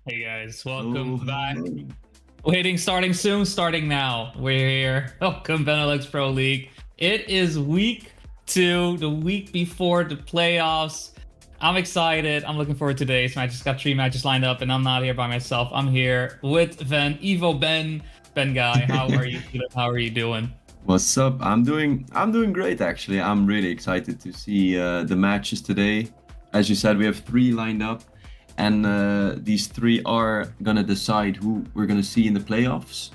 Hey guys, Oh, welcome back. hello. Waiting, starting soon, starting now. We're here. Welcome, Benelux Pro League. It is week 2, the week before the playoffs. I'm excited. I'm looking forward to today's match. Just got 3 matches lined up, and I'm not here by myself. I'm here with Evo, Ben. Ben guy, how are you feeling? How are you doing? What's up? I'm doing great actually. I'm really excited to see the matches today. As you said, we have 3 lined up, and these 3 are gonna decide who we're gonna see in the playoffs.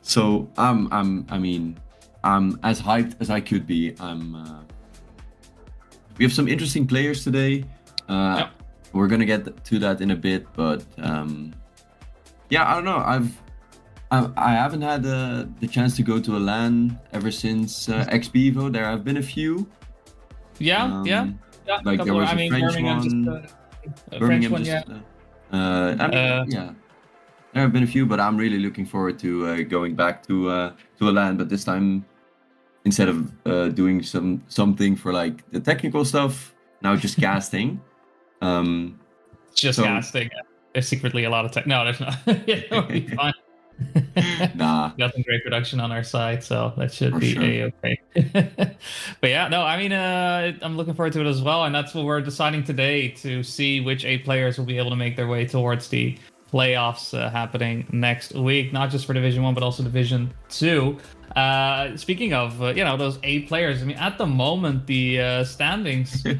So I'm as hyped as I could be. We have some interesting players today. Yep. We're gonna get to that in a bit, but yeah, I don't know. I haven't had the chance to go to a LAN ever since XBevo. There have been a few. Yeah. A Like there couple of, was I a mean, French Birmingham just one. a French Birmingham one, just. yeah. I mean, yeah, there have been a few, but I'm really looking forward to going back to a LAN. But this time, instead of doing something for like the technical stuff, now just casting. Just So casting. There's secretly a lot of tech. No, there's not. It'll be fine. nah, Got some great production on our side, so that should for be sure. a-okay. But yeah, no, I mean, I'm looking forward to it as well, and that's what we're deciding today, to see which 8 players will be able to make their way towards the playoffs happening next week, not just for Division 1, but also Division 2. Speaking of, those 8 players, I mean, at the moment, the standings, They're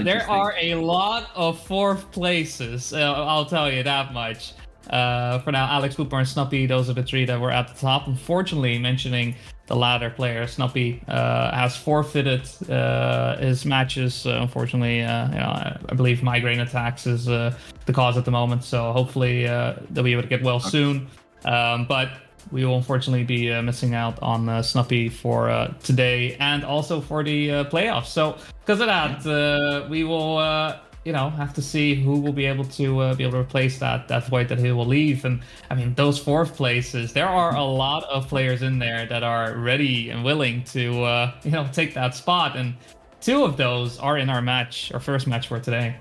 there interesting. are a lot of 4th places, I'll tell you that much. For now, Alex, Cooper, and Snuppy, those are the 3 that were at the top. Unfortunately, mentioning the latter player, Snuppy, has forfeited his matches. Unfortunately, I believe migraine attacks is the cause at the moment. So hopefully they'll be able to get well soon. But we will unfortunately be missing out on Snuppy for today and also for the playoffs. So because of that, we will have to see who will be able to replace that void that he will leave. And I mean, those 4th places, there are a lot of players in there that are ready and willing to take that spot, and 2 of those are in our first match for today.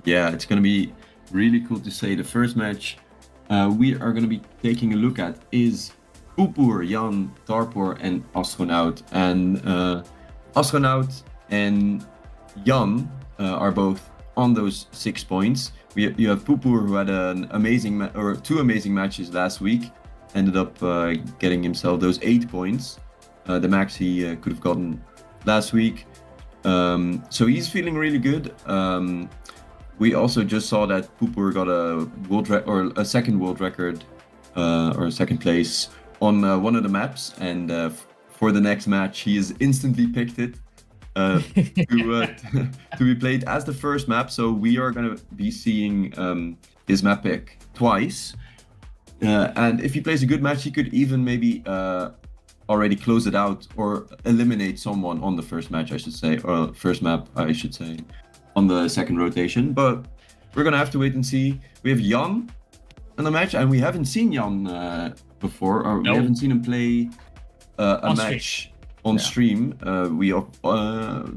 Yeah, it's gonna be really cool to say the first match we are gonna be taking a look at is Pupur, Jan, Tarpor, and Astronaut. And Astronaut and Jan are both on those 6 points. You have Pupur, who had an amazing or 2 amazing matches last week, ended up getting himself those 8 points, the max he could have gotten last week. So he's feeling really good. We also just saw that Pupur got a second world record or second place on one of the maps, and for the next match he has instantly picked it to be played as the first map. So we are going to be seeing his map pick twice, and if he plays a good match, he could even maybe already close it out or eliminate someone on the first match, I should say, or first map, I should say, on the second rotation. But we're gonna have to wait and see. We have Jan in the match, and we haven't seen Jan before, or we haven't seen him play a match on stream.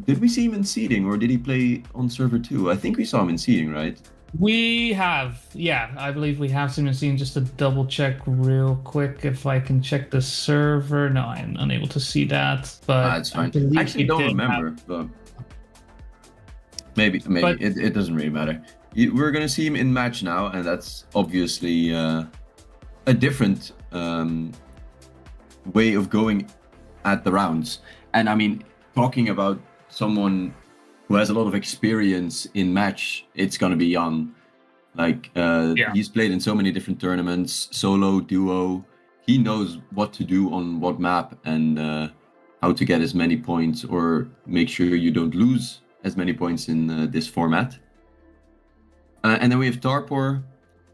Did we see him in seeding, or did he play on server 2? I think we saw him in seeding, right? We have, yeah, I believe we have seen just to double check real quick if I can check the server. No, I'm unable to see that, but It's fine. I actually don't remember, but maybe it doesn't really matter. We're gonna see him in match now, and that's obviously a different way of going at the rounds. And I mean, talking about someone who has a lot of experience in match, it's gonna be Jan. Like he's played in so many different tournaments, solo, duo. He knows what to do on what map, and how to get as many points or make sure you don't lose as many points in this format. And then we have Tarpor.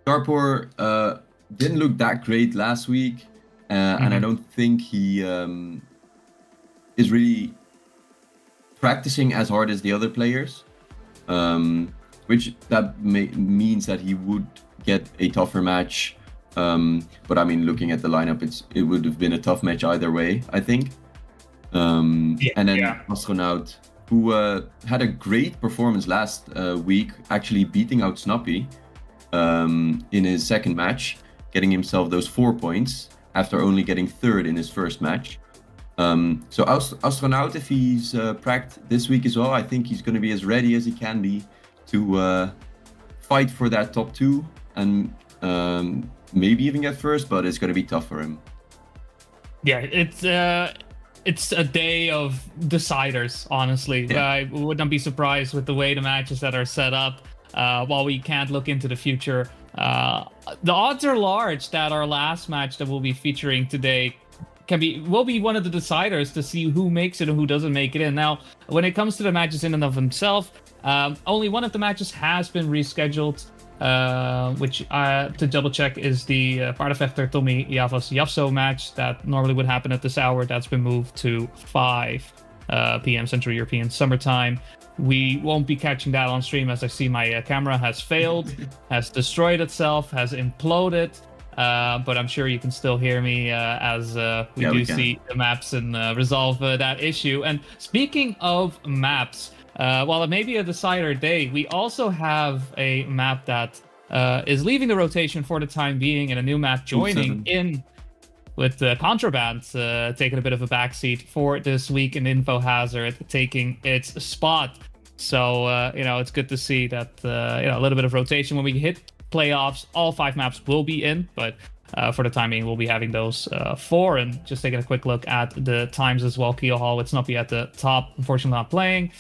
Tarpor didn't look that great last week, and I don't think he is really practicing as hard as the other players, which that means that he would get a tougher match. But I mean, looking at the lineup, it would have been a tough match either way, I think. And then Astronaut, who had a great performance last week, actually beating out Snuppy. in his second match, getting himself those 4 points after only getting third in his first match. So Astronaut, if he's pracked this week as well, I think he's going to be as ready as he can be to fight for that top 2 and maybe even get first, but it's going to be tough for him. Yeah, it's a day of deciders, honestly. Yeah. I would not be surprised with the way the matches that are set up. While we can't look into the future, the odds are large that our last match that we'll be featuring today will be one of the deciders to see who makes it and who doesn't make it in. Now, when it comes to the matches in and of themselves, only one of the matches has been rescheduled, which to double check is the Paardenvechter Tommy Javas Jafso match that normally would happen at this hour. That's been moved to 5 p.m. Central European Summertime. We won't be catching that on stream, as I see my camera has failed, has destroyed itself, has imploded. But I'm sure you can still hear me as we see the maps and resolve that issue. And speaking of maps, while it may be a decider day, we also have a map that is leaving the rotation for the time being, and a new map joining in with Contraband taking a bit of a backseat for this week, and Info Hazard taking its spot. So, it's good to see that, a little bit of rotation when we hit playoffs. All 5 maps will be in, but for the time being, we'll be having those 4. And just taking a quick look at the times as well. Keel Hall, it's not be at the top, unfortunately not playing.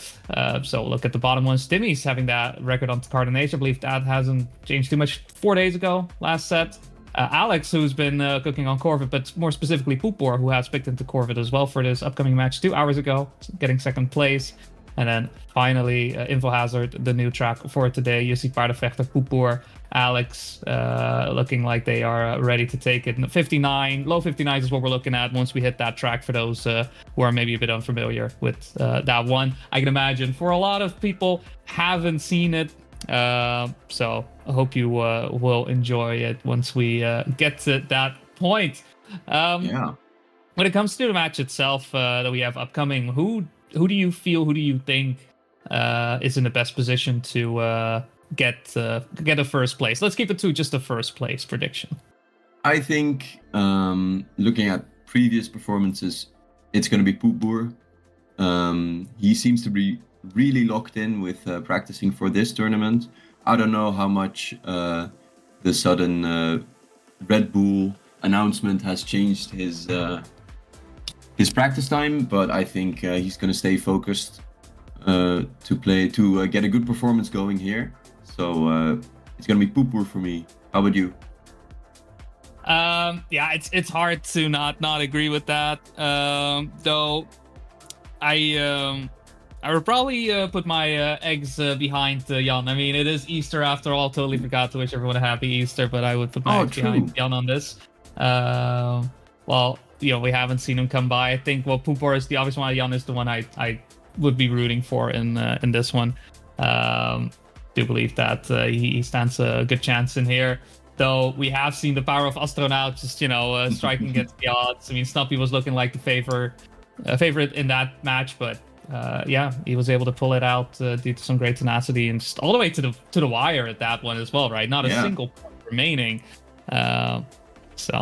So look at the bottom ones. Timmy's having that record on Cardination. I believe that hasn't changed too much. 4 days ago, last set. Alex, who's been cooking on Corvid, but more specifically Poepor, who has picked into Corvid as well for this upcoming match 2 hours ago, getting second place. And then finally, Info Hazard, the new track for today. You see Paardenvechter, Poepor, Alex looking like they are ready to take it. 59, low 59s is what we're looking at once we hit that track for those who are maybe a bit unfamiliar with that one. I can imagine for a lot of people haven't seen it. So I hope you will enjoy it once we get to that point. When it comes to the match itself that we have upcoming, who do you think is in the best position to get a first place? Let's keep it to just a first place prediction. I think looking at previous performances, it's going to be Poepor. He seems to be really locked in with practicing for this tournament. I don't know how much the sudden Red Bull announcement has changed his practice time, but I think he's going to stay focused to get a good performance going here. So it's going to be Poepor for me. How about you? It's hard to not agree with that. Though I would probably put my eggs behind Jan. I mean, it is Easter after all. Totally forgot to wish everyone a happy Easter, but I would put my eggs behind Jan on this. We haven't seen him come by. I think Poepor is the obvious one. Jan is the one I would be rooting for in this one. Do believe that he stands a good chance in here. Though we have seen the power of Astronaut just striking against the odds. I mean, Snappy was looking like the favorite in that match, but he was able to pull it out due to some great tenacity and just all the way to the wire at that one as well, right? Not a single point remaining. So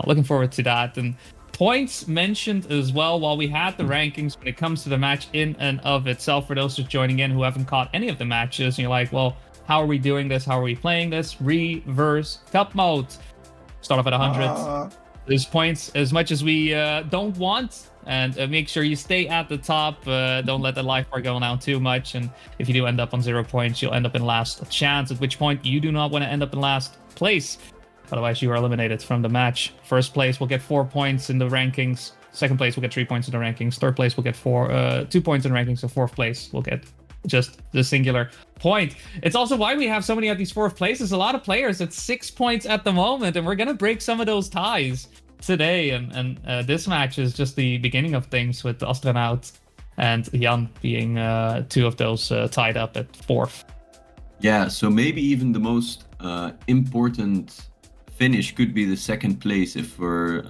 looking forward to that. And points mentioned as well, while we had the rankings when it comes to the match in and of itself, for those just joining in who haven't caught any of the matches, and you're like, well, how are we doing this? How are we playing this? Reverse cup mode. Start off at 100. There's points as much as we don't want, and make sure you stay at the top. Don't let the life bar go down too much, and if you do end up on 0 points, you'll end up in last chance, at which point you do not want to end up in last place. Otherwise, you are eliminated from the match. First place will get 4 points in the rankings. Second place will get 3 points in the rankings. Third place will get 2 points in the rankings. And fourth place will get just the singular point. It's also why we have so many of these fourth places. A lot of players at 6 points at the moment, and we're going to break some of those ties today. And this match is just the beginning of things, with Astronaut and Jan being 2 of those tied up at 4th. Yeah, so maybe even the most important finish could be the second place if we're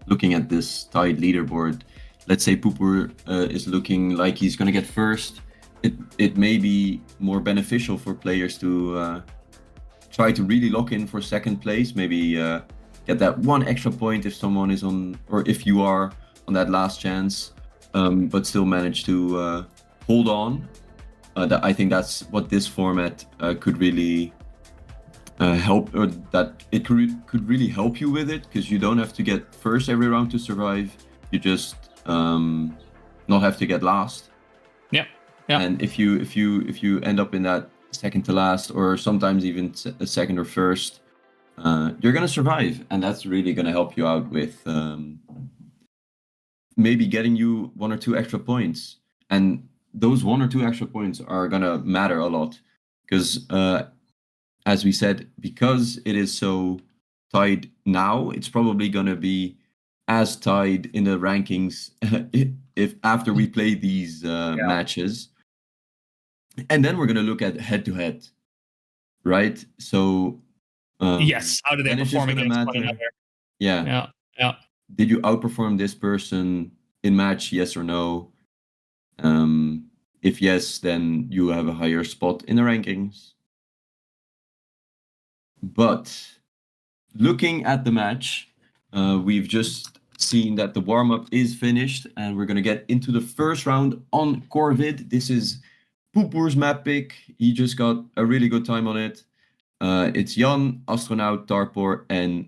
looking at this tied leaderboard. Let's say Poepor is looking like he's going to get first. It may be more beneficial for players to try to really lock in for second place. Maybe get that one extra point if someone is on, or if you are on that last chance, but still manage to hold on. I think that's what this format could really help, or that it could really help you with it, because you don't have to get first every round to survive. You just not have to get last. Yeah. Yeah. And if you end up in that second to last, or sometimes even a second or first, you're gonna survive, and that's really gonna help you out with maybe getting you 1 or 2 extra points. And those 1 or 2 extra points are gonna matter a lot, because as we said, because it is so tied now, it's probably gonna be as tied in the rankings if after we play these matches. And then we're gonna look at head-to-head, right? So yes, how do they perform against one another? Yeah. Yeah. Did you outperform this person in match? Yes or no? If yes, then you have a higher spot in the rankings. But looking at the match, we've just seen that the warm-up is finished, and we're gonna get into the first round on Corvid. This is Poepboer's map pick. He just got a really good time on it. It's Jan, Astronaut, Tarpor, and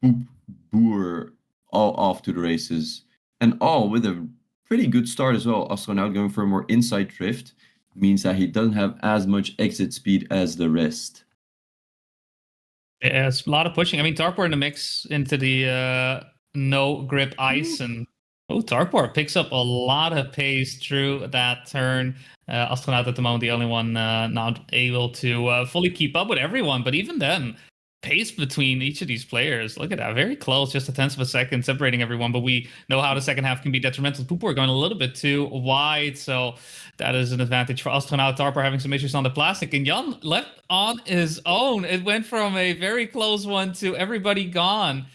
Poepboer all off to the races, and all with a pretty good start as well. Astronaut going for a more inside drift means that he doesn't have as much exit speed as the rest. Yeah, it's a lot of pushing. I mean, Tarpor in the mix into the no grip ice, and Tarpor picks up a lot of pace through that turn. Astronaut at the moment, the only one not able to fully keep up with everyone, but even then, pace between each of these players, look at that, very close, just a tenth of a second separating everyone. But we know how the second half can be detrimental. Poepboer going a little bit too wide, so that is an advantage for Astronaut. Tarpor having some issues on the plastic, and Jan left on his own. It went from a very close one to everybody gone.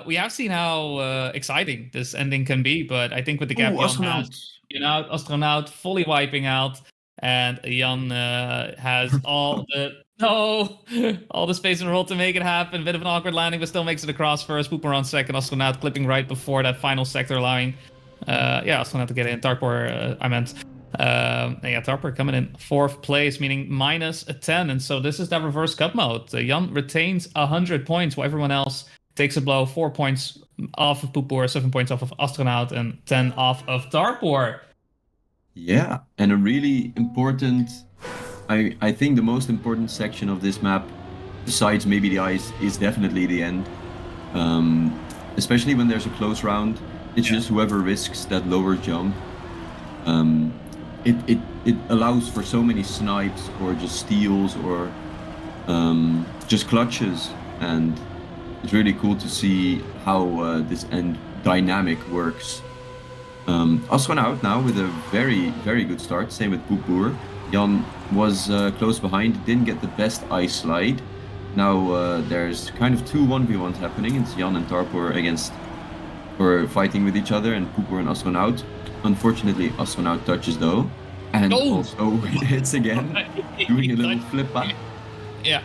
We have seen how exciting this ending can be, but I think with the gap Jan has, Astronaut fully wiping out, and Jan has all the space in the world to make it happen. A bit of an awkward landing, but still makes it across first. Poepboer on second. Astronaut clipping right before that final sector, allowing Astronaut to get in. Tarpor, Tarpor coming in 4th place, meaning minus a 10. And so this is that reverse cup mode. Jan retains 100 points, while everyone else takes a blow. 4 points off of Poepboer, 7 points off of Astronaut, and 10 off of Tarpor. Yeah, and a really important, I think the most important section of this map, besides maybe the ice, is definitely the end. Especially when there's a close round, it's just whoever risks that lower jump. It allows for so many snipes, or just steals, or just clutches, and it's really cool to see how this end dynamic works. Astronaut now with a very, very good start, same with Poepboer. Jan was close behind, didn't get the best ice slide. Now there's kind of 2 1v1s happening. It's Jan and Tarpor fighting with each other, and Poepboer and Astronaut. Unfortunately, Astronaut touches though, and also hits again, doing a little flip back. Yeah.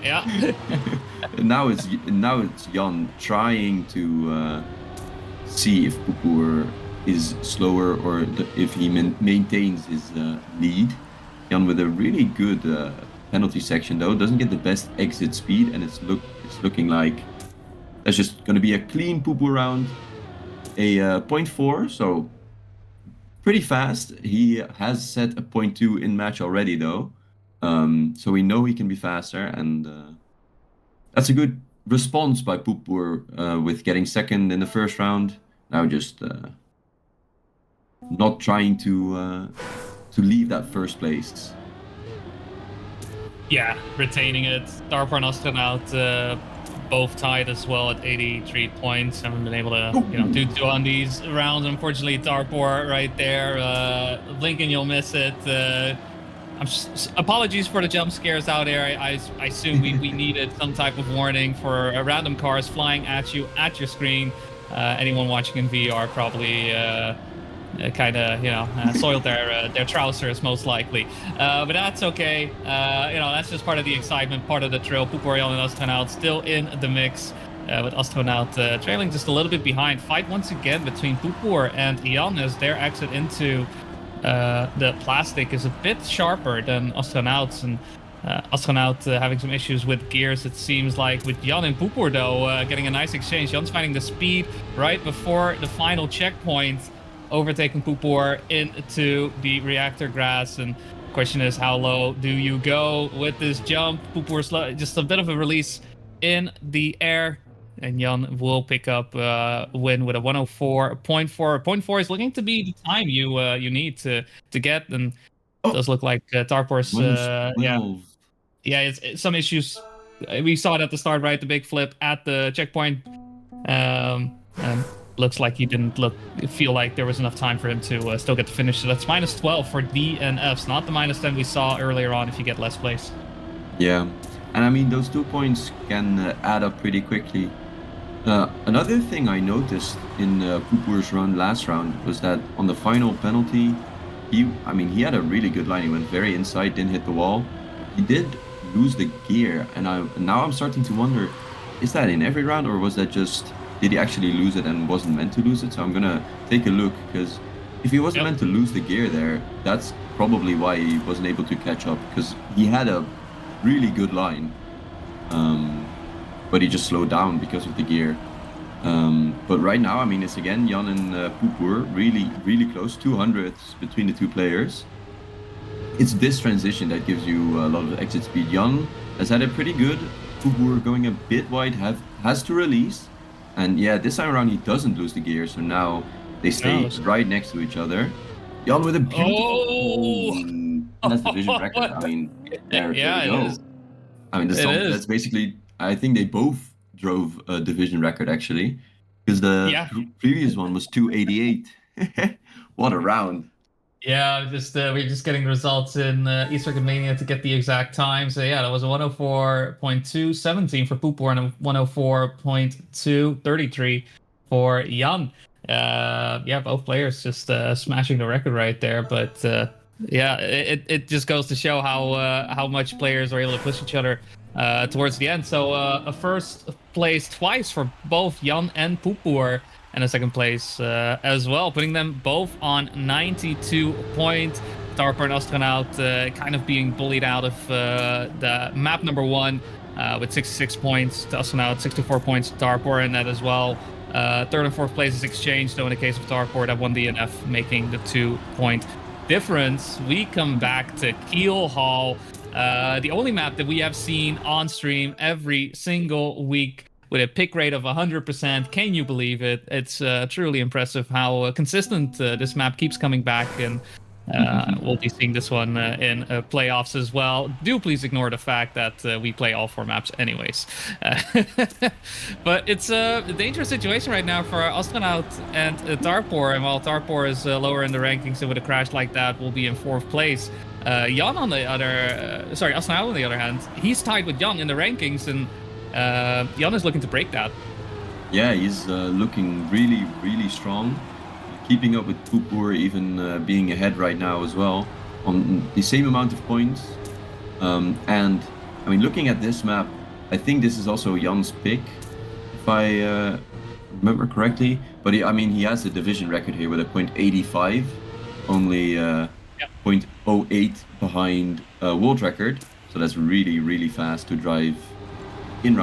And now it's Jan trying to see if Poepboer is slower, or if he maintains his lead. Jan with a really good penalty section though, doesn't get the best exit speed, and it's looking like that's just going to be a clean Poepboer round. A 0.4, so pretty fast. He has set a 0.2 in match already though, so we know he can be faster, and that's a good response by Poepboer with getting second in the first round. Now just not trying to leave that first place. Yeah, retaining it. Tarpor and Astronaut both tied as well at 83 points. Haven't been able to do 2 on these rounds. Unfortunately, Tarpor right there. Lincoln, you'll miss it. Apologies for the jump scares out there. I assume we needed some type of warning for random cars flying at you at your screen. Anyone watching in VR probably kind of, soiled their trousers most likely. But that's okay. That's just part of the excitement, part of the thrill. Poepoer, Jan, and Astronaut still in the mix. With Astronaut trailing just a little bit behind. Fight once again between Poepoer and Jan as their exit into the plastic is a bit sharper than Astronaut's, and Astronaut having some issues with gears, it seems like. With Jan and Poepoer, though, getting a nice exchange. Jan's finding the speed right before the final checkpoint, overtaking Poepoer into the reactor grass. And the question is, how low do you go with this jump? Poepoer slow, just a bit of a release in the air. And Jan will pick up win with a 104.4. 0.4 is looking to be the time you need to get, and it does look like Tarpor's it's some issues. We saw it at the start, right? The big flip at the checkpoint, and looks like he didn't feel like there was enough time for him to still get the finish. So that's -12 for DNFs, not the -10 we saw earlier on if you get less place. Yeah, and I mean those 2 points can add up pretty quickly. Another thing I noticed in Poepoer's run last round was that on the final penalty, he had a really good line. He went very inside, didn't hit the wall. He did lose the gear, and now I'm starting to wonder, is that in every round, or was that just, did he actually lose it and wasn't meant to lose it? So I'm gonna take a look, because if he wasn't meant to lose the gear there, that's probably why he wasn't able to catch up, because he had a really good line. But he just slowed down because of the gear. But right now, I mean, it's again Jan and Poepoer, really, really close, 200ths between the two players. It's this transition that gives you a lot of exit speed. Jan has had it pretty good. Poepoer going a bit wide, has to release. And yeah, this time around he doesn't lose the gear, so now they stay right next to each other. Jan with a beautiful... That's the division record. I mean, there we go. I mean, that's basically... I think they both drove a division record, actually, because the previous one was 288. What a round! Yeah, we're just getting the results in Eastwick Mania to get the exact time. So yeah, that was a 104.217 for Poepoer and a 104.233 for Jan. Both players just smashing the record right there. But it just goes to show how much players are able to push each other towards the end. So a first place twice for both Jan and Poepoer, and a second place as well, putting them both on 92 points. Tarper and Astronaut kind of being bullied out of the map number 1 with 66 points to Astronaut, 64 points to Tarper, and that as well. Third and fourth places exchanged, though in the case of Tarper, that one DNF, making the 2-point difference. We come back to Keel Hall, the only map that we have seen on stream every single week with a pick rate of 100%. Can you believe it? It's truly impressive how consistent this map keeps coming back, and we'll be seeing this one in playoffs as well. Do please ignore the fact that we play all 4 maps anyways. But it's a dangerous situation right now for Astronaut and Tarpor, and while Tarpor is lower in the rankings, and with a crash like that will be in 4th place. Jan on the other, Astronaut on the other hand, he's tied with Jan in the rankings, and Jan is looking to break that. Yeah, he's looking really, really strong. Keeping up with Poepoer, even being ahead right now as well, on the same amount of points. And, I mean, looking at this map, I think this is also Jan's pick, if I remember correctly. But he has a division record here with a 0.85, only 0.08 behind world record. So that's really, really fast to drive in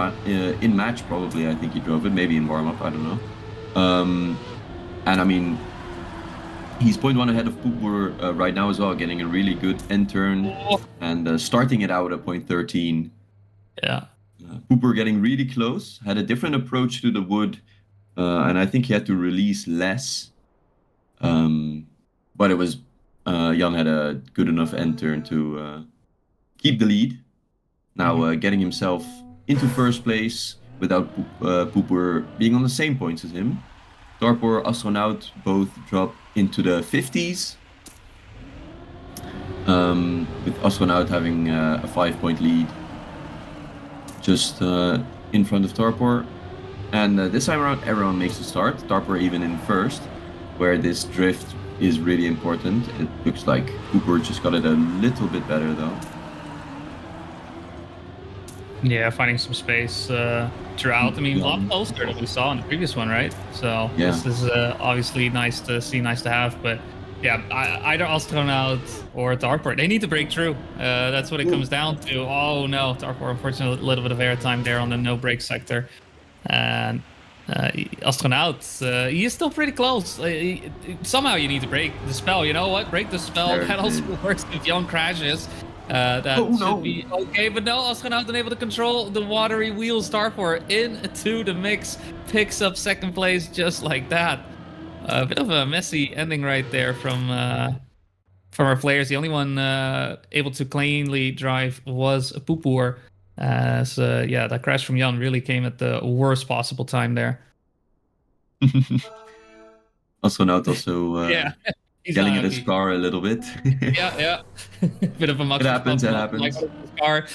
match, probably. I think he drove it, maybe in warm-up, I don't know. And I mean, he's 0.1 ahead of Poepoer right now as well, getting a really good end turn and starting it out at 0.13. Yeah. Poepoer getting really close, had a different approach to the wood, and I think he had to release less. But it was Jan had a good enough end turn to keep the lead. Now getting himself into first place without Poepoer being on the same points as him. Tarpor, Astronaut both drop into the 50s, with Astronaut having a 5-point lead just in front of Tarpor. And this time around, everyone makes a start. Tarpor even in first. where this drift is really important. It looks like Cooper just got it a little bit better though. Yeah, finding some space throughout. I mean, a lot closer than we saw in the previous one, right? So this is obviously nice to see, nice to have. But yeah, either Astronaut or Tarpor, they need to break through. That's what it comes down to. Oh no, Tarpor, unfortunately, a little bit of airtime there on the no break sector. And Astronaut, he is still pretty close. Somehow you need to break the spell. You know what? Break the spell. That also works if Jan crashes. That should be okay, but no, Astronaut unable to control the watery wheels. Tarpor into the mix, picks up second place just like that. A bit of a messy ending right there from our players. The only one able to cleanly drive was Pupur. So yeah, that crash from Jan really came at the worst possible time there. Astronaut also yelling at his car a little bit. yeah. Bit of a muck. It happens. Car.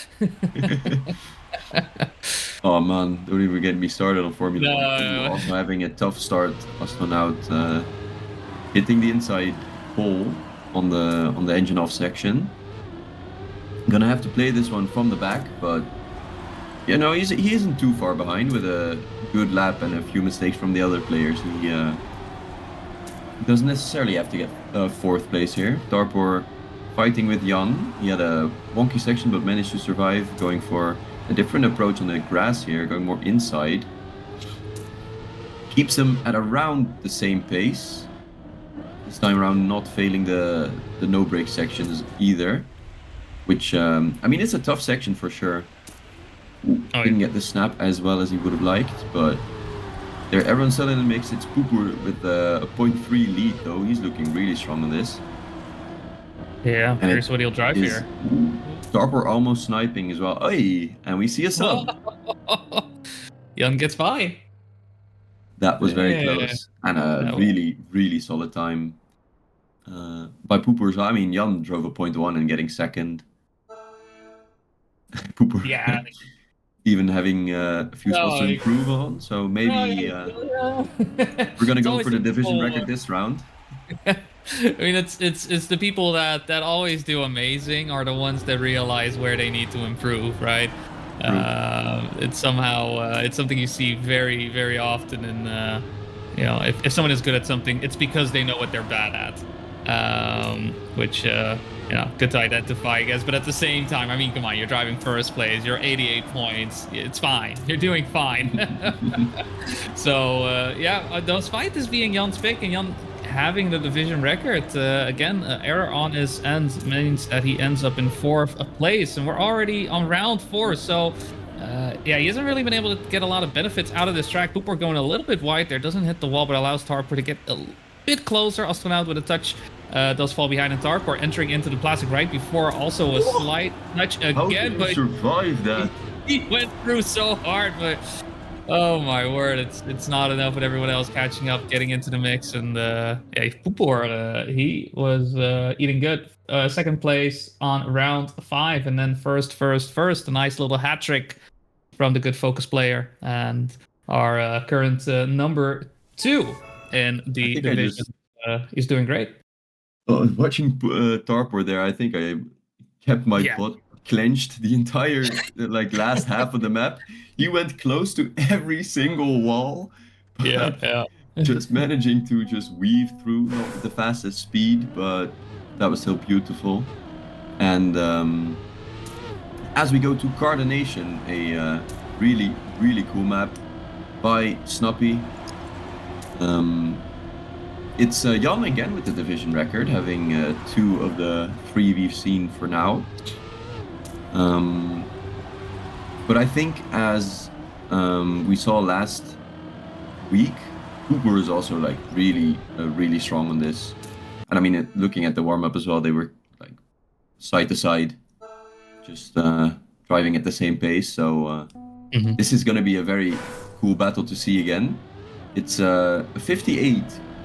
Oh man, don't even get me started on Formula 1. Also having a tough start. Astronaut hitting the inside hole on the engine off section. Gonna have to play this one from the back, but you know he isn't too far behind with a good lap and a few mistakes from the other players. He doesn't necessarily have to get fourth place here. Tarpor fighting with Jan. He had a wonky section but managed to survive, going for a different approach on the grass here, going more inside. Keeps him at around the same pace. This time around not failing the no break sections either. Which, I mean, it's a tough section for sure. Didn't get the snap as well as he would have liked, but there, everyone's still in the mix. It's Pupur with a 0.3 lead, though. He's looking really strong on this. Yeah, here's what he'll drive here. Tarpor almost sniping as well. Oy, and we see a sub. Jan gets by. That was very close. And a really solid time by Pupur. So, I mean, Jan drove a 0.1 and getting second. Pupur. Yeah. Even having a few spots to improve on. So maybe we're going to go for the division record this round. I mean, it's the people that always do amazing are the ones that realize where they need to improve, right? It's somehow it's something you see very, very often in you know, if someone is good at something, it's because they know what they're bad at, which you know, good to identify, I guess. But at the same time, I mean, come on, you're driving first place, you're 88 points, it's fine, you're doing fine. So yeah, despite this being Jan's pick and Jan having the division record, again, error on his end means that he ends up in fourth place, and we're already on round 4. So yeah, he hasn't really been able to get a lot of benefits out of this track. Pooper going a little bit wide there, doesn't hit the wall, but allows Tarpor to get a bit closer. Astronaut with a touch does fall behind, and Tarpor entering into the plastic right before, also a slight touch again. How did he survive that? He went through so hard, but oh my word, it's not enough with everyone else catching up, getting into the mix. And yeah, Pupor, he was eating good. Second place on round 5, and then first. A nice little hat trick from the good focus player, and our current number 2 in the division. He's doing great. Watching Tarpor there, I think I kept my butt clenched the entire like last half of the map. He went close to every single wall. Yeah. Just managing to just weave through, not with the fastest speed, but that was still beautiful. And as we go to Cardination, a really cool map by Snuppy. It's Jan again with the division record, having 2 of the 3 we've seen for now. But I think as we saw last week, Cooper is also like really strong on this. And I mean, looking at the warm-up as well, they were like side to side, just driving at the same pace. So this is going to be a very cool battle to see again. It's a 58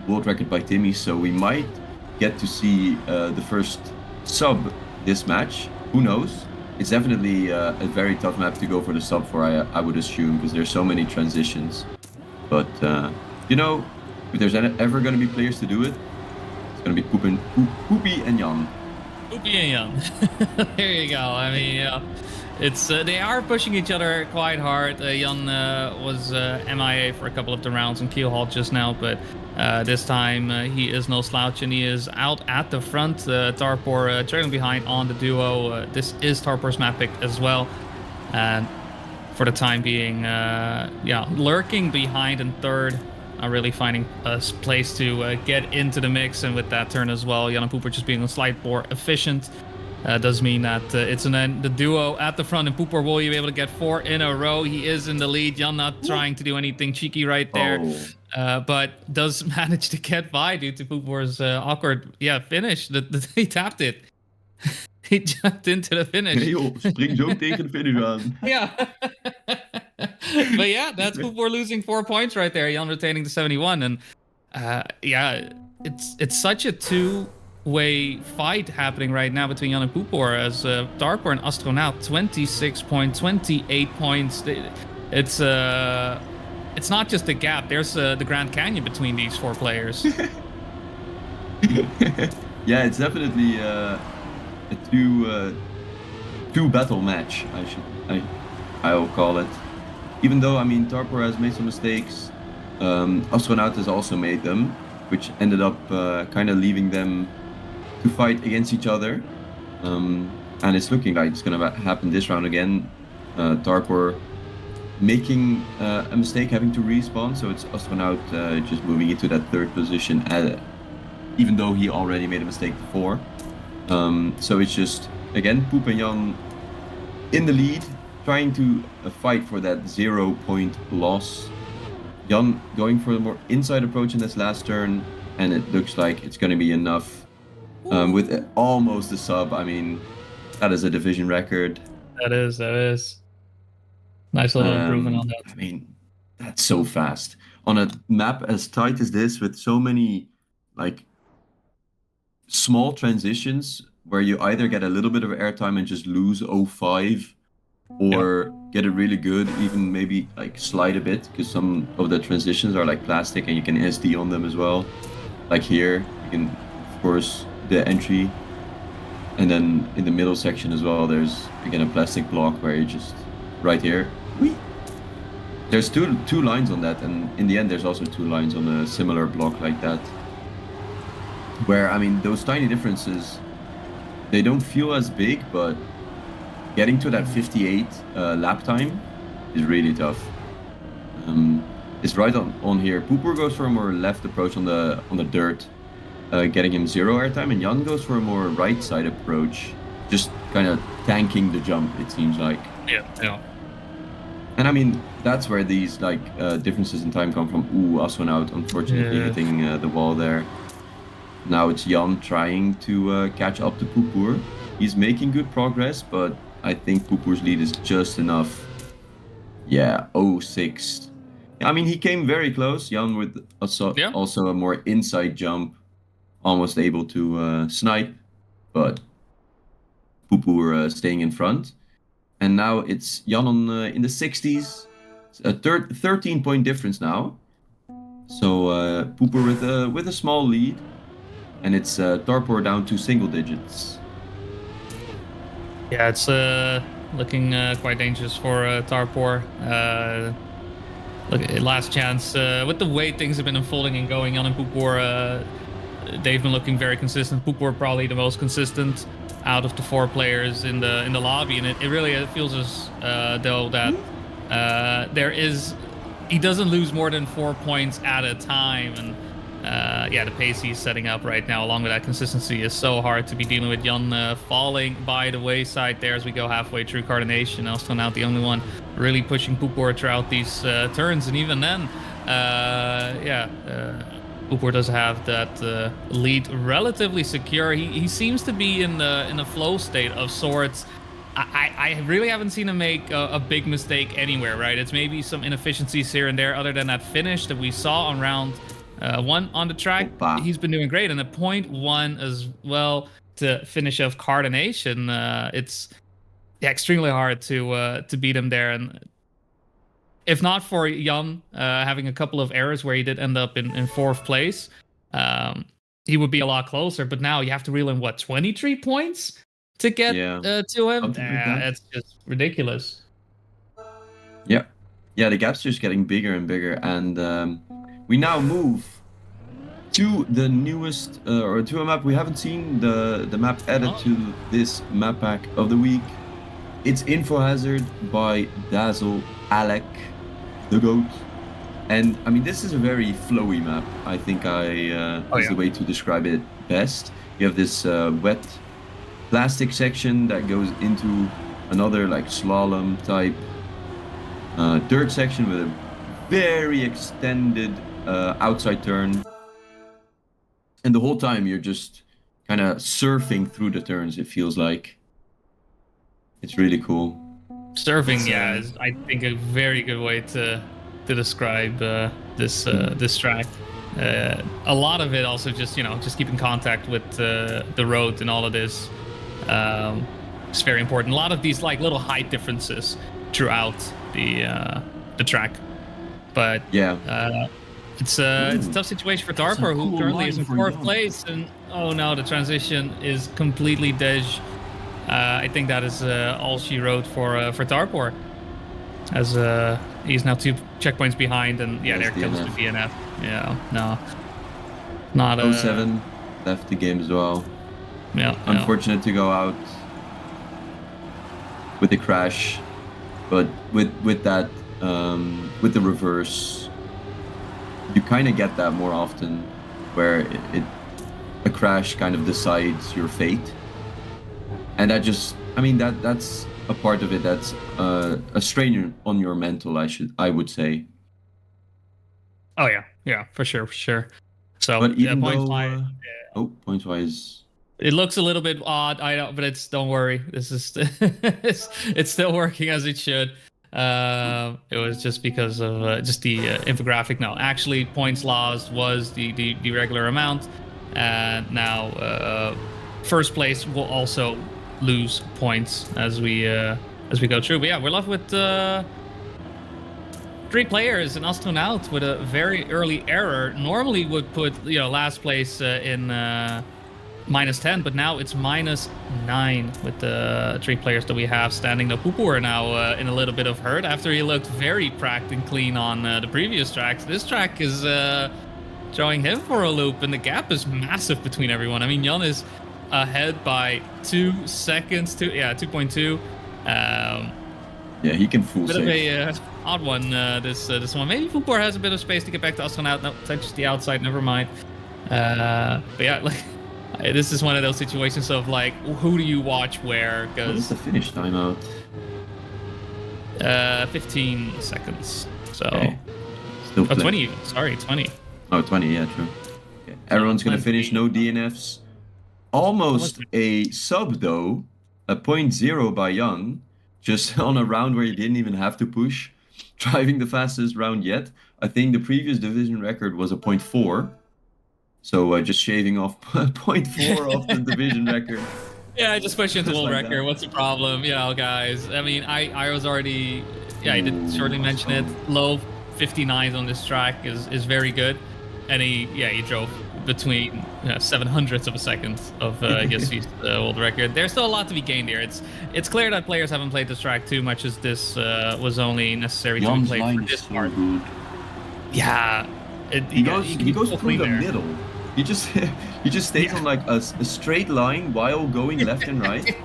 world record by Timmy, so we might get to see the first sub this match. Who knows? It's definitely a very tough map to go for the sub for, I would assume, because there's so many transitions. But, you know, if there's ever going to be players to do it, it's going to be Poopy and Jan. Poopy and Jan. There you go. I mean, yeah, it's they are pushing each other quite hard. Jan was MIA for a couple of the rounds in keel halt just now, but this time he is no slouch and he is out at the front. Tarpor trailing behind on the duo. This is Tarpor's map pick as well, and for the time being, yeah, lurking behind in third. Really finding a place to get into the mix, and with that turn as well, Jan and Pooper just being a slight more efficient. Does mean that it's the duo at the front, and Pooper will be able to get 4 in a row. He is in the lead. Jan not trying to do anything cheeky right there, but does manage to get by due to Pooper's awkward finish. He tapped it. He jumped into the finish. Nee joh, spring zo tegen de finish aan. Yeah. But yeah, that's Pooper losing 4 points right there. Jan retaining the 71. And yeah, it's such a two-way fight happening right now between Jan and Pooper, as Tarpor and Astronaut 26 points, 28 points. It's not just a gap. There's the Grand Canyon between these 4 players. Yeah, it's definitely a two battle match. I'll call it. Even though, I mean, Tarpor has made some mistakes, Astronaut has also made them, which ended up kind of leaving them to fight against each other. And it's looking like it's going to happen this round again. Tarpor making a mistake, having to respawn, so it's Astronaut just moving into that third position, even though he already made a mistake before. So it's just, again, Poop and Jan in the lead, trying to fight for that 0-point loss. Jan going for the more inside approach in this last turn, and it looks like it's going to be enough. With almost a sub, I mean, that is a division record. That is. Nice little improvement on that. I mean, that's so fast. On a map as tight as this, with so many, like, small transitions, where you either get a little bit of airtime and just lose 0.5, or get it really good, even maybe like slide a bit, because some of the transitions are like plastic and you can SD on them as well. Like here, you can, of course, the entry, and then in the middle section as well, there's again a plastic block where you just, right here, whee! There's two lines on that, and in the end there's also 2 lines on a similar block like that. Where, I mean, those tiny differences, they don't feel as big, but getting to that 58 lap time is really tough. It's right on here. Pooper goes for a more left approach on the dirt, getting him 0 airtime, and Jan goes for a more right side approach, just kind of tanking the jump, it seems like. Yeah. And I mean, that's where these like differences in time come from. Ooh, Astronaut unfortunately hitting the wall there. Now it's Jan trying to catch up to Pooper. He's making good progress, but I think Pooper's lead is just enough. Yeah, 0.6. I mean, he came very close. Jan with also a more inside jump, almost able to snipe, but Pooper staying in front. And now it's Jan on in the 60s. It's a 13-point difference now. So Pooper with a small lead, and it's Tarpor down to single digits. Yeah, it's looking quite dangerous for Tarpor. Look, last chance. With the way things have been unfolding and going on in Pooper, they've been looking very consistent. Pooper probably the most consistent out of the 4 players in the lobby, and it really feels as though that he doesn't lose more than 4 points at a time, and the pace he's setting up right now, along with that consistency, is so hard to be dealing with. Jan falling by the wayside there as we go halfway through Cardination. Astronaut the only one really pushing Pooper throughout these turns, and even then, Pooper does have that lead relatively secure. He seems to be in a flow state of sorts. I really haven't seen him make a big mistake anywhere, right? It's maybe some inefficiencies here and there, other than that finish that we saw on round 1 on the track. He's been doing great, and the 0.1 as well to finish off Cardination. It's extremely hard to beat him there, and if not for Jan having a couple of errors where he did end up in fourth place, he would be a lot closer. But now you have to reel in 23 points to get to him. It's just ridiculous. Yeah, the gap's just getting bigger and bigger, and we now move to the newest or to a map we haven't seen, the map added to this map pack of the week. It's Info Hazard by Dazzle Alec, the GOAT. And I mean, this is a very flowy map. I think is the way to describe it best. You have this wet plastic section that goes into another like slalom type dirt section with a very extended outside turn. And the whole time you're just kind of surfing through the turns, it feels like. It's really cool. Surfing, is I think a very good way to describe this track. A lot of it also just just keeping contact with the road and all of this. It's very important. A lot of these like little height differences throughout the track, but it's a tough situation for Darpor, who currently is in fourth place, and oh no, the transition is completely dej. I think that is all she wrote for Darpor, as he's now 2 checkpoints behind, and there comes the DNF. Yeah, no, not 07 left the game as well. Yeah, unfortunate to go out with the crash, but with that with the reverse, you kind of get that more often, where a crash kind of decides your fate. And that just, I mean, that's a part of it that's a strain on your mental, I would say. Oh yeah, for sure. So, but even points wise, it looks a little bit odd. I know, but don't worry. This is it's still working as it should. It was just because of just the infographic. No, actually, points lost was the regular amount, and now first place will also lose points as we go through. But yeah, we're left with 3 players and Aston out with a very early error. Normally would put last place in -10, but now it's -9 with the 3 players that we have standing. Now Pupu are now in a little bit of hurt after he looked very cracked and clean on the previous tracks. This track is throwing him for a loop, and the gap is massive between everyone. I mean, Jan is ahead by 2 seconds, 2.2. He can full bit save. Of a odd one, this one. Maybe Fupor has a bit of space to get back to Aston out. No, touches the outside, never mind. But yeah, like this is one of those situations of like, who do you watch where? What is the finish timeout? 15 seconds. So Still 20 even. Sorry, 20. Oh, 20, yeah, true. Okay. Everyone's gonna finish, no DNFs. Almost a sub though, a 0.0 by Young, just on a round where you didn't even have to push, driving the fastest round yet. I think the previous division record was a 0.4, so just shaving off 0.4 off the division record. Yeah, I just pushed into the world record. What's the problem? Guys. I mean, I was already, I did shortly mention it. Low 59s on this track is very good, and he drove between 700ths of a second of Yassi's world record. There's still a lot to be gained here. It's clear that players haven't played this track too much, as this was only necessary to be played for this part. Yeah, he goes through the middle. He just stays on like a straight line while going left and right.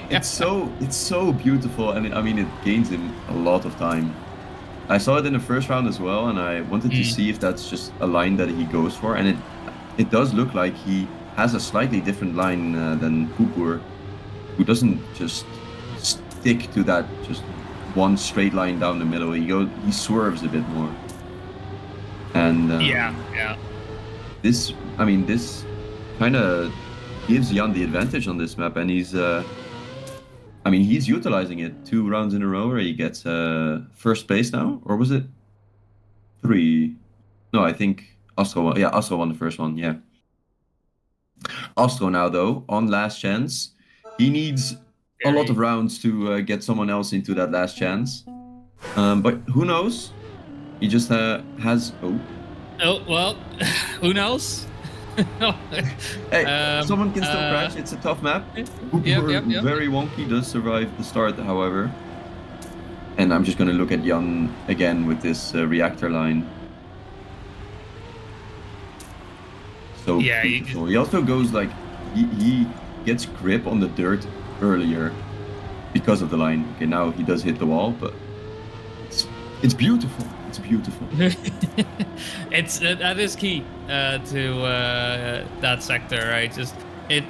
It's so beautiful, and I mean it gains him a lot of time. I saw it in the first round as well, and I wanted to see if that's just a line that he goes for, and it does look like he has a slightly different line than Pupur, who doesn't just stick to that just one straight line down the middle. He swerves a bit more. And this kind of gives Jan the advantage on this map, and he's utilizing it 2 rounds in a row where he gets first place now, or was it 3? No, I think Astro won. Yeah, Astro won the first one. Yeah. Astro now though on last chance. He needs a lot of rounds to get someone else into that last chance. But who knows? He just has. Oh, Oh well, who knows? hey, someone can still crash. It's a tough map. Hooper, Yep. very wonky, does survive the start, however. And I'm just gonna look at Jan again with this reactor line. So Yeah, beautiful. He also goes like he gets grip on the dirt earlier because of the line. Okay, now he does hit the wall, but it's beautiful. It's beautiful. it's that is key to that sector, right? Just it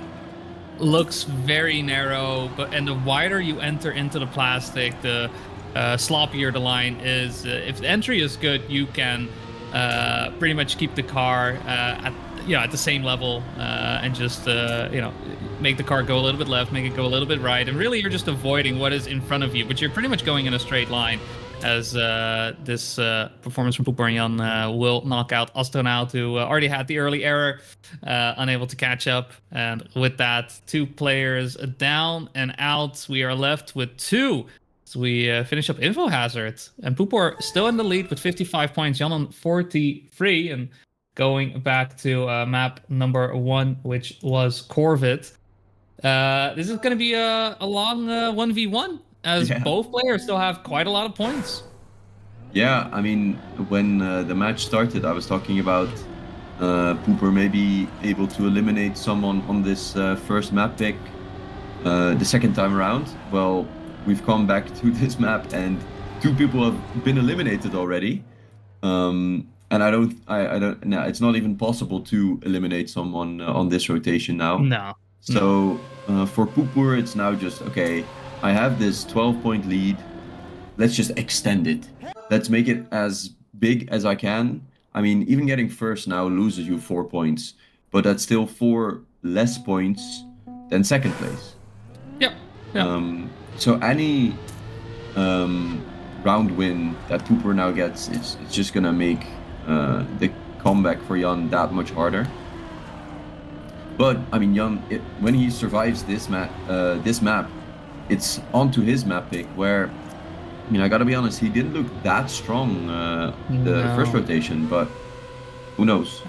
looks very narrow, and the wider you enter into the plastic, the sloppier the line is. If the entry is good, you can pretty much keep the car at the same level and just make the car go a little bit left, make it go a little bit right, and really you're just avoiding what is in front of you, but you're pretty much going in a straight line. As this performance from Pooper and Jan will knock out Astronaut, who already had the early error, unable to catch up. And with that, 2 players down and out. We are left with 2. So we finish up Info Hazard. And Pooper still in the lead with 55 points, Jan on 43. And going back to map number 1, which was Corvid. This is going to be a long 1v1. As both players still have quite a lot of points. Yeah, I mean, when the match started, I was talking about Pooper maybe able to eliminate someone on this first map pick the second time around. Well, we've come back to this map and 2 people have been eliminated already. And I don't, no, it's not even possible to eliminate someone on this rotation now. No. So for Pooper, it's now just, okay, I have this 12-point lead. Let's just extend it. Let's make it as big as I can. I mean, even getting first now loses you 4 points, but that's still 4 less points than second place. Yeah. So any round win that Pooper now gets, it's just gonna make the comeback for Jan that much harder. But I mean, Jan, when he survives this map, it's onto his map pick where, I mean, I gotta be honest, he didn't look that strong the first rotation, but who knows?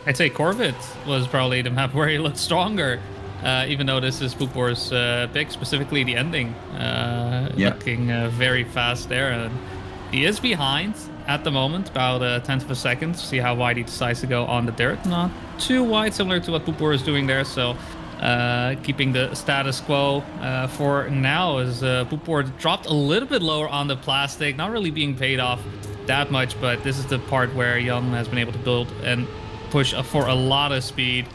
I'd say Corvid was probably the map where he looked stronger, even though this is Pooper's pick, specifically the ending. Looking very fast there. And he is behind at the moment, about a 10th of a second. See how wide he decides to go on the dirt. Not too wide, similar to what Pooper is doing there, so... keeping the status quo for now, as Pooper dropped a little bit lower on the plastic, not really being paid off that much, but this is the part where Jan has been able to build and push for a lot of speed.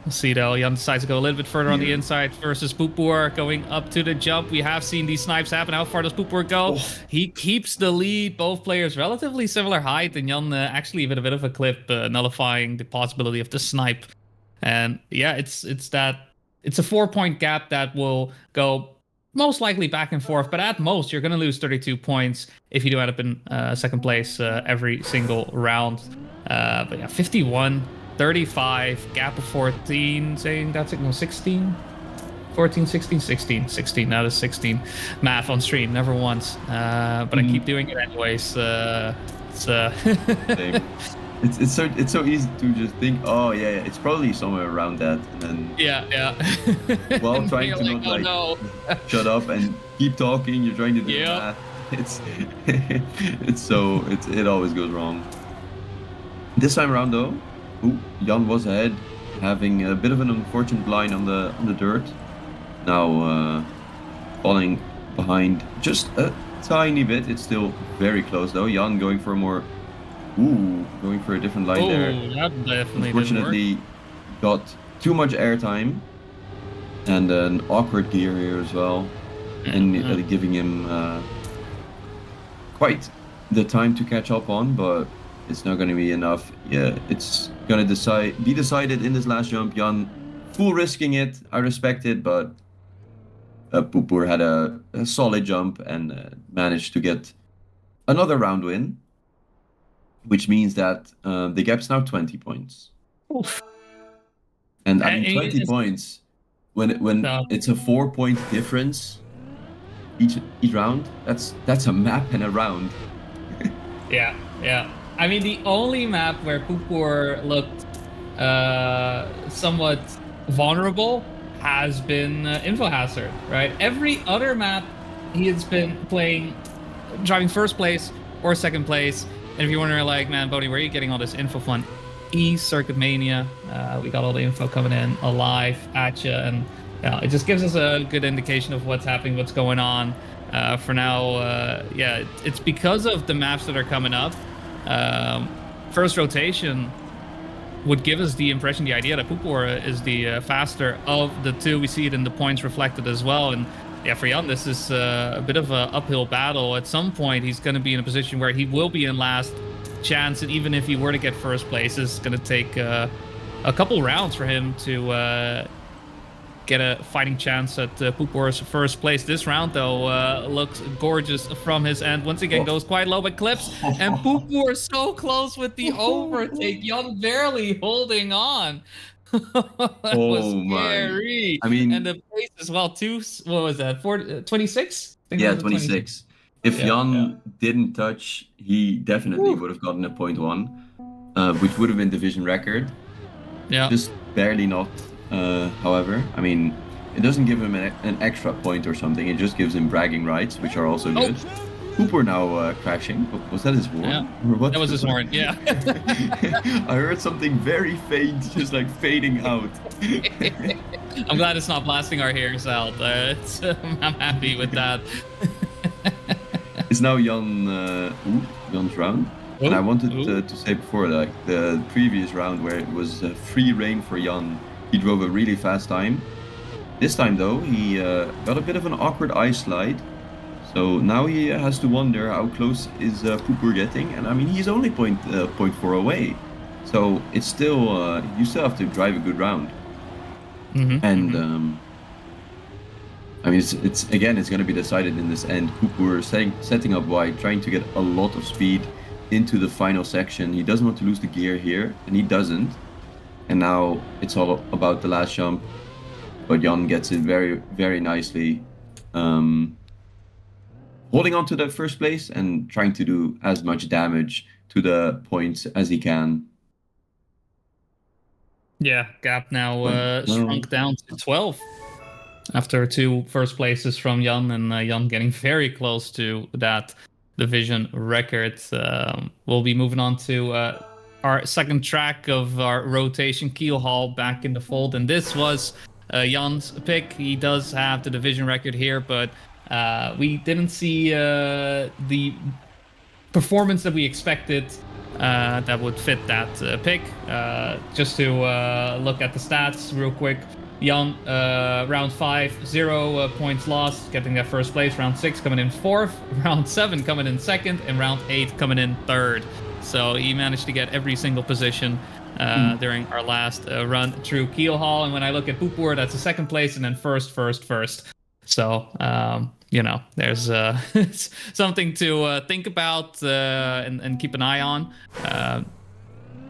We'll see though, Jan decides to go a little bit further on the inside versus Pooper going up to the jump. We have seen these snipes happen. How far does Pooper go? He keeps the lead. Both players relatively similar height, and Jan actually even a bit of a clip, nullifying the possibility of the snipe. And yeah, it's a 4-point gap that will go most likely back and forth, but at most you're going to lose 32 points if you do end up in second place every single round. But yeah, 51, 35, gap of 14, saying that's it, no, 16, 14, 16, 16, 16, that is 16. Math on stream, never once, but I keep doing it anyways. It's so easy to just think, oh yeah, it's probably somewhere around that, and then while trying to not shut up and keep talking, you're trying to do math. It always goes wrong. This time around though, Jan was ahead, having a bit of an unfortunate line on the dirt. Now falling behind just a tiny bit. It's still very close though. Jan going for a more. Going for a different line there. That definitely unfortunately got too much airtime and an awkward gear here as well, and giving him quite the time to catch up on, but it's not going to be enough. Yeah, it's going to be decided in this last jump. Jan full risking it. I respect it, but Pooper had a solid jump and managed to get another round win. Which means that the gap's now 20 points. Oof. And I mean, 20 points, when it's a 4-point difference, each round. That's a map and a round. Yeah, yeah. I mean, the only map where Pupur looked somewhat vulnerable has been Info Hazard, right? Every other map he has been playing, driving first place or second place. And if you're wondering, like, man, Bodhi, where are you getting all this info from? Circuit Mania. We got all the info coming in alive at you, and it just gives us a good indication of what's happening, what's going on. For now, yeah, it's because of the maps that are coming up. First rotation would give us the impression, the idea that Pupor is the faster of the two. We see it in the points reflected as well. And yeah, for Jan, this is a bit of an uphill battle. At some point, he's going to be in a position where he will be in last chance. And even if he were to get first place, it's going to take a couple rounds for him to get a fighting chance at Pupor's first place. This round, though, looks gorgeous from his end. Once again, goes quite low, but clips. And Pupor so close with the overtake. Jan barely holding on. That was scary. I mean, and the pace as well, too. What was that? 26? Yeah, 26. If Jan didn't touch, he definitely would have gotten a 0.1, which would have been division record. Yeah. Just barely not. However, I mean, it doesn't give him an extra point or something. It just gives him bragging rights, which are also good. Cooper now crashing. Was that his horn? Yeah, that was his horn, yeah. I heard something very faint, just like fading out. I'm glad it's not blasting our ears out. I'm happy with that. It's now Jan's round. And I wanted to say before, like the previous round where it was free reign for Jan, he drove a really fast time. This time though, he got a bit of an awkward ice slide. So now he has to wonder how close is Pooper getting. And I mean, he's only 0.4 away. So it's still, you still have to drive a good round. And I mean, it's again, it's going to be decided in this end. Pooper setting up wide, trying to get a lot of speed into the final section. He doesn't want to lose the gear here, and he doesn't. And now it's all about the last jump. But Jan gets it very, very nicely. Holding on to the first place and trying to do as much damage to the points as he can. Yeah, gap now shrunk down to 12 after 2 first places from Jan, and Jan getting very close to that division record. We'll be moving on to our second track of our rotation, Keel Hall back in the fold, and this was Jan's pick. He does have the division record here, but we didn't see the performance that we expected that would fit that pick. Just to look at the stats real quick. Jan, round 5, 0 points lost, getting that first place. Round 6 coming in 4th, round 7 coming in 2nd, and round 8 coming in 3rd. So he managed to get every single position during our last run through Keel Hall. And when I look at Poopoor, that's the 2nd place, and then first. So, you know, there's something to think about and keep an eye on.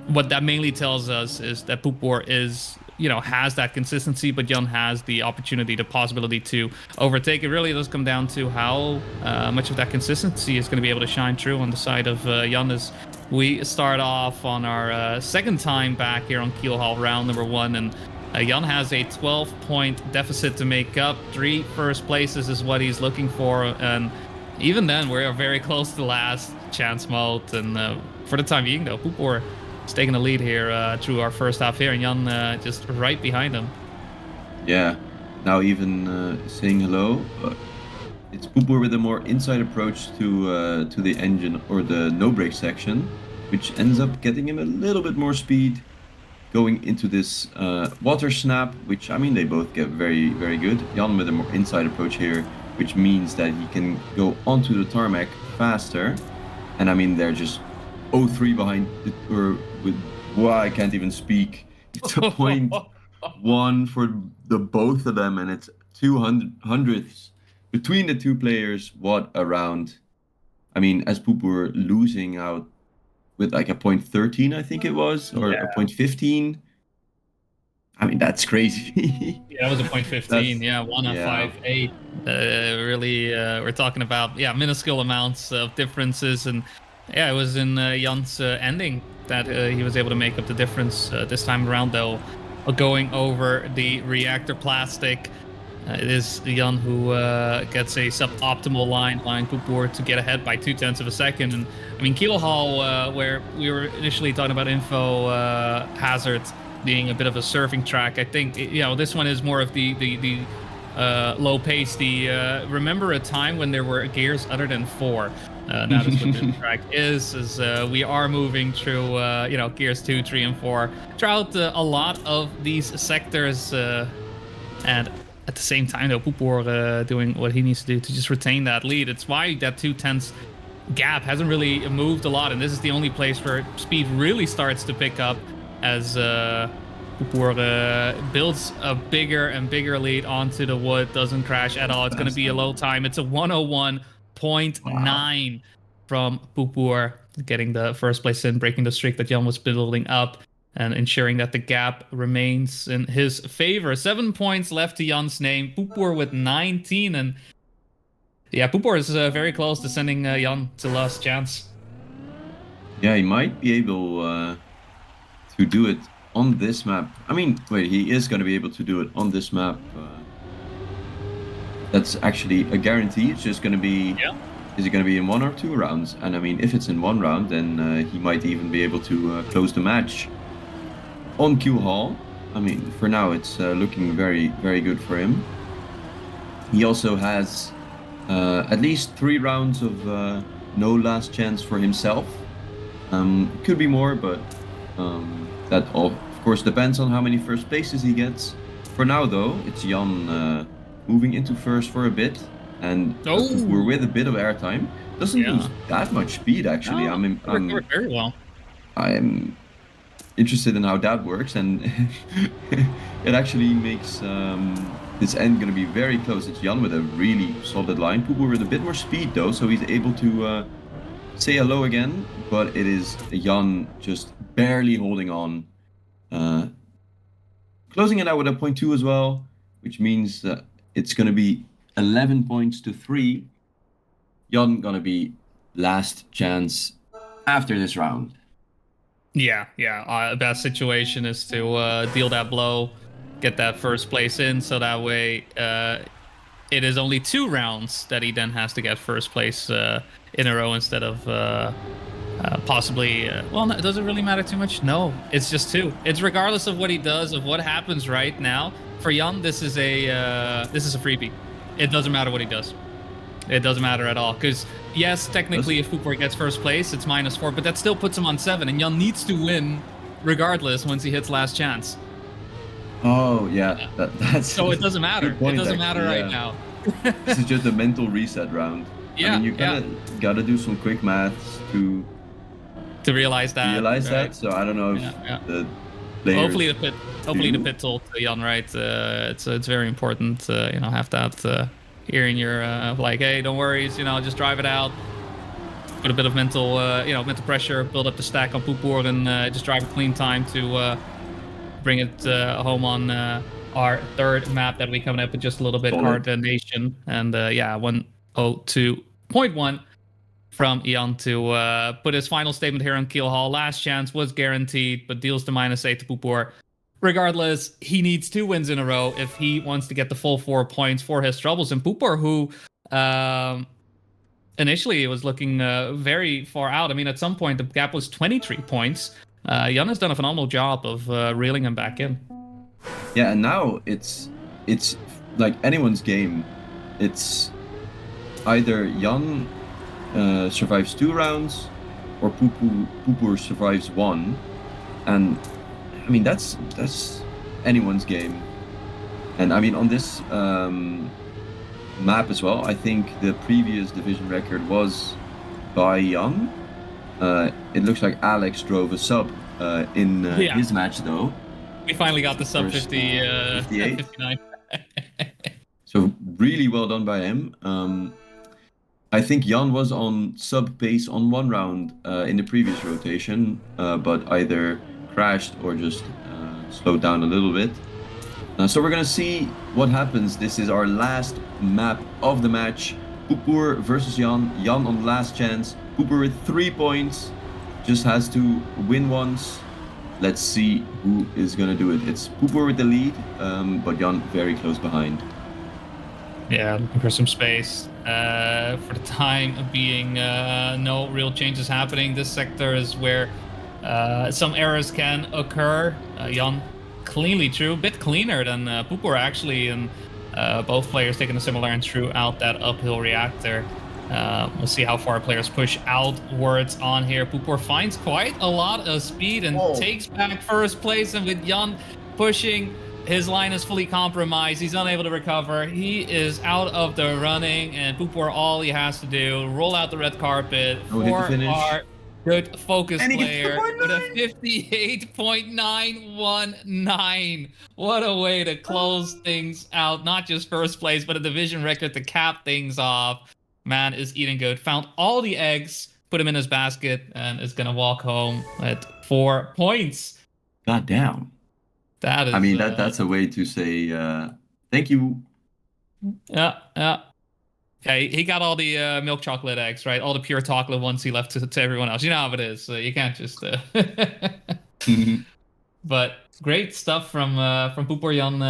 What that mainly tells us is that Poopoor is, you know, has that consistency, but Jan has the opportunity, the possibility to overtake. It really does come down to how much of that consistency is going to be able to shine through on the side of Jan as we start off on our second time back here on Keel Hall, round number 1, and Jan has a 12-point deficit to make up. 3 first places is what he's looking for, and even then, we're very close to last chance mode. And for the time being, though, Poopoor is taking the lead here through our first half here, and Jan just right behind him. Yeah, now even saying hello. It's Poopoor with a more inside approach to the engine or the no-brake section, which ends up getting him a little bit more speed going into this water snap, which, I mean, they both get very, very good. Jan with a more inside approach here, which means that he can go onto the tarmac faster. And I mean, they're just 0.3 behind, I can't even speak. It's a 0.1 for the both of them, and it's 200ths between the two players. What a round. I mean, as Poopoor losing out with like a 0.13, I think it was, or a 0.15. I mean, that's crazy. Yeah, that was a point 15. Yeah, 1 on yeah. 5-8. Really, we're talking about minuscule amounts of differences, and yeah, it was in Jan's ending that he was able to make up the difference this time around. Though, going over the reactor plastic, it is Jan who gets a suboptimal line, allowing Poepoer to get ahead by 0.2 of a second. And I mean, Kielhall, where we were initially talking about info hazard being a bit of a surfing track, I think this one is more of the low pace. Remember a time when there were gears other than 4. That is what this track is we are moving through gears 2, 3, and 4 throughout a lot of these sectors, and at the same time, though, Poepoer doing what he needs to do to just retain that lead. It's why that 0.2 gap hasn't really moved a lot, and this is the only place where speed really starts to pick up as Poepoer builds a bigger and bigger lead onto the wood, doesn't crash at all. It's going to be a low time. It's a 101.9 from Poepoer, getting the first place in, breaking the streak that Jan was building up, and ensuring that the gap remains in his favor. 7 points left to Jan's name. Poepoer with 19, and yeah, Poepoer is very close to sending Jan to last chance. Yeah, he might be able to do it on this map. I mean, wait, he is going to be able to do it on this map. That's actually a guarantee. It's just going to be... Yeah. Is it going to be in 1 or 2 rounds? And I mean, if it's in 1 round, then he might even be able to close the match on Kielhall. I mean, for now, it's looking very, very good for him. He also has at least 3 rounds of no last chance for himself. Could be more, but that all, of course, depends on how many first places he gets. For now, though, it's Jan moving into first for a bit, and we're with a bit of airtime. Doesn't lose that much speed, actually. No, I'm very well. I'm interested in how that works, and it actually makes this end going to be very close. It's Jan with a really solid line. Poepoer with a bit more speed, though, so he's able to say hello again, but it is Jan just barely holding on. Closing it out with a 0.2 as well, which means that it's going to be 11 points to 3. Jan going to be last chance after this round. Yeah. Best situation is to deal that blow, get that first place in, so that way it is only 2 rounds that he then has to get first place in a row instead of possibly... well, no, does it really matter too much? No, it's just 2. It's regardless of what he does, of what happens right now. For Jan, this is a freebie. It doesn't matter what he does. It doesn't matter at all. Because, yes, technically, if Poepoer gets first place, it's -4, but that still puts him on 7, and Jan needs to win regardless once he hits last chance. Oh, yeah. That's so it doesn't matter. It doesn't matter right now. This is just a mental reset round. Yeah, I mean, you gotta do some quick maths to realize that. Right? So I don't know if the players... Hopefully the pit told Jan right. It's very important. Have that here in your like, hey, don't worry, just drive it out. Put a bit of mental pressure, build up the stack on Poepoer, and just drive a clean time to bring it home on our 3rd map that we coming up with just a little bit, Hard Nation. And 102.1 from Jan to put his final statement here on Kielhall. Last chance was guaranteed, but deals the -8 to Poepoer. Regardless, he needs 2 wins in a row if he wants to get the full 4 points for his troubles. And Poepoer, who initially was looking very far out. I mean, at some point, the gap was 23 points. Jan has done a phenomenal job of reeling him back in. Yeah, and now it's like anyone's game. It's either Jan survives 2 rounds, or Poepoer survives 1, and I mean that's anyone's game. And I mean on this map as well, I think the previous division record was by Jan. It looks like Alex drove a sub in his match, though. We finally got the sub 59. So really well done by him. I think Jan was on sub pace on 1 round in the previous rotation, but either crashed or just slowed down a little bit. So we're gonna see what happens. This is our last map of the match. Pupur versus Jan. Jan on the last chance. Pupur with 3 points. Just has to win once. Let's see who is gonna do it. It's Pupur with the lead, but Jan very close behind. Yeah, looking for some space. For the time being, no real changes happening. This sector is where some errors can occur. Jan cleanly through, a bit cleaner than Pupur actually, and both players taking a similar and throughout that uphill reactor. We'll see how far players push outwards on here. Pupur finds quite a lot of speed and takes back first place, and with Jan pushing, his line is fully compromised. He's unable to recover. He is out of the running, and Pupur, all he has to do, roll out the red carpet for our good focus player with a 58.919. What a way to close things out. Not just first place, but a division record to cap things off. Man is eating good. Found all the eggs, put them in his basket, and is going to walk home at 4 points. God damn. That is. I mean, that's a way to say thank you. Yeah. Yeah, he got all the milk chocolate eggs, right? All the pure chocolate ones he left to everyone else. You know how it is. You can't just. But great stuff from Pupur. Jan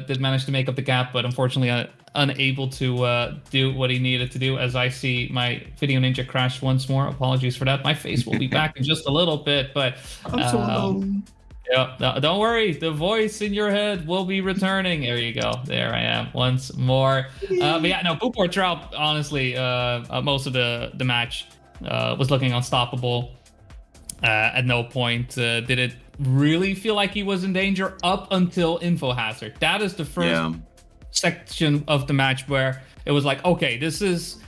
did manage to make up the gap, but unfortunately unable to do what he needed to do. As I see my video ninja crash once more. Apologies for that. My face will be back in just a little bit, but. I'm so alone. Yeah, don't worry. The voice in your head will be returning. There you go. There I am once more. But yeah, no, Pupur throughout, honestly, most of the match was looking unstoppable. At no point did it really feel like he was in danger up until Info Hazard. That is the first section of the match where it was like, okay, this is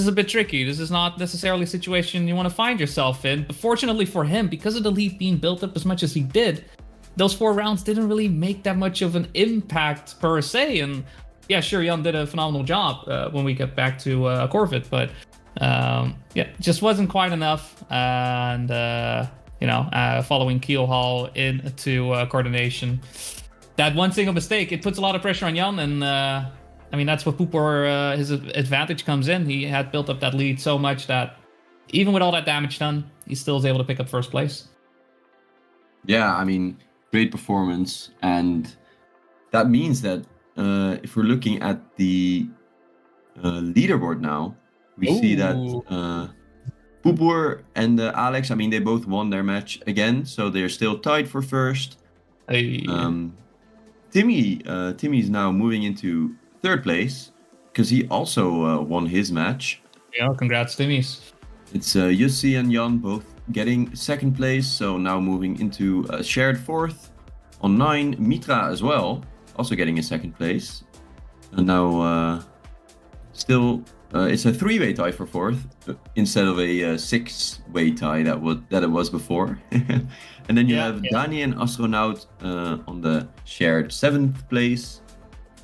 a bit tricky. This is not necessarily a situation you want to find yourself in. But fortunately for him, because of the lead being built up as much as he did, those 4 rounds didn't really make that much of an impact per se. And yeah, sure, Jan did a phenomenal job when we get back to Corvid, but yeah, just wasn't quite enough. And following Keelhaul into coordination, that one single mistake, it puts a lot of pressure on Jan, and I mean, that's what Pupur, his advantage comes in. He had built up that lead so much that even with all that damage done, he still is able to pick up first place. Yeah, I mean, great performance. And that means that if we're looking at the leaderboard now, we see that Pupur and Alex, I mean, they both won their match again. So they're still tied for first. Hey. Timmy's now moving into 3rd place because he also won his match. Yeah, congrats, Timmy's. It's Jussi and Jan both getting 2nd place, so now moving into a shared 4th. On 9, Mitra as well, also getting a 2nd place. And now still it's a 3-way tie for 4th instead of a 6-way tie that it was before. And then you have Dani and Astronaut on the shared 7th place,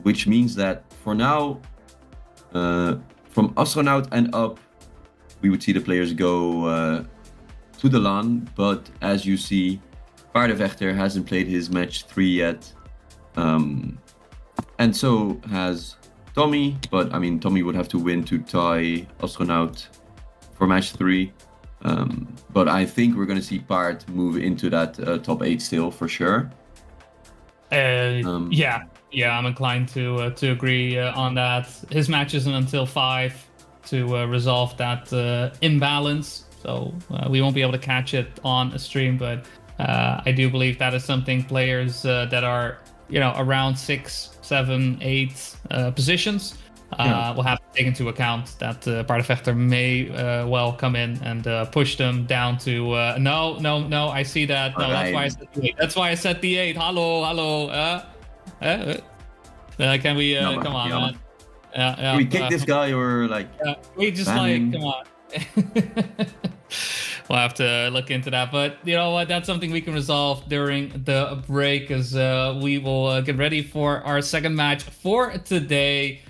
which means that for now, from Astronaut and up, we would see the players go to the LAN. But as you see, Paardenvechter hasn't played his match 3 yet. And so has Tommy. But I mean, Tommy would have to win to tie Astronaut for match 3. But I think we're going to see Paard move into that top 8 still for sure. Yeah, I'm inclined to agree on that. His match isn't until 5 to resolve that imbalance, so we won't be able to catch it on a stream. But I do believe that is something players that are around 6, 7, 8 positions will have to take into account that Paardenvechter may well come in and push them down to no. I see that. No, that's why I said the 8. That's why I said the 8. Hello. Can we come on, man? Can we kick this guy or like? We just come on. We'll have to look into that, but you know what? That's something we can resolve during the break, as we will get ready for our second match for today,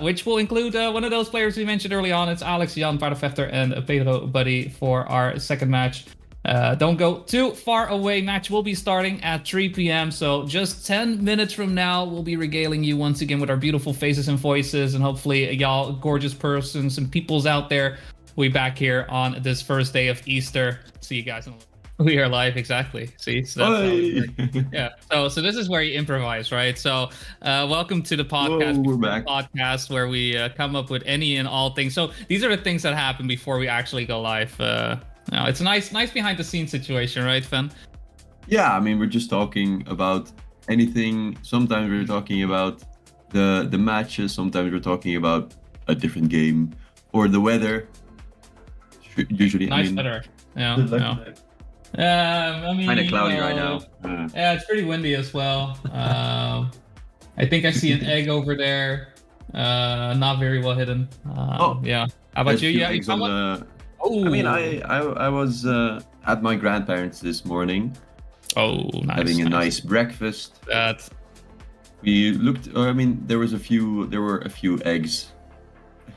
which will include one of those players we mentioned early on. It's Alex, Jan, Paardenvechter, and Pedro Buddy for our second match. Don't go too far away. Match will be starting at 3 p.m. So just 10 minutes from now, we'll be regaling you once again with our beautiful faces and voices, and hopefully y'all gorgeous persons and peoples out there will be back here on this first day of Easter. See you guys in a little. We are live, exactly. See, so that's how it works. Yeah. So this is where you improvise, right? So welcome to the podcast. Whoa, we're back. Podcast where we come up with any and all things. So these are the things that happen before we actually go live. No, it's a nice behind the scenes situation, right, Fen? Yeah, I mean, we're just talking about anything. Sometimes we're talking about the matches. Sometimes we're talking about a different game or the weather. Usually, nice weather. Yeah. I mean, kind of cloudy right now. Yeah, it's pretty windy as well. I think I see an egg over there. Not very well hidden. Yeah. How about you? Yeah, you found one? Oh. I mean, I was at my grandparents this morning. Oh, nice. Having a nice breakfast. We looked. I mean, there were a few eggs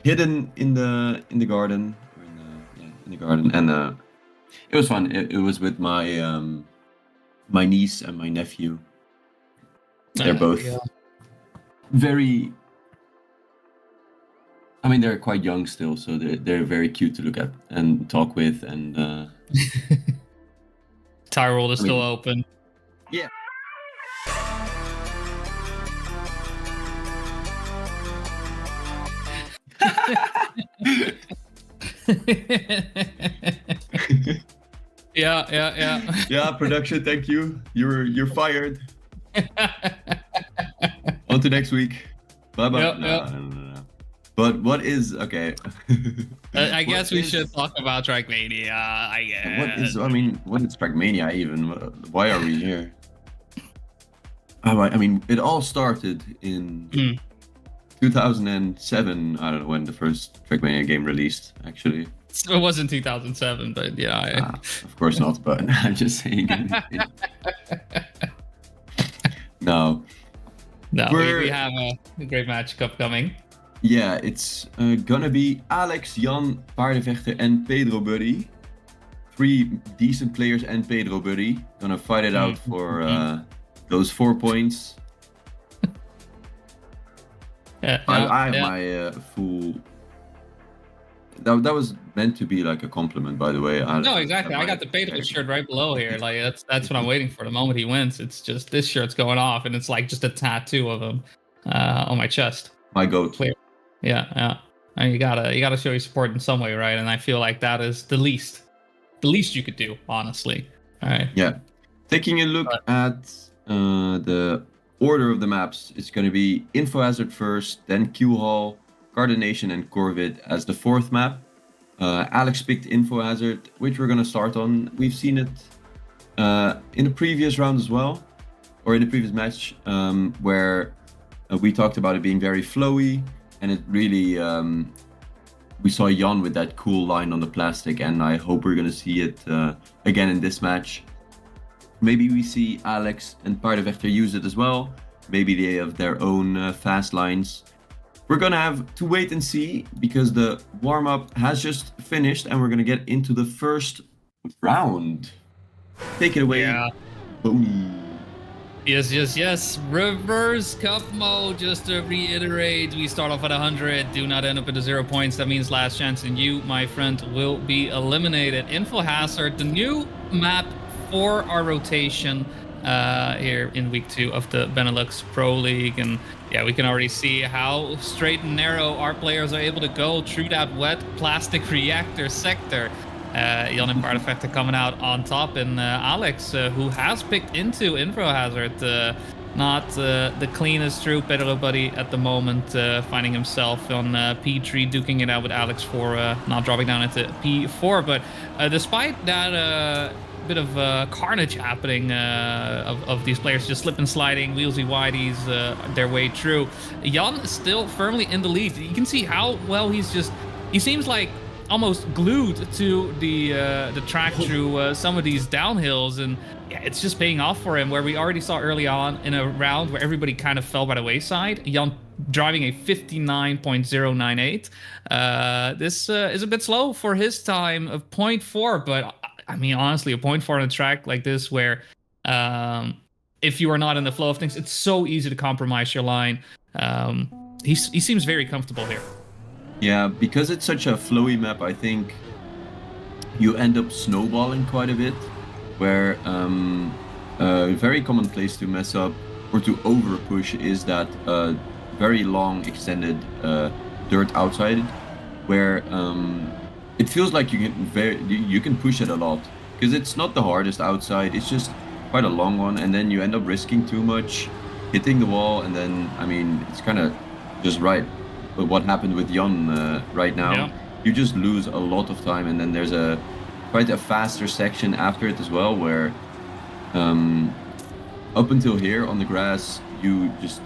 hidden in the garden. In the garden, and it was fun. It was with my my niece and my nephew. They're both very. I mean, they're quite young still, so they're very cute to look at and talk with, and Tyrol is still open. Yeah. Yeah, production, thank you. You're fired. On to next week. Bye bye. No. But what is okay? I guess we should talk about Trackmania. I guess. What is Trackmania even? Why are we here? I mean, it all started in 2007. I don't know when the first Trackmania game released. Actually, it wasn't 2007, but yeah. Of course not. But I'm just saying. No. We have a great match upcoming. Yeah, it's gonna be Alex, Jan, Paardenvechter, and Pedro Buddy. 3 decent players and Pedro Buddy. Gonna fight it out for those 4 points. I have my full. That was meant to be like a compliment, by the way. No, exactly. I got the Pedro shirt right below here. Like that's what I'm waiting for. The moment he wins, it's just this shirt's going off, and it's like just a tattoo of him on my chest. My goat. Clear. Yeah. And you gotta show your support in some way, right? And I feel like that is the least you could do, honestly. All right. Yeah. Taking a look at the order of the maps, it's going to be Info Hazard first, then Q Hall, Cardination, and Corvid as the 4th map. Alex picked Info Hazard, which we're going to start on. We've seen it in the previous round as well, or in the previous match, where we talked about it being very flowy. And it really, we saw Jan with that cool line on the plastic, and I hope we're going to see it again in this match. Maybe we see Alex and Paardenvechter use it as well. Maybe they have their own fast lines. We're going to have to wait and see, because the warm-up has just finished, and we're going to get into the first round. Take it away. Yeah. Boom. Yes. Reverse cup mode, just to reiterate, we start off at 100, do not end up at the 0 points. That means last chance, and you, my friend, will be eliminated. Info Hazard, the new map for our rotation here in week 2 of the Benelux Pro League. And yeah, we can already see how straight and narrow our players are able to go through that wet plastic reactor sector. Jan and Paardenvechter coming out on top, and Alex, who has picked into Info Hazard, not the cleanest through Pedro Buddy at the moment, finding himself on P3, duking it out with Alex for not dropping down into P4. But despite that bit of carnage happening of these players just slipping, sliding, wheelsy-wideies their way through, Jan is still firmly in the lead. You can see how well he seems like almost glued to the track through some of these downhills, and yeah, it's just paying off for him, where we already saw early on in a round where everybody kind of fell by the wayside. Jan driving a 59.098. This is a bit slow for his time of 0.4, but I mean, honestly, a point for on a track like this where if you are not in the flow of things, it's so easy to compromise your line. He seems very comfortable here. Yeah, because it's such a flowy map, I think you end up snowballing quite a bit, where a very common place to mess up or to over push is that very long extended dirt outside, where it feels like you can push it a lot because it's not the hardest outside. It's just quite a long one, and then you end up risking too much, hitting the wall, and then I mean it's kind of just right. But what happened with Jan right now? Yeah. You just lose a lot of time, and then there's quite a faster section after it as well, where up until here on the grass you just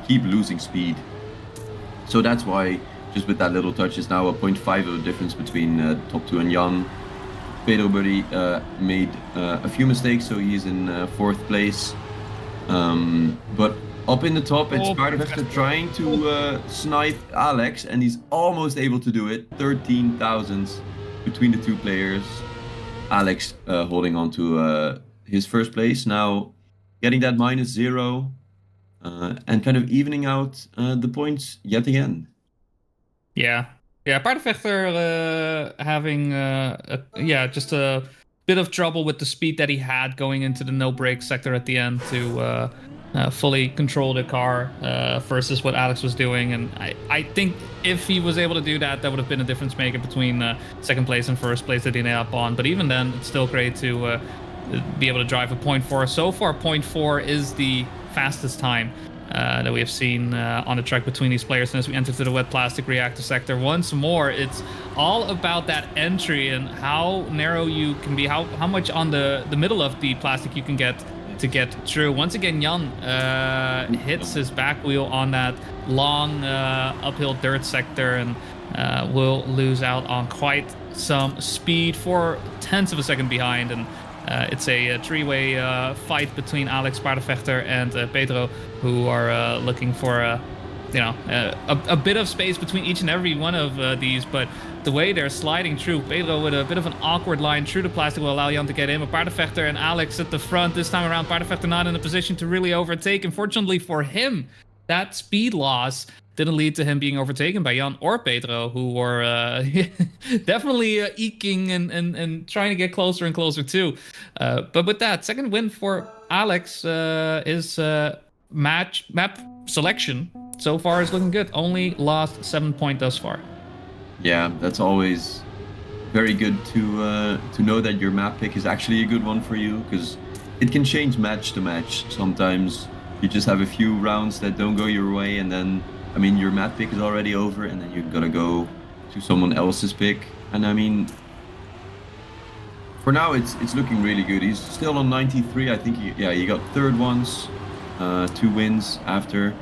keep losing speed. So that's why just with that little touch is now a 0.5 of the difference between top 2 and Jan. Pedro Buddy made a few mistakes, so he's in 4th place. But up in the top, it's Paardenvechter trying to snipe Alex, and he's almost able to do it. 13 thousandths between the two players. Alex holding on to his 1st place, now getting that -0 and kind of evening out the points yet again. Yeah, Paardenvechter having just a bit of trouble with the speed that he had going into the no brake sector at the end to fully control the car versus what Alex was doing. And I think if he was able to do that, that would have been a difference maker between 2nd place and 1st place that he ended up on. But even then, it's still great to be able to drive a 0.4. So far, 0.4 is the fastest time that we have seen on the track between these players. And as we enter to the wet plastic reactor sector once more, it's all about that entry and how narrow you can be, how much on the middle of the plastic you can get to get through. Once again, Jan hits his back wheel on that long uphill dirt sector and will lose out on quite some speed, 0.4 of a second behind. And it's a 3-way fight between Alex, Paardenvechter, and Pedro, who are looking for a bit of space between each and every one of these. But the way they're sliding through, Pedro with a bit of an awkward line through the plastic will allow Jan to get in, but Paardenvechter and Alex at the front this time around. Paardenvechter not in a position to really overtake. Unfortunately for him, that speed loss didn't lead to him being overtaken by Jan or Pedro, who were definitely eking and trying to get closer and closer too. But with that, 2nd win for Alex, his map selection so far is looking good. Only lost 7 points thus far. Yeah, that's always very good to know that your map pick is actually a good one for you, because it can change match to match. Sometimes you just have a few rounds that don't go your way, and then I mean your map pick is already over, and then you're gonna go to someone else's pick. And I mean, for now it's looking really good. He's still on 93. I think he got 3rd once, 2 wins after.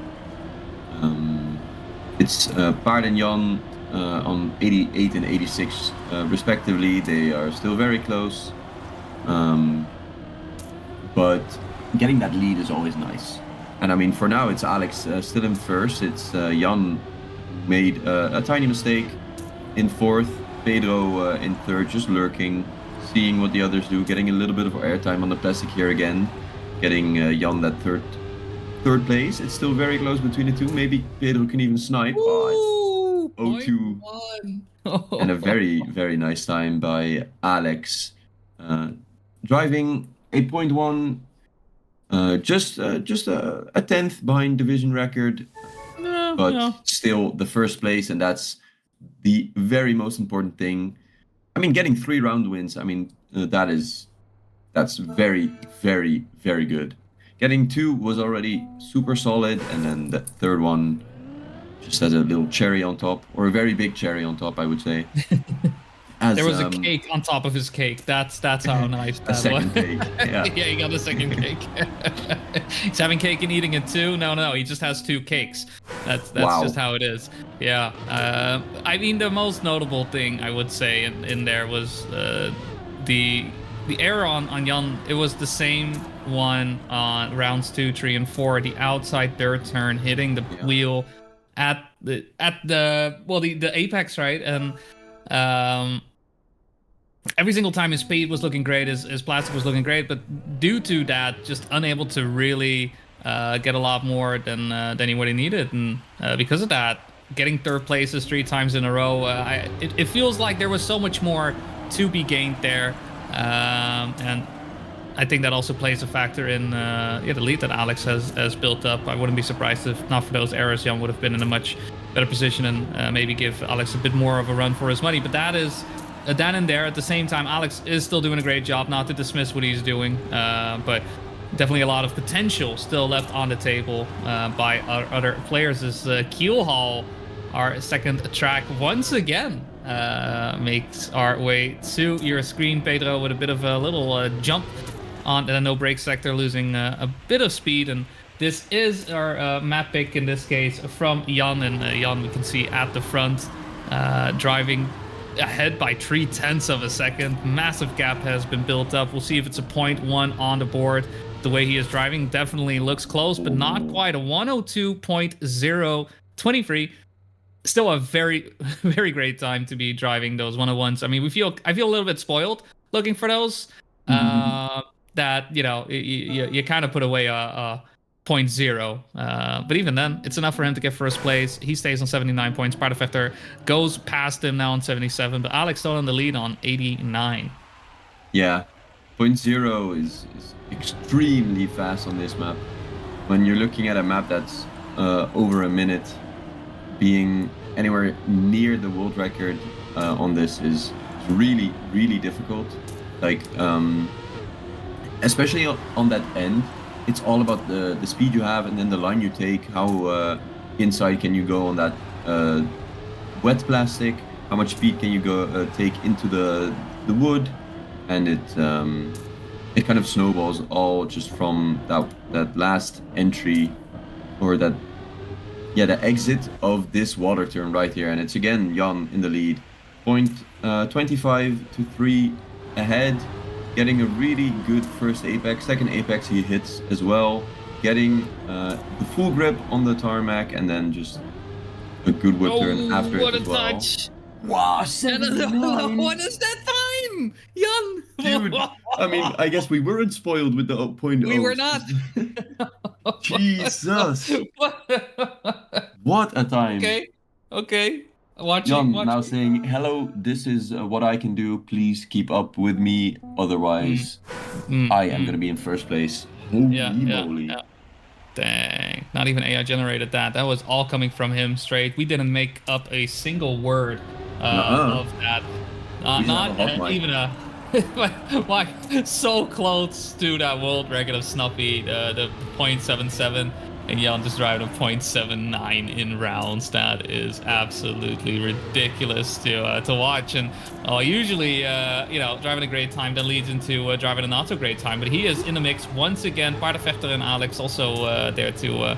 It's Paard and Jan on 88 and 86 respectively. They are still very close, but getting that lead is always nice. And I mean, for now it's Alex still in 1st. It's Jan made a tiny mistake in 4th, Pedro in 3rd, just lurking, seeing what the others do, getting a little bit of airtime on the plastic here again, getting Jan that third place. It's still very close between the two. Maybe Pedro can even snipe. Ooh, 0-2. And a very, very nice time by Alex. Driving a 0.1, just a 10th behind division record, but still the 1st place, and that's the very most important thing. I mean, getting 3 round wins, I mean, that's very, very, very good. Getting 2 was already super solid, and then the 3rd one just has a little cherry on top, or a very big cherry on top, I would say. There was a cake on top of his cake. That's how nice that was. A second cake. Yeah. Yeah, he got a second cake. He's having cake and eating it too. No, he just has 2 cakes. That's wow. Just how it is. Yeah. I mean, the most notable thing I would say in there was the error on Jan. It was the same one on rounds 2, 3, and 4. The outside dirt turn hitting the wheel at the apex, right? And every single time his speed was looking great, his plastic was looking great, but due to that, just unable to really get a lot more than he would have needed, and because of that, getting third places 3 times in a row, it feels like there was so much more to be gained there, and I think that also plays a factor in the lead that Alex has built up. I wouldn't be surprised if not for those errors, Jan would have been in a much better position and maybe give Alex a bit more of a run for his money. But that is then and there. At the same time, Alex is still doing a great job, not to dismiss what he's doing, but definitely a lot of potential still left on the table by other players. As Keelhaul, our second track, once again makes our way to your screen, Pedro, with a bit of a little jump on the no brake sector, losing a bit of speed. And this is our map pick in this case from Jan, and Jan we can see at the front driving ahead by 0.3 of a second. Massive gap has been built up. We'll see if it's a 0.1 on the board. The way he is driving definitely looks close, but not quite. A 102.023. Still a very, very great time to be driving those 101s. I mean, I feel a little bit spoiled looking for those. That, you know, you kind of put away a 0.0. But even then, it's enough for him to get first place. He stays on 79 points. Paardenvechter goes past him now on 77, but Alex still in the lead on 89. Yeah, 0.0 is extremely fast on this map. When you're looking at a map that's over a minute, being anywhere near the world record on this is really, really difficult. Like, especially on that end, it's all about the speed you have and then the line you take. How inside can you go on that wet plastic? How much speed can you go take into the wood? And it kind of snowballs all just from that last entry, or the exit of this water turn right here. And it's again Jan in the lead, 0.25 to 3 ahead, getting a really good first apex. Second apex he hits as well, getting the full grip on the tarmac, and then just a good whip turn after it as well. What a touch! Wow, 79. What is that time, Jan? Dude, I mean, I guess we weren't spoiled with the 0.0. We were not. Jesus. What a time. Okay. Jan now saying, hello, this is what I can do. Please keep up with me. Otherwise, I am going to be in first place. Holy moly. Yeah. Dang. Not even AI generated that. That was all coming from him straight. We didn't make up a single word of that. Not even a... Like, so close to that world record of Snuppy, the 0.77, and Jan just driving a 0.79 in rounds. That is absolutely ridiculous to watch. And usually, driving a great time that leads into driving a not so great time. But he is in the mix once again. Paardenvechter and Alex also there to,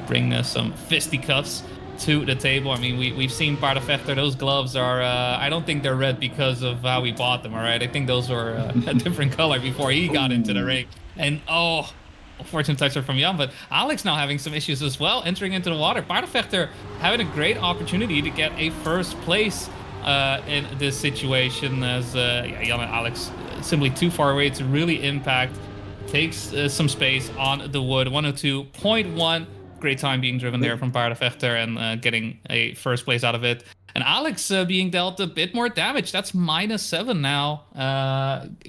bring some fisticuffs to the table. I mean, we've seen Paardenvechter. Those gloves are, I don't think they're red because of how we bought them, all right? I think those were a different color before he got into the ring. And, fortunate toucher from Jan, but Alex now having some issues as well, entering into the water. Paardenvechter having a great opportunity to get a first place in this situation, as Jan and Alex simply too far away to really impact. Takes some space on the wood. 102.1. Great time being driven there from Paardenvechter and getting a first place out of it. And Alex being dealt a bit more damage. That's -7 now,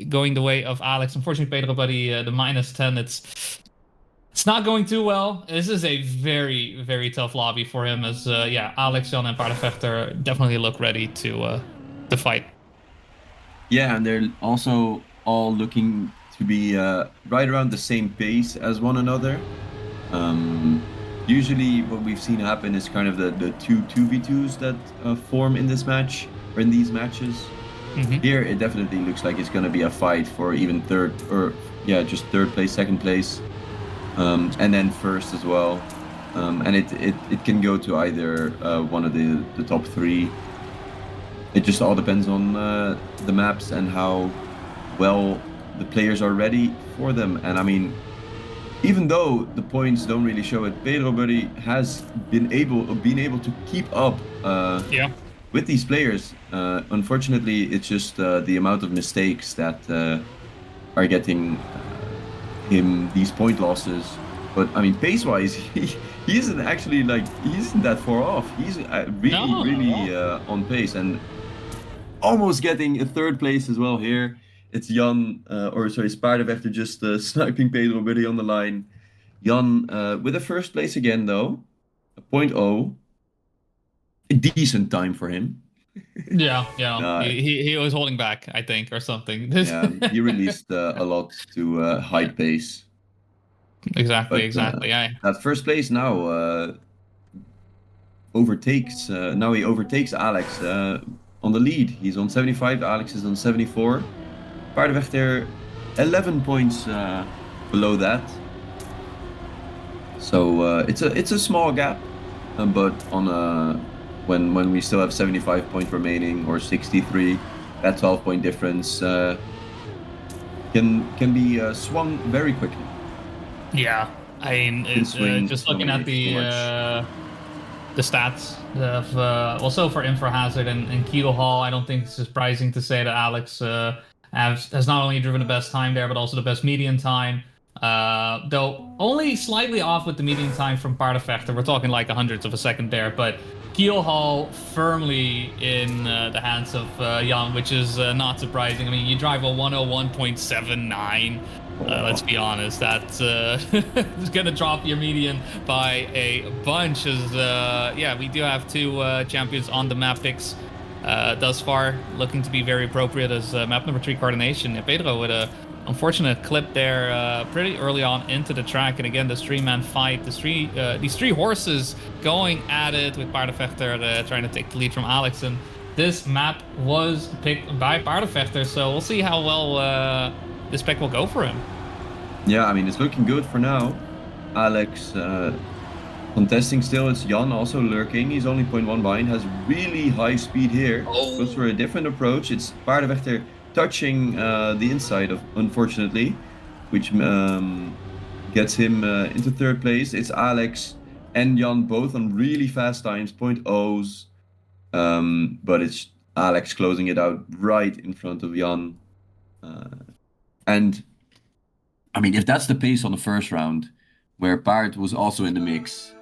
going the way of Alex. Unfortunately, Pedro, buddy, the -10. It's not going too well. This is a very, very tough lobby for him. As Alex, Jan, and Paardenvechter definitely look ready to fight. Yeah, and they're also all looking to be right around the same pace as one another. Usually what we've seen happen is kind of the 2v2s that form in this match, or in these matches. Here it definitely looks like it's going to be a fight for even just third place, second place, and then first as well. And it can go to either one of the top 3. It just all depends on the maps and how well the players are ready for them. And I mean, even though the points don't really show it, Pedro buddy has been able to keep up with these players, unfortunately, it's just the amount of mistakes that are getting him these point losses. But I mean, pace-wise, he isn't actually like he isn't that far off. He's really on pace and almost getting a third place as well here. It's Jan, Spaardevechter just sniping Pedro Buddy on the line. Jan with a first place again though, a 0.0. A decent time for him. Yeah. He was holding back, I think, or something. Yeah, he released a lot to hide pace. Exactly. That first place now overtakes. Now he overtakes Alex on the lead. He's on 75. Alex is on 74. Paardenvechter 11 points below that. So it's a small gap, but on when we still have 75 points remaining or 63, that 12-point difference can be swung very quickly. Yeah, I mean, just looking at the stats of also for Infra Hazard and Keel Hall, I don't think it's surprising to say that Alex has not only driven the best time there, but also the best median time. Though only slightly off with the median time from Paardenvechter. We're talking like a hundredth of a second there, but Keel Hall firmly in the hands of Jan, which is not surprising. I mean, you drive a 101.79. Let's be honest, that's going to drop your median by a bunch. As we do have two champions on the map picks thus far, looking to be very appropriate as map number 3 coordination. Pedro with a unfortunate clip there pretty early on into the track, and again this 3-man fight, these three horses going at it with Paardenvechter trying to take the lead from Alex, and this map was picked by Paardenvechter, so we'll see how well this pick will go for him. Yeah, I mean, it's looking good for now. Alex contesting still. It's Jan also lurking. He's only 0.1 behind, has really high speed here. Goes for a different approach. It's Paardenvechter touching the inside of, unfortunately, which gets him into third place. It's Alex and Jan both on really fast times, 0.0s, but it's Alex closing it out right in front of Jan. And I mean, if that's the pace on the first round, where Paard was also in the mix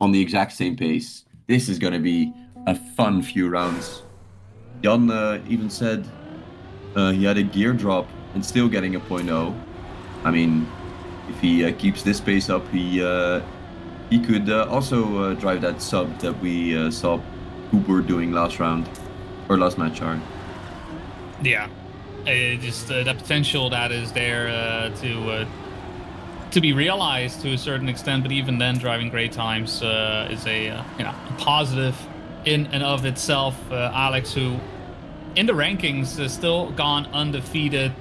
on the exact same pace, this is going to be a fun few rounds. Jan even said he had a gear drop and still getting a 0.0. I mean, if he keeps this pace up, he could also drive that sub that we saw Cooper doing last round, or last match, sorry. Yeah, just the potential that is there to be realized to a certain extent, but even then, driving great times is a positive in and of itself. Alex, who in the rankings is still gone undefeated,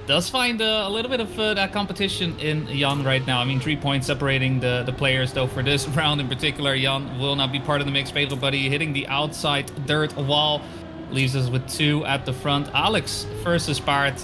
does find a little bit of that competition in Jan right now. I mean, 3 points separating the players, though, for this round in particular. Jan will not be part of the mix. Pedro Buddy hitting the outside dirt wall, leaves us with 2 at the front. Alex versus Paard,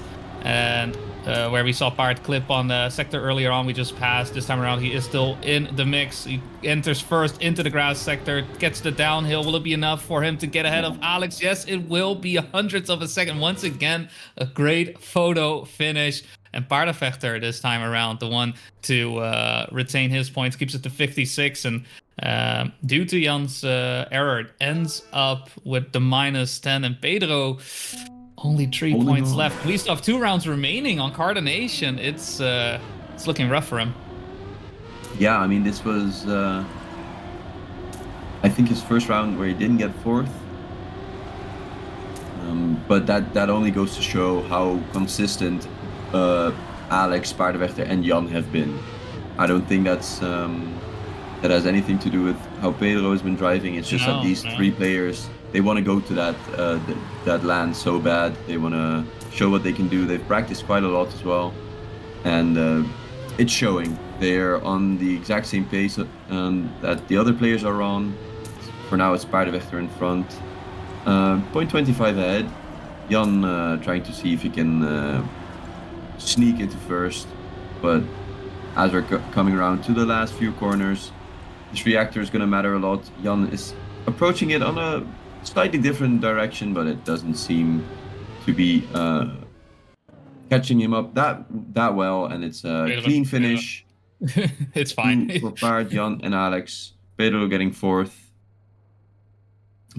and where we saw Paard clip on the sector earlier on, we just passed. This time around, he is still in the mix. He enters first into the grass sector, gets the downhill. Will it be enough for him to get ahead of Alex? Yes, it will be, a hundredth of a second. Once again, a great photo finish. And Paardenvechter this time around, the one to retain his points, keeps it to 56. And due to Jan's error, it ends up with the -10. And Pedro, only 3 points left. We still have 2 rounds remaining on coordination. It's looking rough for him. Yeah, I mean, this was I think his first round where he didn't get 4th. But that only goes to show how consistent Alex, Paardenvechter, and Jan have been. I don't think that has anything to do with how Pedro has been driving. It's just that these 3 players, they want to go to that land so bad. They want to show what they can do. They've practiced quite a lot as well, and it's showing. They're on the exact same pace that the other players are on. For now, it's Paardenvechter in front, 0.25 ahead. Jan trying to see if he can sneak into first, but as we're coming around to the last few corners, this reactor is going to matter a lot. Jan is approaching it on a slightly different direction, but it doesn't seem to be catching him up that well, and it's a clean finish. It's fine. For Bart, Jan, and Alex. Pedro getting 4th.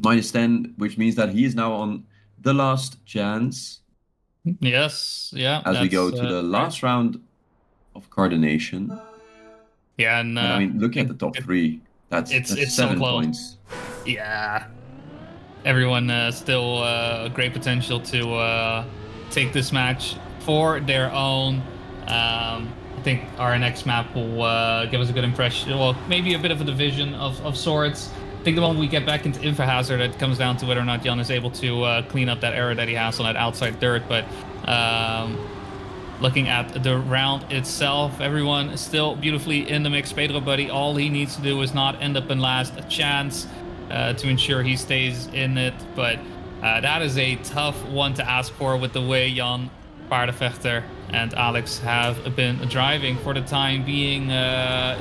-10, which means that he is now on the last chance. Yes, yeah. As we go to the last round of coordination. Yeah, and I mean, looking at the top 3, that's 7 points. Yeah. Everyone still great potential to take this match for their own. I think our next map will give us a good impression. Well, maybe a bit of a division of sorts. I think the moment we get back into Info Hazard, it comes down to whether or not Jan is able to clean up that error that he has on that outside dirt. But looking at the round itself, everyone is still beautifully in the mix. Pedro, buddy, all he needs to do is not end up in last. A chance to ensure he stays in it. But that is a tough one to ask for with the way Jan, Paardenvechter, and Alex have been driving for the time being.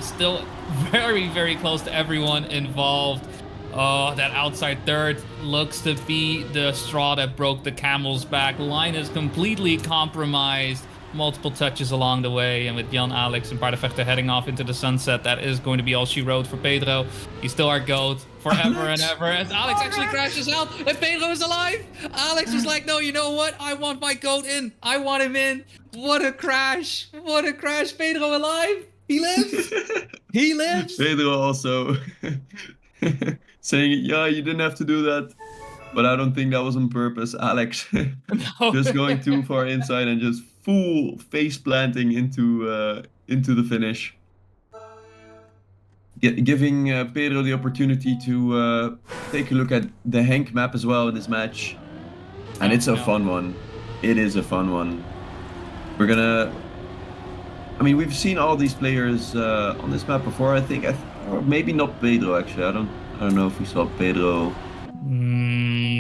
Still very, very close to everyone involved. Oh, that outside dirt looks to be the straw that broke the camel's back. Line is completely compromised. Multiple touches along the way, and with Jan, Alex, and Paardenvechter heading off into the sunset, that is going to be all she wrote for Pedro. He's still our GOAT forever and ever. As Alex actually crashes out, and Pedro is alive. Alex was like, no, you know what? I want my GOAT in. I want him in. What a crash. What a crash. Pedro alive. He lives. He lives. Pedro also saying, yeah, you didn't have to do that. But I don't think that was on purpose, Alex. No. Just going too far inside and just full face planting into the finish. Giving Pedro the opportunity to take a look at the Henk map as well in this match. And it's a fun one. It is a fun one. We're gonna... I mean, we've seen all these players on this map before, I think. Or maybe not Pedro, actually. I don't know if we saw Pedro...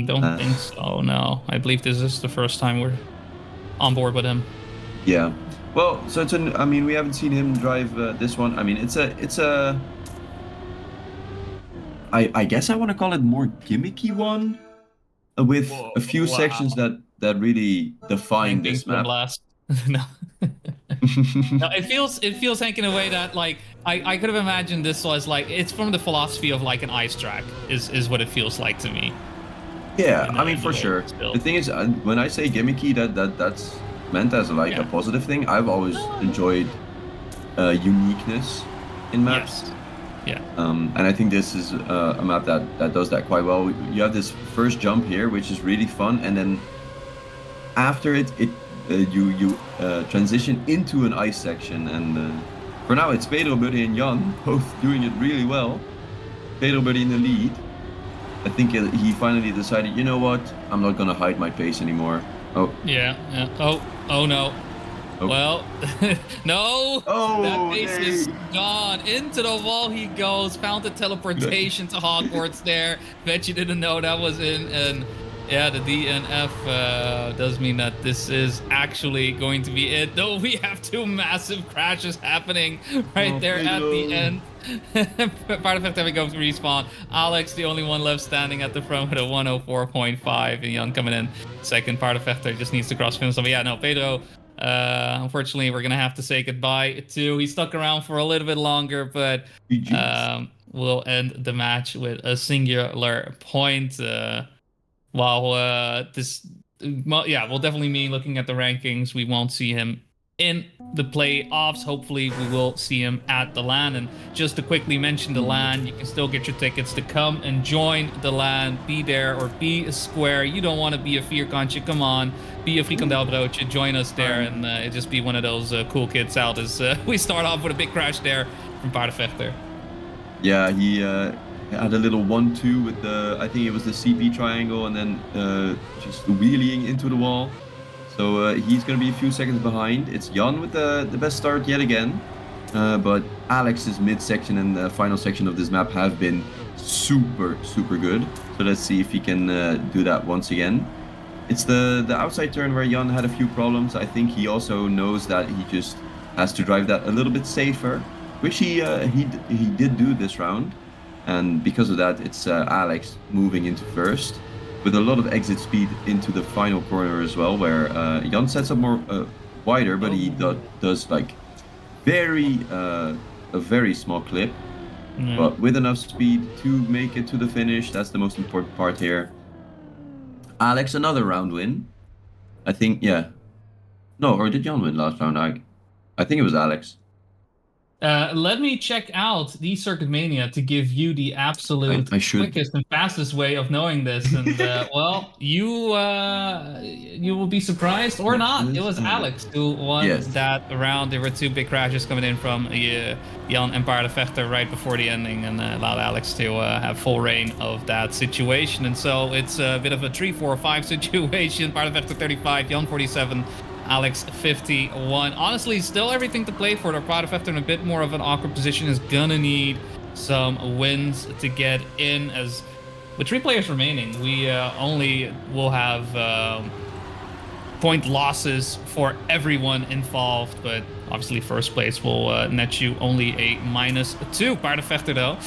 Don't think so, no. I believe this is the first time we're on board with him. Yeah. Well, so I mean, we haven't seen him drive this one. I mean, it's a I guess I want to call it more gimmicky one with a few sections that really define this map. No. No, it feels Hank in a way that like I could have imagined this was like it's from the philosophy of like an ice track is what it feels like to me. Yeah, I mean for sure. The thing is, when I say gimmicky, that's meant as like a positive thing. I've always enjoyed uniqueness in maps. Yes. Yeah. And I think this is a map that does that quite well. You have this first jump here, which is really fun, and then after it you transition into an ice section, and for now it's Pedro, Buddy, and Jan both doing it really well. Pedro, Buddy in the lead. I think he finally decided, you know what, I'm not gonna hide my pace anymore. Oh. Yeah. Oh no. Oh. Well, no. Oh, that pace is gone. Into the wall he goes. Found the teleportation to Hogwarts there. Bet you didn't know that was in. And yeah, the DNF does mean that this is actually going to be it. Though we have two massive crashes happening right there at the end. Paardenvechter we go to respawn. Alex, the only one left standing at the front with a 104.5, and Jan coming in second. Paardenvechter just needs to cross finish. But yeah, no, Pedro. Unfortunately, we're gonna have to say goodbye to. He stuck around for a little bit longer, but we'll end the match with a singular point. While this, will definitely mean looking at the rankings, we won't see him in the playoffs. Hopefully we will see him at the LAN. And just to quickly mention the LAN, you can still get your tickets to come and join the LAN. Be there or be a square. You don't want to be a vierkantje. Come on, be a frikandelbroodje. Join us there and just be one of those cool kids out as we start off with a big crash there from Paardenvechter. Yeah, he had a little 1-2 with the, I think it was the CP triangle, and then just wheeling into the wall. So he's going to be a few seconds behind. It's Jan with the best start yet again. But Alex's mid-section and the final section of this map have been super, super good. So let's see if he can do that once again. It's the outside turn where Jan had a few problems. I think he also knows that he just has to drive that a little bit safer, which he did do this round. and because of that, it's Alex moving into first with a lot of exit speed into the final corner as well, where Jan sets up more wider, but he does like a very small clip, but with enough speed to make it to the finish. That's the most important part here. Alex, another round win. I think, yeah. No, or did Jan win last round? I think it was Alex. Let me check out the Circuit Mania to give you the absolute quickest and fastest way of knowing this. And well, you will be surprised or not. It was Alex who won that round. There were 2 big crashes coming in from Jan and Paardenvechter right before the ending, and allowed Alex to have full reign of that situation. And so it's a bit of a 3-4-5 situation. Paardenvechter 35, Jan 47. Alex 51. Honestly, still everything to play for. Paardenvechter in a bit more of an awkward position is gonna need some wins to get in. As with 3 players remaining, we only will have point losses for everyone involved, but obviously first place will net you only a -2. Paardenvechter though,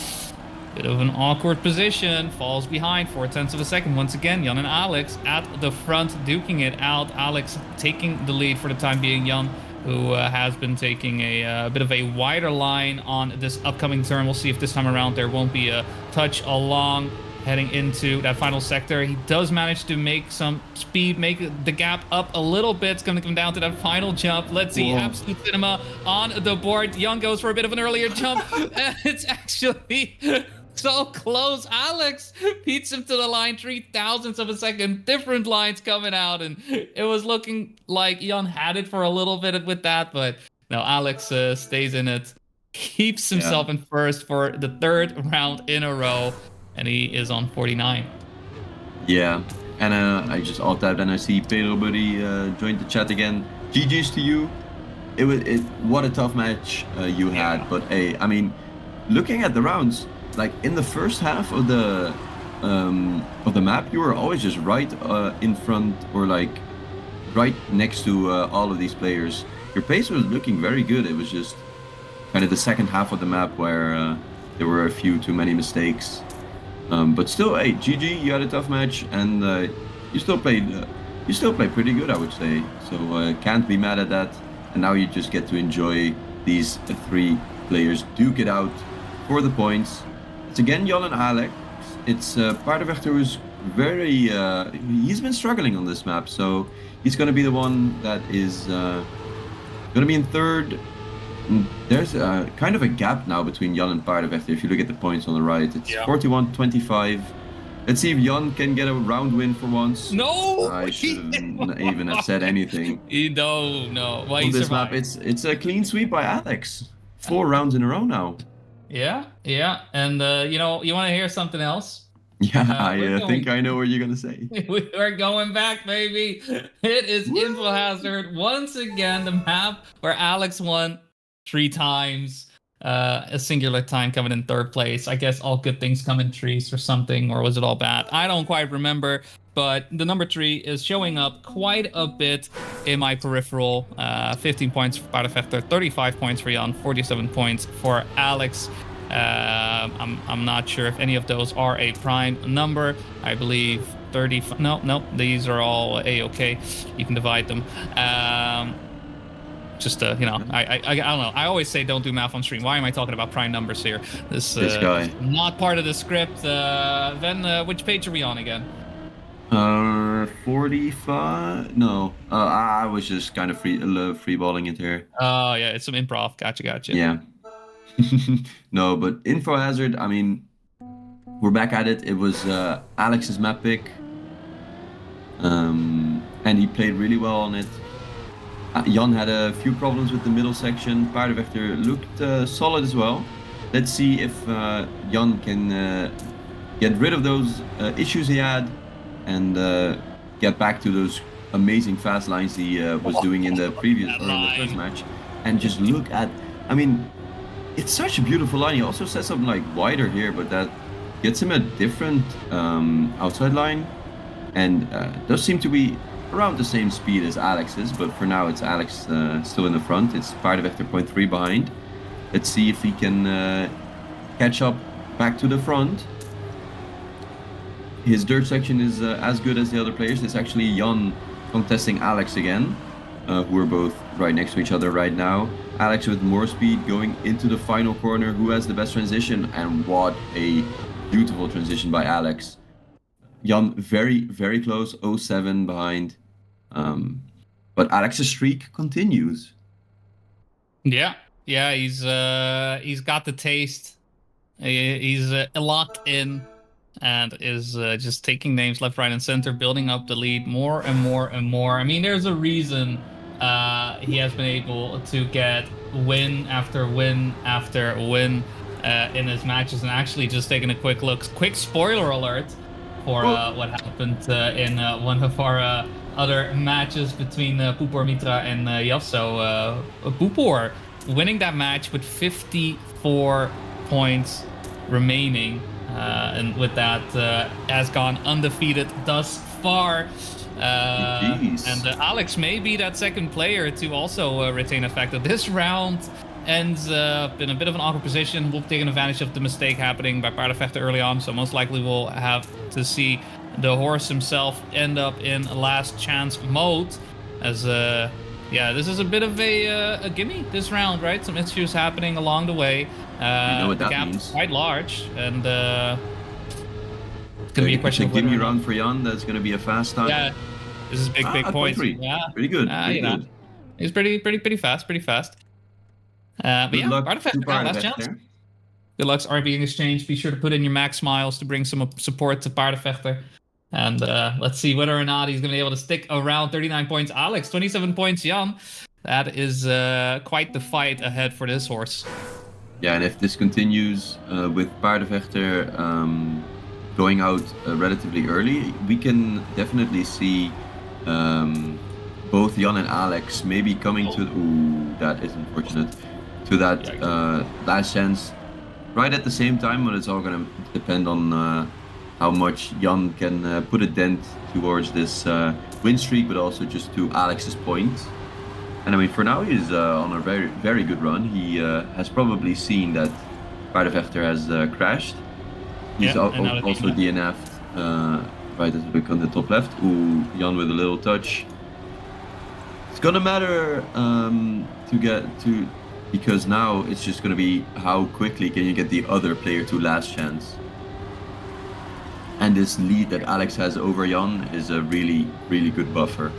bit of an awkward position, falls behind 0.4 of a second. Once again, Jan and Alex at the front, duking it out. Alex taking the lead for the time being. Jan, who has been taking a bit of a wider line on this upcoming turn. We'll see if this time around there won't be a touch along heading into that final sector. He does manage to make some speed, make the gap up a little bit. It's going to come down to that final jump. Let's see, Absolute Cinema on the board. Jan goes for a bit of an earlier jump. And it's actually so close. Alex beats him to the line, 0.003 of a second. Different lines coming out, and it was looking like Jan had it for a little bit with that, but no, Alex stays in it, keeps himself in first for the 3rd round in a row, and he is on 49. Yeah, and I just alt-tabbed and I see Pedro Buddy joined the chat again. GG's to you. What a tough match you had, but hey, I mean, looking at the rounds, like in the first half of the map, you were always just right in front, or like right next to all of these players. Your pace was looking very good. It was just kind of the second half of the map where there were a few too many mistakes. But still, hey, GG, you had a tough match, and you still played pretty good, I would say. So can't be mad at that. And now you just get to enjoy these 3 players duke it out for the points. It's again Jan and Alex. It's Paardenvechter who's very he's been struggling on this map, so he's going to be the one that is going to be in 3rd. There's kind of a gap now between Jan and Paardenvechter. If you look at the points on the right, it's 41-25. Let's see if Jan can get a round win for once. No, I shouldn't even have said anything. No. Why on this map, it's a clean sweep by Alex. 4 rounds in a row now. Yeah, and you know, you want to hear something else? Yeah, I think I know what you're gonna say. We're going back, baby. It is Info Hazard once again, the map where Alex won 3 times. A singular time coming in 3rd place. I guess all good things come in 3s or something, or was it all bad? I don't quite remember. But the number 3 is showing up quite a bit in my peripheral. 15 points for Paardenvechter, 35 points for Jan, 47 points for Alex. I'm not sure if any of those are a prime number. I believe 30. No, these are all A-okay. You can divide them. Just you know, I don't know. I always say don't do math on stream. Why am I talking about prime numbers here? This guy. Not part of the script. Then which page are we on again? 45. No, I was just kind of free balling it here. Oh yeah, it's some improv. Gotcha. Yeah. No, but Info Hazard, I mean, we're back at it. It was Alex's map pick, and he played really well on it. Jan had a few problems with the middle section. Paardenvechter looked solid as well. Let's see if Jan can get rid of those issues he had and get back to those amazing fast lines he was doing in the previous or in the first match. And just look at, I mean, it's such a beautiful line. He also sets up like wider here, but that gets him a different outside line, and does seem to be around the same speed as Alex's, but for now it's Alex still in the front. It's Paardenvechter 0.3 behind. Let's see if he can catch up back to the front. His dirt section is as good as the other players. It's actually Jan contesting Alex again, who are both right next to each other right now. Alex with more speed going into the final corner. Who has the best transition? And what a beautiful transition by Alex. Jan very, very close, 0-7 behind. But Alex's streak continues. Yeah, he's got the taste. He's locked in and is just taking names left, right, and center, building up the lead more and more and more. I mean, there's a reason he has been able to get win after win after win in his matches. And actually, just taking a quick look, quick spoiler alert for what happened in one of our other matches between Pupor Mitra and Yasso. Pupor winning that match with 54 points remaining. And with that, has gone undefeated thus far. And Alex may be that second player to also retain a factor. This round ends up in a bit of an awkward position. We'll take advantage of the mistake happening by Paardenvechter early on. So most likely we'll have to see the horse himself end up in last chance mode. As this is a bit of a gimme this round, right? Some issues happening along the way. You know what the that gap means. is quite large, and it's gonna be a question of gimme round for Jan. That's gonna be a fast time. Yeah, this is big points. Yeah, pretty good. Good. He's pretty fast. But good luck Paardenvechter, last chance. Good luck's RB exchange. Be sure to put in your max miles to bring some support to Paardenvechter. And let's see whether or not he's going to be able to stick around 39 points. Alex, 27 points, Jan. That is quite the fight ahead for this horse. Yeah, and if this continues with Paardenvechter going out relatively early, we can definitely see both Jan and Alex maybe coming to... Ooh, that is unfortunate. To that last chance right at the same time, but it's all going to depend on... how much Jan can put a dent towards this win streak, but also just to Alex's point. And I mean, for now, he's on a very, very good run. He has probably seen that Paardenvechter has crashed. He's also DNF'd right at the on the top left. Ooh, Jan with a little touch. It's gonna matter to get to, because now it's just gonna be how quickly can you get the other player to last chance. And this lead that Alex has over Jan is a really, really good buffer.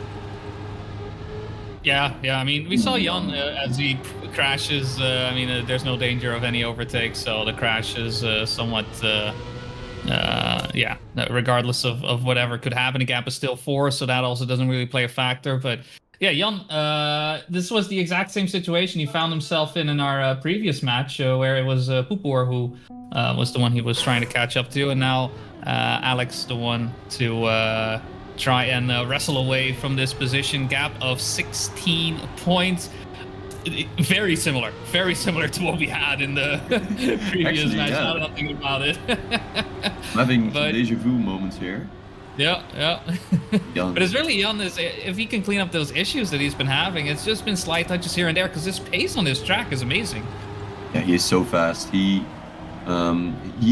Yeah. I mean, we saw Jan as he crashes. There's no danger of any overtake, so the crash is somewhat, regardless of whatever could happen. The gap is still 4, so that also doesn't really play a factor. But yeah, Jan, this was the exact same situation he found himself in our previous match, where it was Pupor who was the one he was trying to catch up to, and now Alex the one to try and wrestle away from this position gap of 16 points. Very similar to what we had in the previous match. Now that I'm thinking about it. I'm having some deja vu moments here. Yeah. But it's really Jan, if he can clean up those issues that he's been having. It's just been slight touches here and there, because his pace on this track is amazing. Yeah, he is so fast. He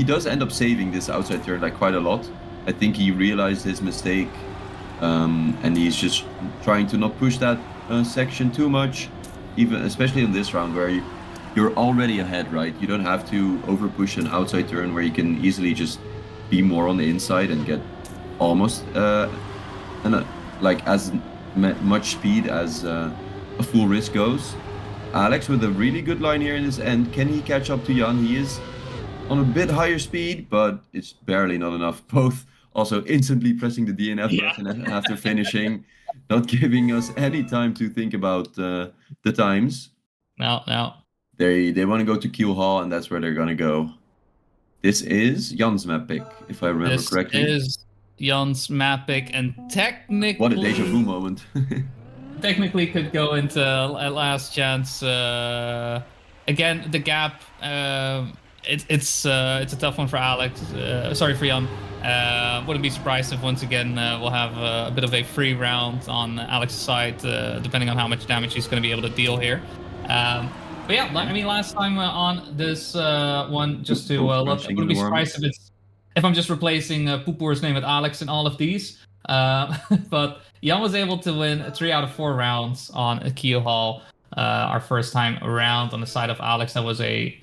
does end up saving this outside turn like quite a lot. I think he realized his mistake, and he's just trying to not push that section too much, even especially in this round where you're already ahead, right? You don't have to over push an outside turn where you can easily just be more on the inside and get almost like as much speed as a full risk goes. Alex with a really good line here in his end. Can he catch up to Jan? He is on a bit higher speed, but it's barely not enough. Both also instantly pressing the DNF button after finishing, not giving us any time to think about the times. No. They want to go to Kiel Hall, and that's where they're going to go. This is Jan's map pick, if I remember correctly. This is Jan's map pick, and technically... What a deja vu moment. Technically could go into a last chance. Again, the gap... It's a tough one for Alex. For Jan. Wouldn't be surprised if once again we'll have a bit of a free round on Alex's side, depending on how much damage he's going to be able to deal here. But yeah, I mean, last time on this one, just to look, I Crunching in wouldn't the be surprised if I'm just replacing Poopoor's name with Alex in all of these. But Jan was able to win 3 out of 4 rounds on a Keel Hall. Our first time around on the side of Alex, that was a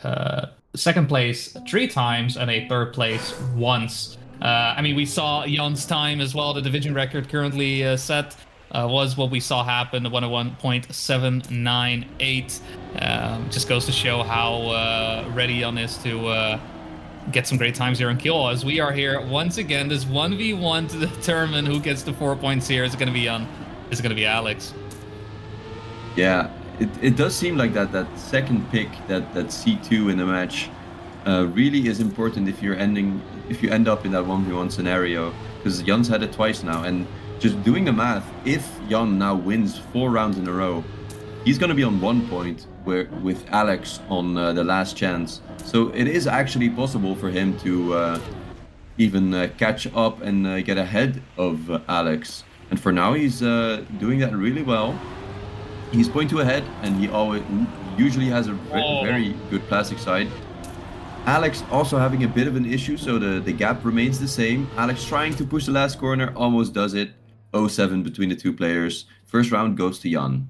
second place 3 times and a third place once. I mean, we saw Jan's time as well. The division record currently set was what we saw happen, the 101.798. Just goes to show how ready Jan is to get some great times here in Kiel. As we are here once again, this 1v1 to determine who gets the 4 points here. Is it going to be Jan? Is it going to be Alex? Yeah, it does seem like that second pick, that C2 in the match, really is important if you end up in that 1v1 scenario, because Jan's had it twice now. And just doing the math, if Jan now wins 4 rounds in a row, he's going to be on 1 point with Alex on the last chance. So it is actually possible for him to even catch up and get ahead of Alex. And for now, he's doing that really well. He's 0.2 ahead, and he usually has a very good plastic side. Alex also having a bit of an issue, so the gap remains the same. Alex trying to push the last corner, almost does it. 0-7 between the 2 players. First round goes to Jan.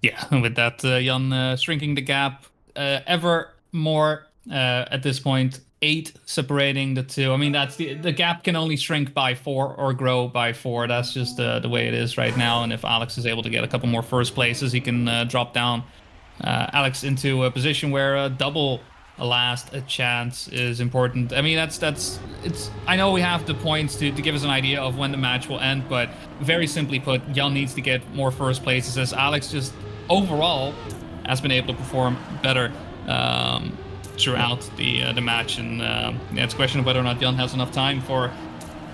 Yeah, with that, Jan shrinking the gap ever more at this point. 8 separating the 2. I mean, that's the gap can only shrink by 4 or grow by 4. That's just the way it is right now. And if Alex is able to get a couple more first places, he can drop down Alex into a position where double a last chance is important. I mean, it's. I know we have the points to give us an idea of when the match will end, but very simply put, Jan needs to get more first places, as Alex just overall has been able to perform better throughout the match. And it's a question of whether or not Jan has enough time for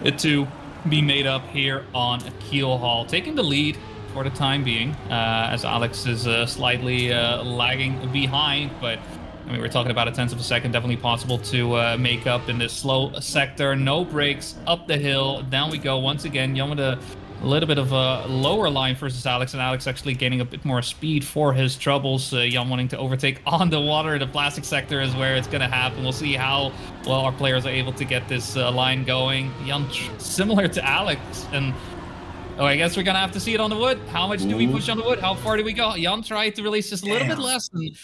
it to be made up here on Keel Hall, taking the lead for the time being, as Alex is slightly lagging behind, but I mean, we're talking about a tenth of a second, definitely possible to make up in this slow sector. No brakes, up the hill, down we go once again. Jan with a little bit of a lower line versus Alex, and Alex actually gaining a bit more speed for his troubles. Jan wanting to overtake on the water. The plastic sector is where it's going to happen. We'll see how well our players are able to get this line going. Jan, similar to Alex, and I guess we're going to have to see it on the wood. How much do we push on the wood? How far do we go? Jan tried to release just a little bit less, and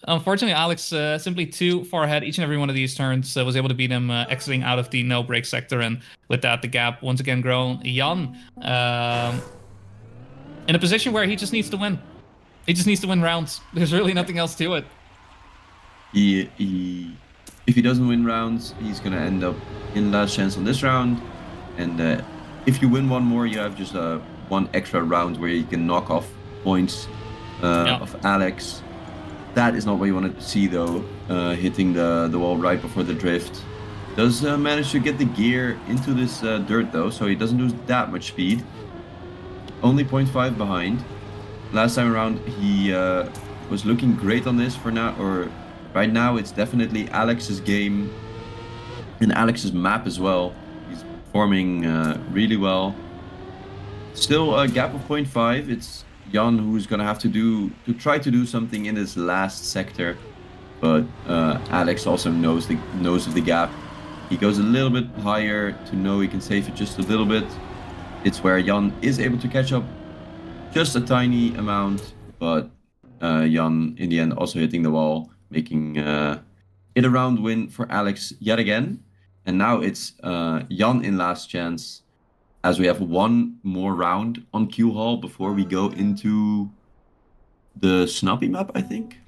unfortunately, Alex simply too far ahead each and every one of these turns, was able to beat him exiting out of the no-break sector, and with that, the gap once again grown. Jan in a position where he just needs to win. He just needs to win rounds. There's really nothing else to it. If he doesn't win rounds, he's going to end up in last chance on this round, and if you win one more, you have just one extra round where you can knock off points of Alex. That is not what you want to see, though. Hitting the wall right before the drift. Does manage to get the gear into this dirt, though, so he doesn't lose that much speed. Only 0.5 behind. Last time around, he was looking great on this for now, or right now it's definitely Alex's game and Alex's map as well. He's performing really well. Still a gap of 0.5. It's Jan who's gonna have to try to do something in this last sector, but Alex also knows of the gap. He goes a little bit higher to know he can save it just a little bit. It's where Jan is able to catch up just a tiny amount, but Jan in the end also hitting the wall, making it a round win for Alex yet again. And now it's Jan in last chance, as we have one more round on Q Hall before we go into the Snappy map, I think.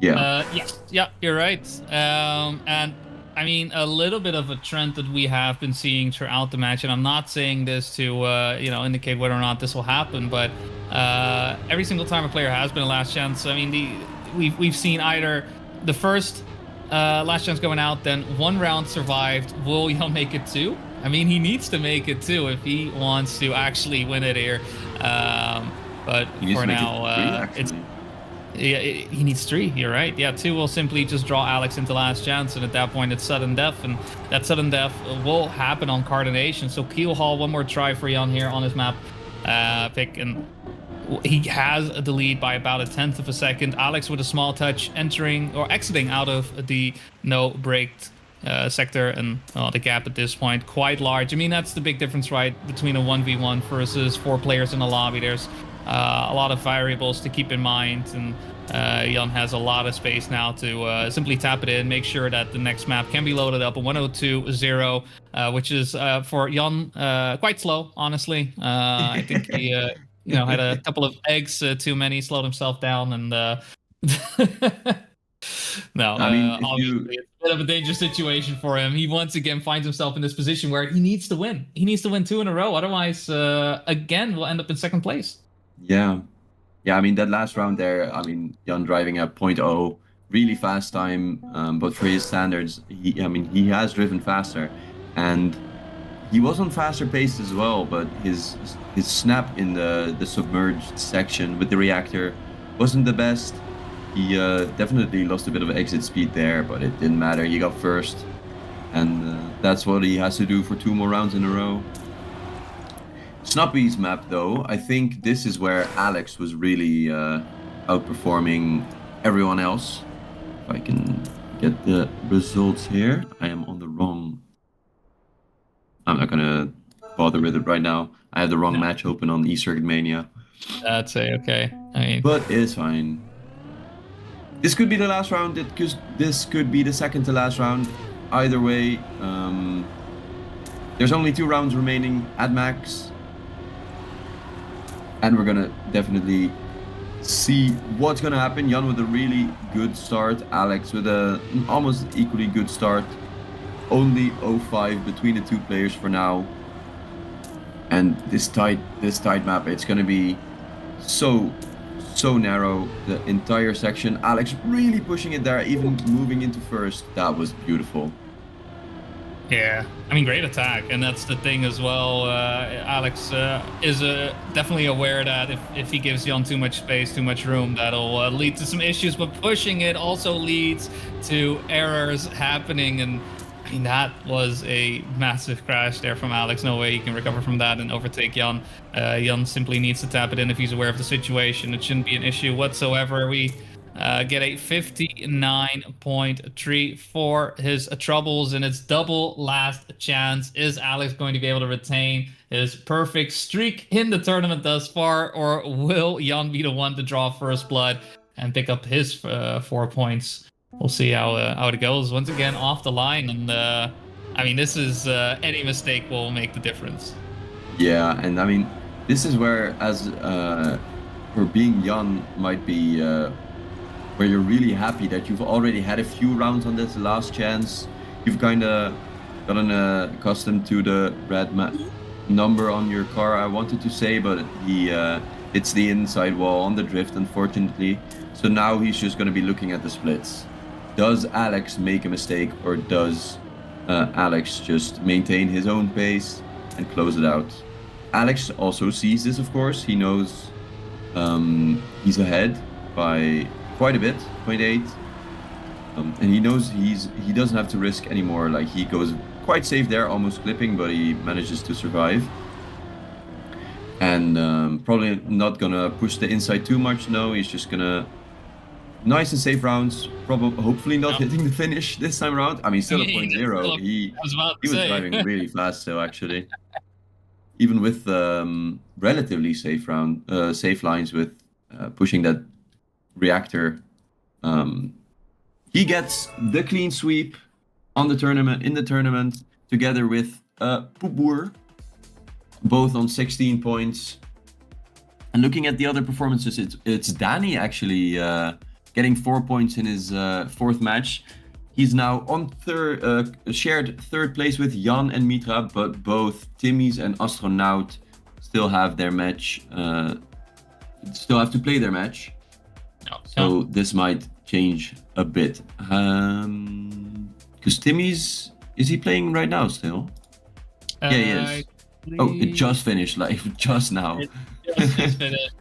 Yeah. Yes. Yeah, you're right. And I mean, a little bit of a trend that we have been seeing throughout the match, and I'm not saying this to indicate whether or not this will happen, but every single time a player has been a last chance, I mean, we've seen either the first last chance going out, then one round survived. Will Jan make it 2? I mean, he needs to make it 2 if he wants to actually win it here. But for now, he needs 3. You're right. Yeah, 2 will simply just draw Alex into last chance, and at that point, it's sudden death, and that sudden death will happen on Cardination. So Keel Hall, one more try for Jan here on his map pick, and he has the lead by about 1/10 of a second. Alex with a small touch entering or exiting out of the no braked sector, and the gap at this point quite large. I mean, that's the big difference, right, between a 1v1 versus 4 players in a lobby. There's a lot of variables to keep in mind, and Jan has a lot of space now to simply tap it in, make sure that the next map can be loaded up. A 102.0, which is for Jan quite slow, honestly. I think he had a couple of eggs too many, slowed himself down, and no, I mean, obviously it's a bit of a dangerous situation for him. He once again finds himself in this position where he needs to win. He needs to win 2 in a row, otherwise, again, we'll end up in second place. Yeah. I mean, that last round there, I mean, Jan driving at 0.0, really fast time, but for his standards, he has driven faster, and he was on faster pace as well, but his snap in the submerged section with the reactor wasn't the best. He definitely lost a bit of exit speed there, but it didn't matter. He got first, and that's what he has to do for 2 more rounds in a row. Snuppy's map, though, I think this is where Alex was really outperforming everyone else. If I can get the results here. I am on the wrong... I'm not gonna bother with it right now. I have the wrong match open on eCircuit Mania. That's okay. I mean... But it's fine. This could be the last round. This could be the second to last round. Either way, there's only 2 rounds remaining at max. And we're gonna definitely see what's gonna happen. Jan with a really good start. Alex with an almost equally good start. Only 0-5 between the 2 players for now. And this tight map, it's gonna be so narrow, the entire section. Alex really pushing it there, even moving into first. That was beautiful. Yeah, I mean, great attack, and that's the thing as well. Alex is definitely aware that if he gives Jan too much space, too much room, that'll lead to some issues, but pushing it also leads to errors happening, and I mean, that was a massive crash there from Alex. No way he can recover from that and overtake Jan. Jan simply needs to tap it in if he's aware of the situation. It shouldn't be an issue whatsoever. We get a 59.3 for his troubles, and it's double last chance. Is Alex going to be able to retain his perfect streak in the tournament thus far, or will Jan be the one to draw first blood and pick up his 4 points? We'll see how it goes. Once again, off the line, and I mean, this is any mistake will make the difference. Yeah, and I mean, this is where, as for being Jan, might be where you're really happy that you've already had a few rounds on this last chance. You've kind of gotten accustomed to the red number on your car, I wanted to say, but he hits the inside wall on the drift, unfortunately. So now he's just going to be looking at the splits. Does Alex make a mistake, or does Alex just maintain his own pace and close it out? Alex also sees this, of course. He knows he's ahead by quite a bit, 0.8. And he knows he doesn't have to risk anymore. Like, he goes quite safe there, almost clipping, but he manages to survive. And probably not gonna push the inside too much. No, he's just gonna nice and safe rounds. Probably, hopefully not hitting the finish this time around. I mean, still a 0.0. He was driving really fast, though, actually. Even with relatively safe lines with pushing that reactor, he gets the clean sweep in the tournament together with Poeboer, both on 16 points. And looking at the other performances, it's Danny actually getting 4 points in his 4th match. He's now on shared 3rd place with Jan and Mitra, but both Timmy's and Astronaut still have their match, still have to play their match. So this might change a bit. Because Timmy's, is he playing right now still? Yeah, he is. Oh, it just finished, like just now. It just finished.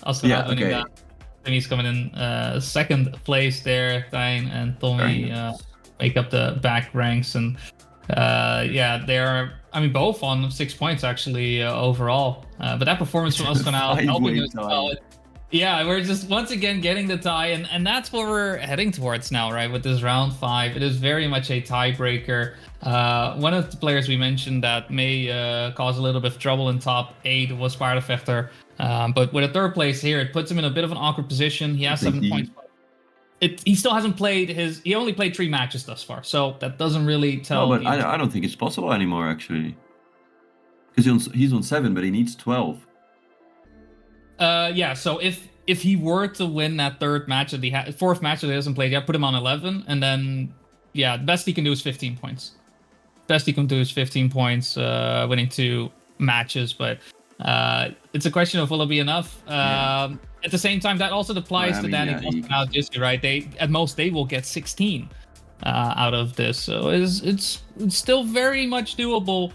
Astronaut winning that. Timmy's coming in 2nd place there. Tijn and Tommy make up the back ranks, and yeah, they're I mean, both on 6 points actually overall. But that performance from Astronaut helping us well. Yeah, we're just once again getting the tie, and that's what we're heading towards now, right? With this round 5, it is very much a tiebreaker. One of the players we mentioned that may cause a little bit of trouble in top 8 was Paardenvechter. But with a 3rd place here, it puts him in a bit of an awkward position. He has 7 points. He still hasn't played he only played 3 matches thus far, so that doesn't really tell. No, but I don't think it's possible anymore, actually. Because he's on 7, but he needs 12. Yeah, so if he were to win that 3rd match that he had, 4th match that he hasn't played, put him on 11, and then, yeah, the best he can do is 15 points. Best he can do is 15 points, winning 2 matches, but it's a question of will it be enough? At the same time, that also applies to Danny out this year, right? At most they will get 16 out of this, so it's still very much doable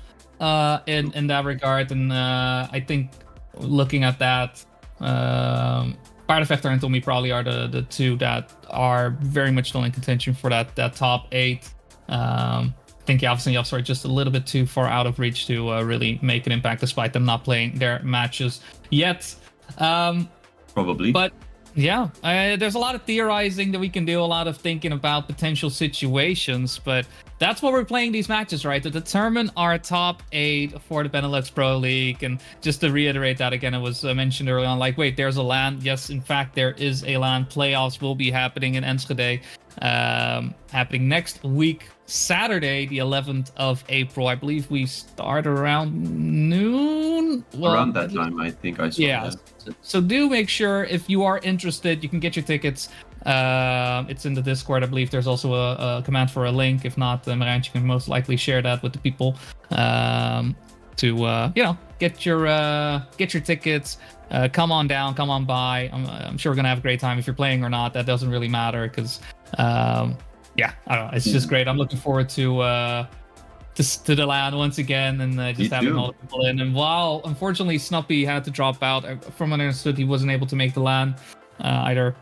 in that regard, and I think looking at that. Paardenvechter and Tommy probably are the 2 that are very much still in contention for that top 8. I think Yavs and Yavs are just a little bit too far out of reach to really make an impact, despite them not playing their matches yet. Probably. But yeah, there's a lot of theorizing that we can do, a lot of thinking about potential situations, but that's what we're playing these matches, right? To determine our top 8 for the Benelux Pro League. And just to reiterate that again, it was mentioned early on, like, wait, there's a LAN. Yes, in fact, there is a LAN. Playoffs will be happening in Enschede, happening next week, Saturday, the 11th of April. I believe we start around noon. Well, around that time, I think I saw that. So do make sure, if you are interested, you can get your tickets. It's in the Discord. I believe there's also a command for a link. If not, Marantje can most likely share that with the people to get your tickets. Come on down, come on by. I'm sure we're gonna have a great time. If you're playing or not, that doesn't really matter, because I don't know. It's just great. I'm looking forward to the LAN once again, and just having all the people in. And while unfortunately Snuppy had to drop out, from what I understood, he wasn't able to make the LAN either.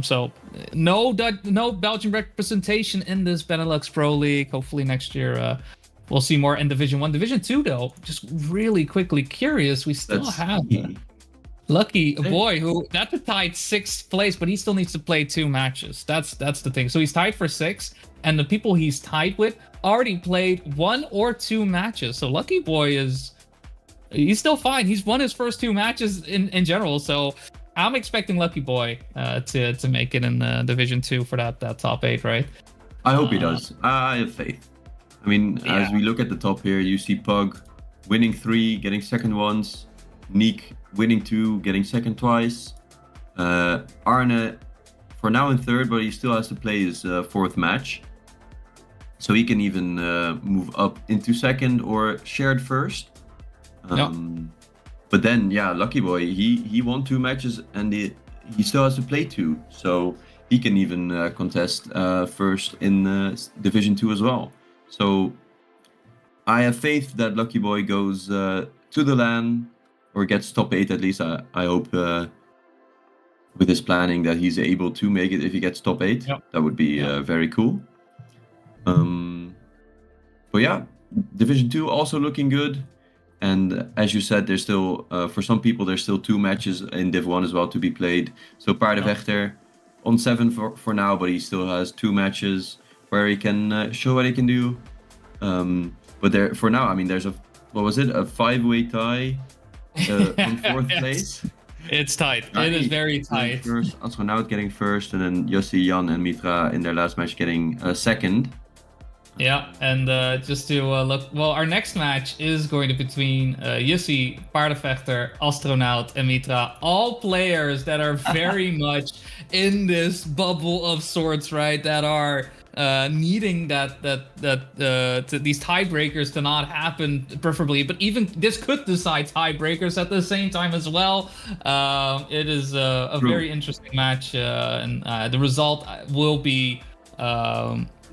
So no Belgian representation in this Benelux Pro League. Hopefully next year we'll see more in Division 1. Division 2 though, just really quickly curious, we still have Lucky Boy, who that's tied 6th place, but he still needs to play 2 matches. That's the thing. So he's tied for 6th, and the people he's tied with already played 1 or 2 matches. So Lucky Boy he's still fine. He's won his first 2 matches in general. So I'm expecting Lucky Boy to make it in Division 2 for that top 8, right? I hope he does. I have faith. I mean, as we look at the top here, you see Pug winning 3, getting second once. Neek winning 2, getting second twice. Arne for now in 3rd, but he still has to play his 4th match. So he can even move up into 2nd or shared 1st. But then, Lucky Boy, he won 2 matches and he still has to play 2. So he can even contest 1st in Division 2 as well. So I have faith that Lucky Boy goes to the LAN, or gets top 8 at least. I hope with his planning that he's able to make it if he gets top 8. That would be very cool. But yeah, Division 2 also looking good. And as you said, there's still, for some people, there's still 2 matches in Div 1 as well to be played. So Paardenvechter on 7 for now, but he still has 2 matches where he can show what he can do. But there, for now, I mean, there's a 5-way tie in 4th place. It's tight. It is very tight. First, Astronaut getting 1st, and then Yossi, Jan, and Mitra in their last match getting 2nd. Yeah, and just to look, well, our next match is going to be between Yossi, Paardenvechter, Astronaut, and Mitra. All players that are very much in this bubble of sorts, right? That are needing these tiebreakers to not happen, preferably. But even this could decide tiebreakers at the same time as well. It is a very interesting match, and the result will be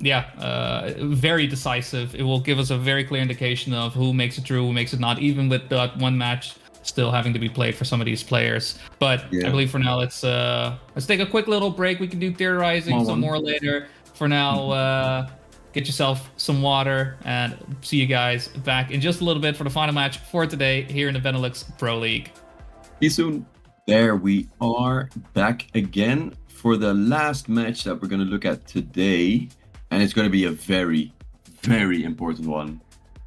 very decisive. It will give us a very clear indication of who makes it through, who makes it not, even with that one match still having to be played for some of these players. But I believe for now, let's take a quick little break. We can do theorizing some more later. For now, get yourself some water, and see you guys back in just a little bit for the final match for today here in the Benelux Pro League. See you soon. There we are back again for the last match that we're going to look at today. And it's going to be a very, very important one.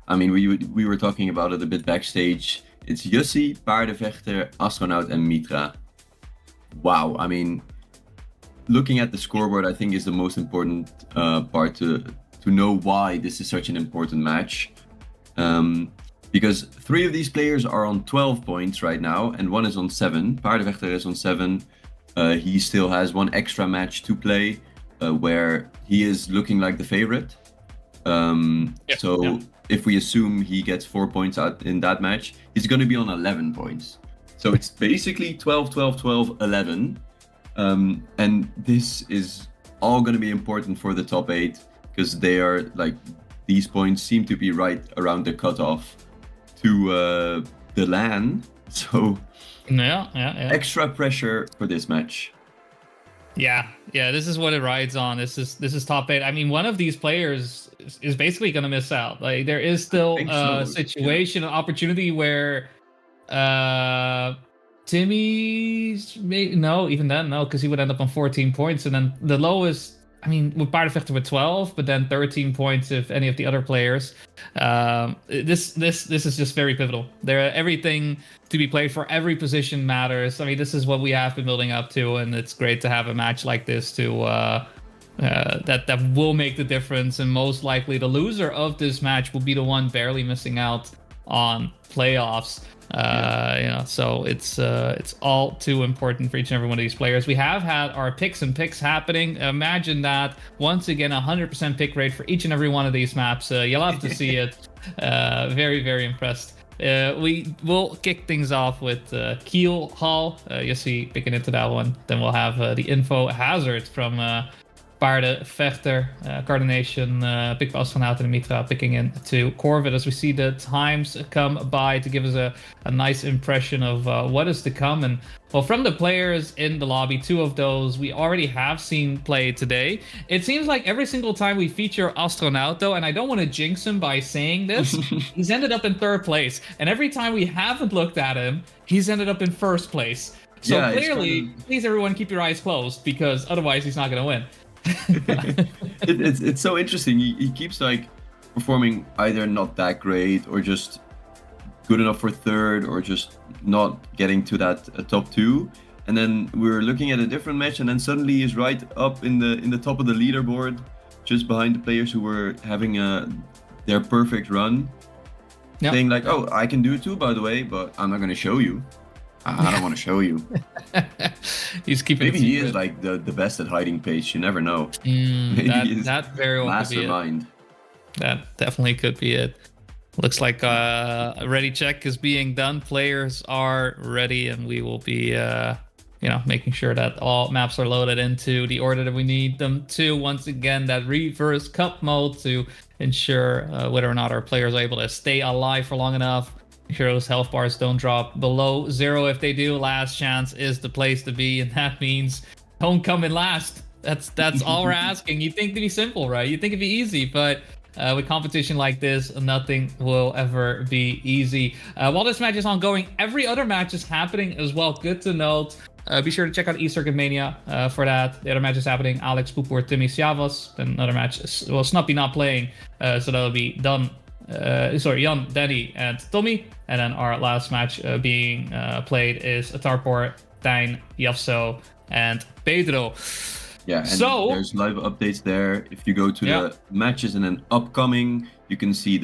I mean, we were talking about it a bit backstage. It's Jussi, Paardenvechter, Astronaut, and Mitra. Wow, I mean, looking at the scoreboard, I think is the most important part to know why this is such an important match. Because 3 of these players are on 12 points right now, and 1 is on 7. Paardenvechter is on 7. He still has 1 extra match to play, where he is looking like the favorite. If we assume he gets 4 points out in that match, he's going to be on 11 points. So it's basically 12, 12, 12, 11. And this is all going to be important for the top 8, because they are like, these points seem to be right around the cutoff to the LAN. So extra pressure for this match. Yeah, this is what it rides on. This is top 8. I mean, one of these players is basically going to miss out. Like, there is still a situation, an opportunity where Timmy's even then, because he would end up on 14 points, and then the lowest, I mean, with Paardenvechter with 12, but then 13 points if any of the other players. This is just very pivotal. Everything to be played for every position matters. I mean, this is what we have been building up to, and it's great to have a match like this to that will make the difference. And most likely, the loser of this match will be the one barely missing out on playoffs. So it's all too important for each and every one of these players. We have had our picks happening. Imagine that. Once again, 100% pick rate for each and every one of these maps. You'll have to see it. Very, very impressed. We will kick things off with Kiel Hall. You'll see picking into that one. Then we'll have the info hazard from Paardenvechter, Coordination, Pick Astronaut and Mitra picking into Corvid as we see the times come by to give us a nice impression of what is to come. And well, from the players in the lobby, 2 of those we already have seen play today. It seems like every single time we feature Astronaut, though, and I don't want to jinx him by saying this, he's ended up in 3rd place. And every time we haven't looked at him, he's ended up in 1st place. So clearly, please everyone keep your eyes closed, because otherwise he's not going to win. It's so interesting. He keeps like performing either not that great or just good enough for 3rd, or just not getting to that top 2. And then we're looking at a different match, and then suddenly he's right up in the top of the leaderboard, just behind the players who were having their perfect run. Yep. Saying like, "Oh, I can do it too, by the way, but I'm not going to show you. I don't want to show you." He's keeping. Maybe he is like the best at hiding pace. You never know. Maybe that very well could be it. That definitely could be it. Looks like a ready check is being done. Players are ready, and we will be, making sure that all maps are loaded into the order that we need them to. Once again, that reverse cup mode to ensure whether or not our players are able to stay alive for long enough. Make sure those health bars don't drop below 0. If they do, last chance is the place to be, and that means don't come in last. That's all we're asking. You'd think it'd be simple, right? You'd think it'd be easy, but with competition like this, nothing will ever be easy. While this match is ongoing, every other match is happening as well. Good to note. Be sure to check out eCircuit Mania for that. The other match is happening. Alex, Poepoer, Timmy, Siavos. And another match is, Snappy not playing, so that'll be done. Jan, Danny, and Tommy. And then our last match being played is Tarpor, Tijn, Yafso, and Pedro. Yeah, and there's live updates there. If you go to the matches and then upcoming, you can see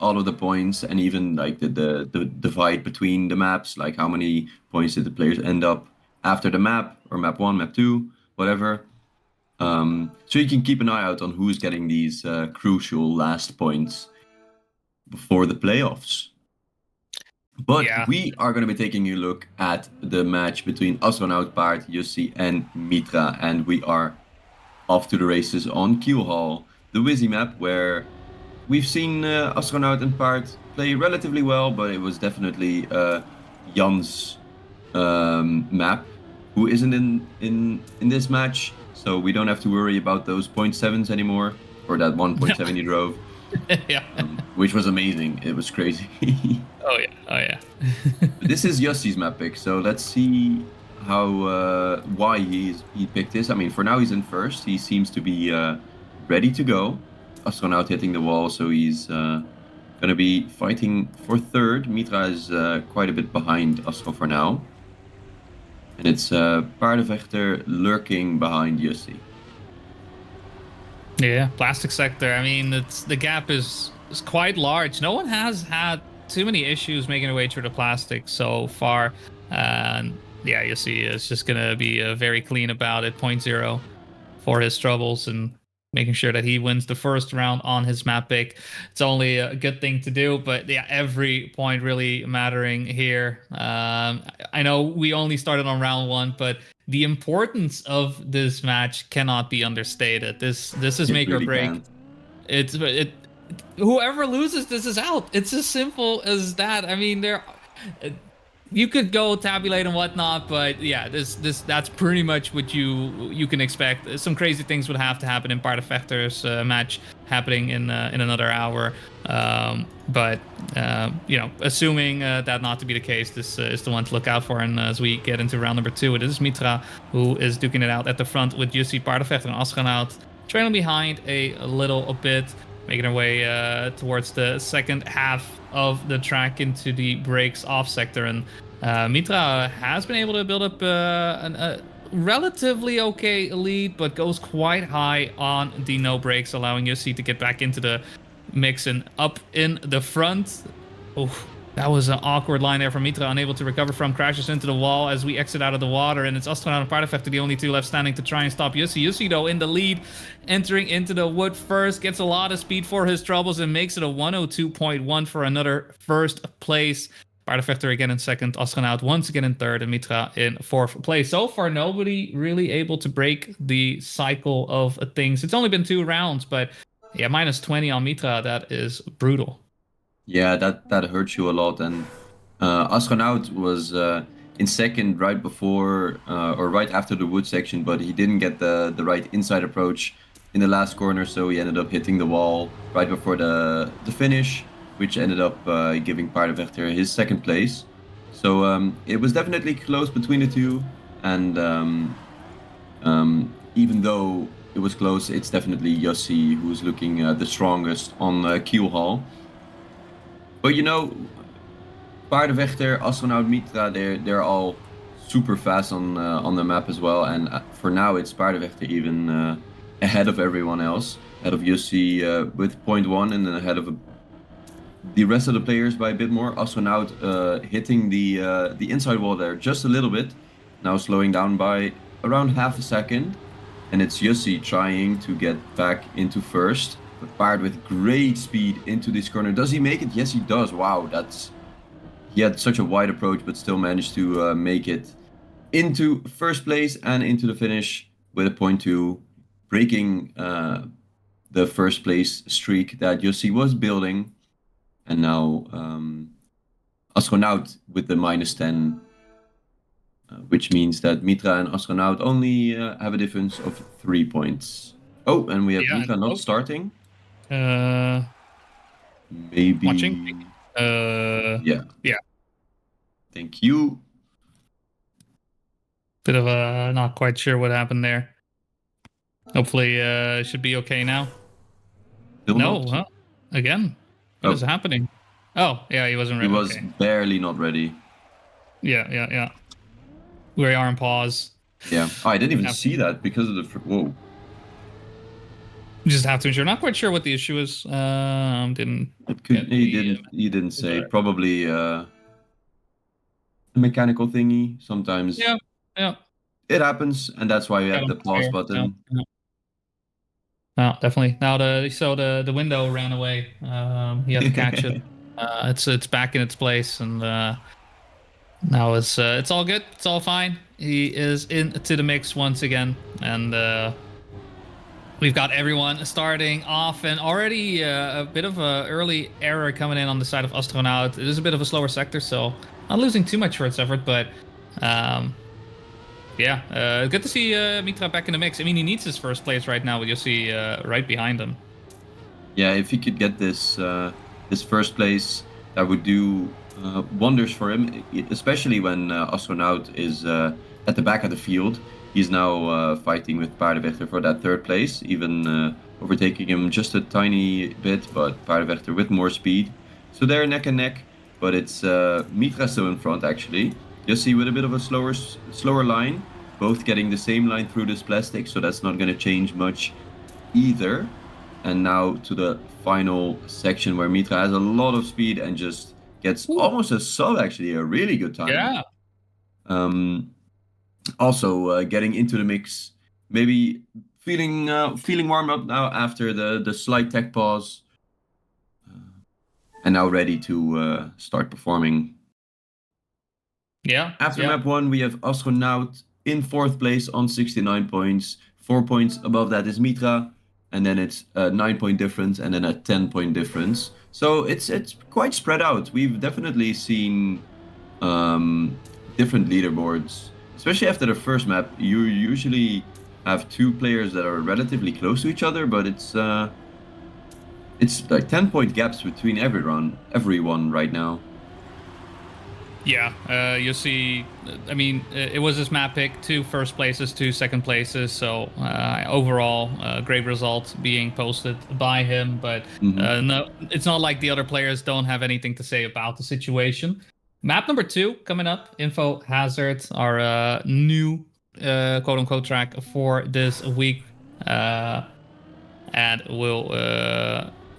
all of the points, and even like the divide between the maps, like how many points did the players end up after the map, or map 1, map 2, whatever. So you can keep an eye out on who's getting these crucial last points before the playoffs. But we are going to be taking a look at the match between Astronaut, Paard, Jussi, and Mitra. And we are off to the races on Kiel Hall, the Wizzy map, where we've seen Astronaut and Paard play relatively well, but it was definitely Jan's map, who isn't in this match. So we don't have to worry about those 0.7s anymore. for that 1.7 he drove. Yeah. Which was amazing. It was crazy. Oh yeah. This is Yossi's map pick, so let's see how why he picked this. I mean, for now he's in first. He seems to be ready to go. Astronaut hitting the wall, so he's gonna be fighting for third. Mitra is quite a bit behind Astro for now, and it's Paardenvechter lurking behind Yossi. Yeah, plastic sector. I mean, the gap is quite large. No one has had too many issues making their way through the plastic so far. And yeah, Yossi is just gonna be very clean about it. 0.0 for his troubles and making sure that he wins the first round on his map pick. It's only a good thing to do, but yeah, every point really mattering here. I know we only started on round 1, but the importance of this match cannot be understated. This is make or break. Can't. Whoever loses this is out. It's as simple as that. I mean, you could go tabulate and whatnot, but yeah, that's pretty much what you can expect. Some crazy things would have to happen in Paardenvechter's match happening in another hour. But assuming that not to be the case, this is the one to look out for. And as we get into round number 2, it is Mitra who is duking it out at the front with Jussi, Paardenvechter, and Astronaut trailing behind a little bit, making our way towards the second half of the track into the breaks off sector. And Mitra has been able to build up a relatively okay lead, but goes quite high on the no breaks, allowing Jussi to get back into the mix and up in the front. Oh, that was an awkward line there from Mitra, unable to recover from, crashes into the wall as we exit out of the water, and it's Astronaut and Paardenvechter, the only two left standing to try and stop Jussi. Jussi, though, in the lead, entering into the wood first, gets a lot of speed for his troubles and makes it a 102.1 for another first place. Paardenvechter again in second, Astronaut once again in third, and Mitra in fourth place. So far, nobody really able to break the cycle of things. It's only been 2 rounds, but yeah, minus 20 on Mitra, that is brutal. Yeah, that hurts you a lot. And Astronaut was in second right before or right after the wood section, but he didn't get the right inside approach in the last corner, so he ended up hitting the wall right before the finish, which ended up giving Paardenvechter his second place. So it was definitely close between the two, and even though it was close, it's definitely Jussi who's looking the strongest on Kiel Hall. But Paardenvechter, Astronaut, Mitra, they're all super fast on the map as well. And for now, it's Paardenvechter even ahead of everyone else, ahead of Jussi with 0.1, and then ahead of the rest of the players by a bit more. Astronaut hitting the inside wall there just a little bit, now slowing down by around half a second. And it's Jussi trying to get back into first, but Paard with great speed into this corner. Does he make it? Yes, he does. Wow, he had such a wide approach, but still managed to make it into first place and into the finish with a 0.2, breaking the first place streak that Jussi was building. And now Astronaut with the minus 10. Which means that Mitra and Astronaut only have a difference of 3 points. Oh, and we have Mitra not starting. Maybe. Watching. Yeah. Yeah. Thank you. Bit of a not quite sure what happened there. Hopefully, should be okay now. Still no, not. Huh? Again. What is happening? Oh, yeah, he wasn't ready. He was barely not ready. Yeah. We are in pause. Yeah. Oh, I didn't even see that because of the... Whoa. You just have to ensure. Not quite sure what the issue is. He didn't say. Probably a mechanical thingy. Sometimes. Yeah. It happens, and that's why we have the pause button. Yeah. No, definitely. Now the window ran away. He had to catch it. It's back in its place, and now it's all good. It's all fine. He is into the mix once again, and we've got everyone starting off, and already a bit of an early error coming in on the side of Astronaut. It is a bit of a slower sector, so not losing too much for its effort, but good to see Mitra back in the mix. I mean, he needs his first place right now with Jussi right behind him. Yeah, if he could get this first place, that would do wonders for him, especially when Astronaut is at the back of the field. He's now fighting with Paardenvechter for that third place, even overtaking him just a tiny bit, but Paardenvechter with more speed. So they're neck and neck, but it's Mitra still in front actually. Jussi with a bit of a slower line, both getting the same line through this plastic, so that's not going to change much either. And now to the final section where Mitra has a lot of speed and just gets almost a sub, actually, a really good time. Yeah. Also getting into the mix, maybe feeling warm up now after the slight tech pause, and now ready to start performing. Yeah. After map 1, we have Astronaut in 4th place on 69 points. 4 points above that is Mitra, and then it's a 9-point difference and then a 10-point difference. So it's quite spread out. We've definitely seen different leaderboards, especially after the first map. You usually have 2 players that are relatively close to each other, but it's like 10-point gaps between everyone right now. Yeah, you see, I mean, it was his map pick, 2 first places, 2 second places, so overall, great result being posted by him, but no, it's not like the other players don't have anything to say about the situation. Map number 2 coming up, Info Hazard, our new quote-unquote track for this week, and will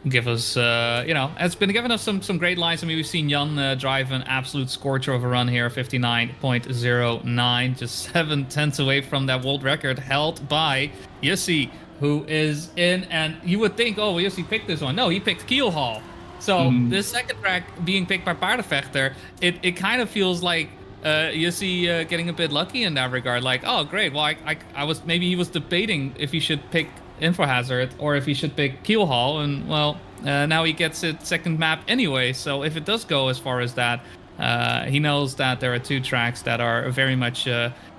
give us, it's been giving us some great lines. I mean, we've seen Jan drive an absolute scorcher of a run here, 59.09, just 7/10 away from that world record held by Jussi, who is in, and you would think, oh, Jussi picked this one. No, he picked Kielhall. So this second track being picked by Paardenvechter, it kind of feels like Jussi getting a bit lucky in that regard. Like, oh, great. Well, I was, maybe he was debating if he should pick Info Hazard or if he should pick Kielhall, and well, now he gets it second map anyway. So if it does go as far as that, he knows that there are 2 tracks that are very much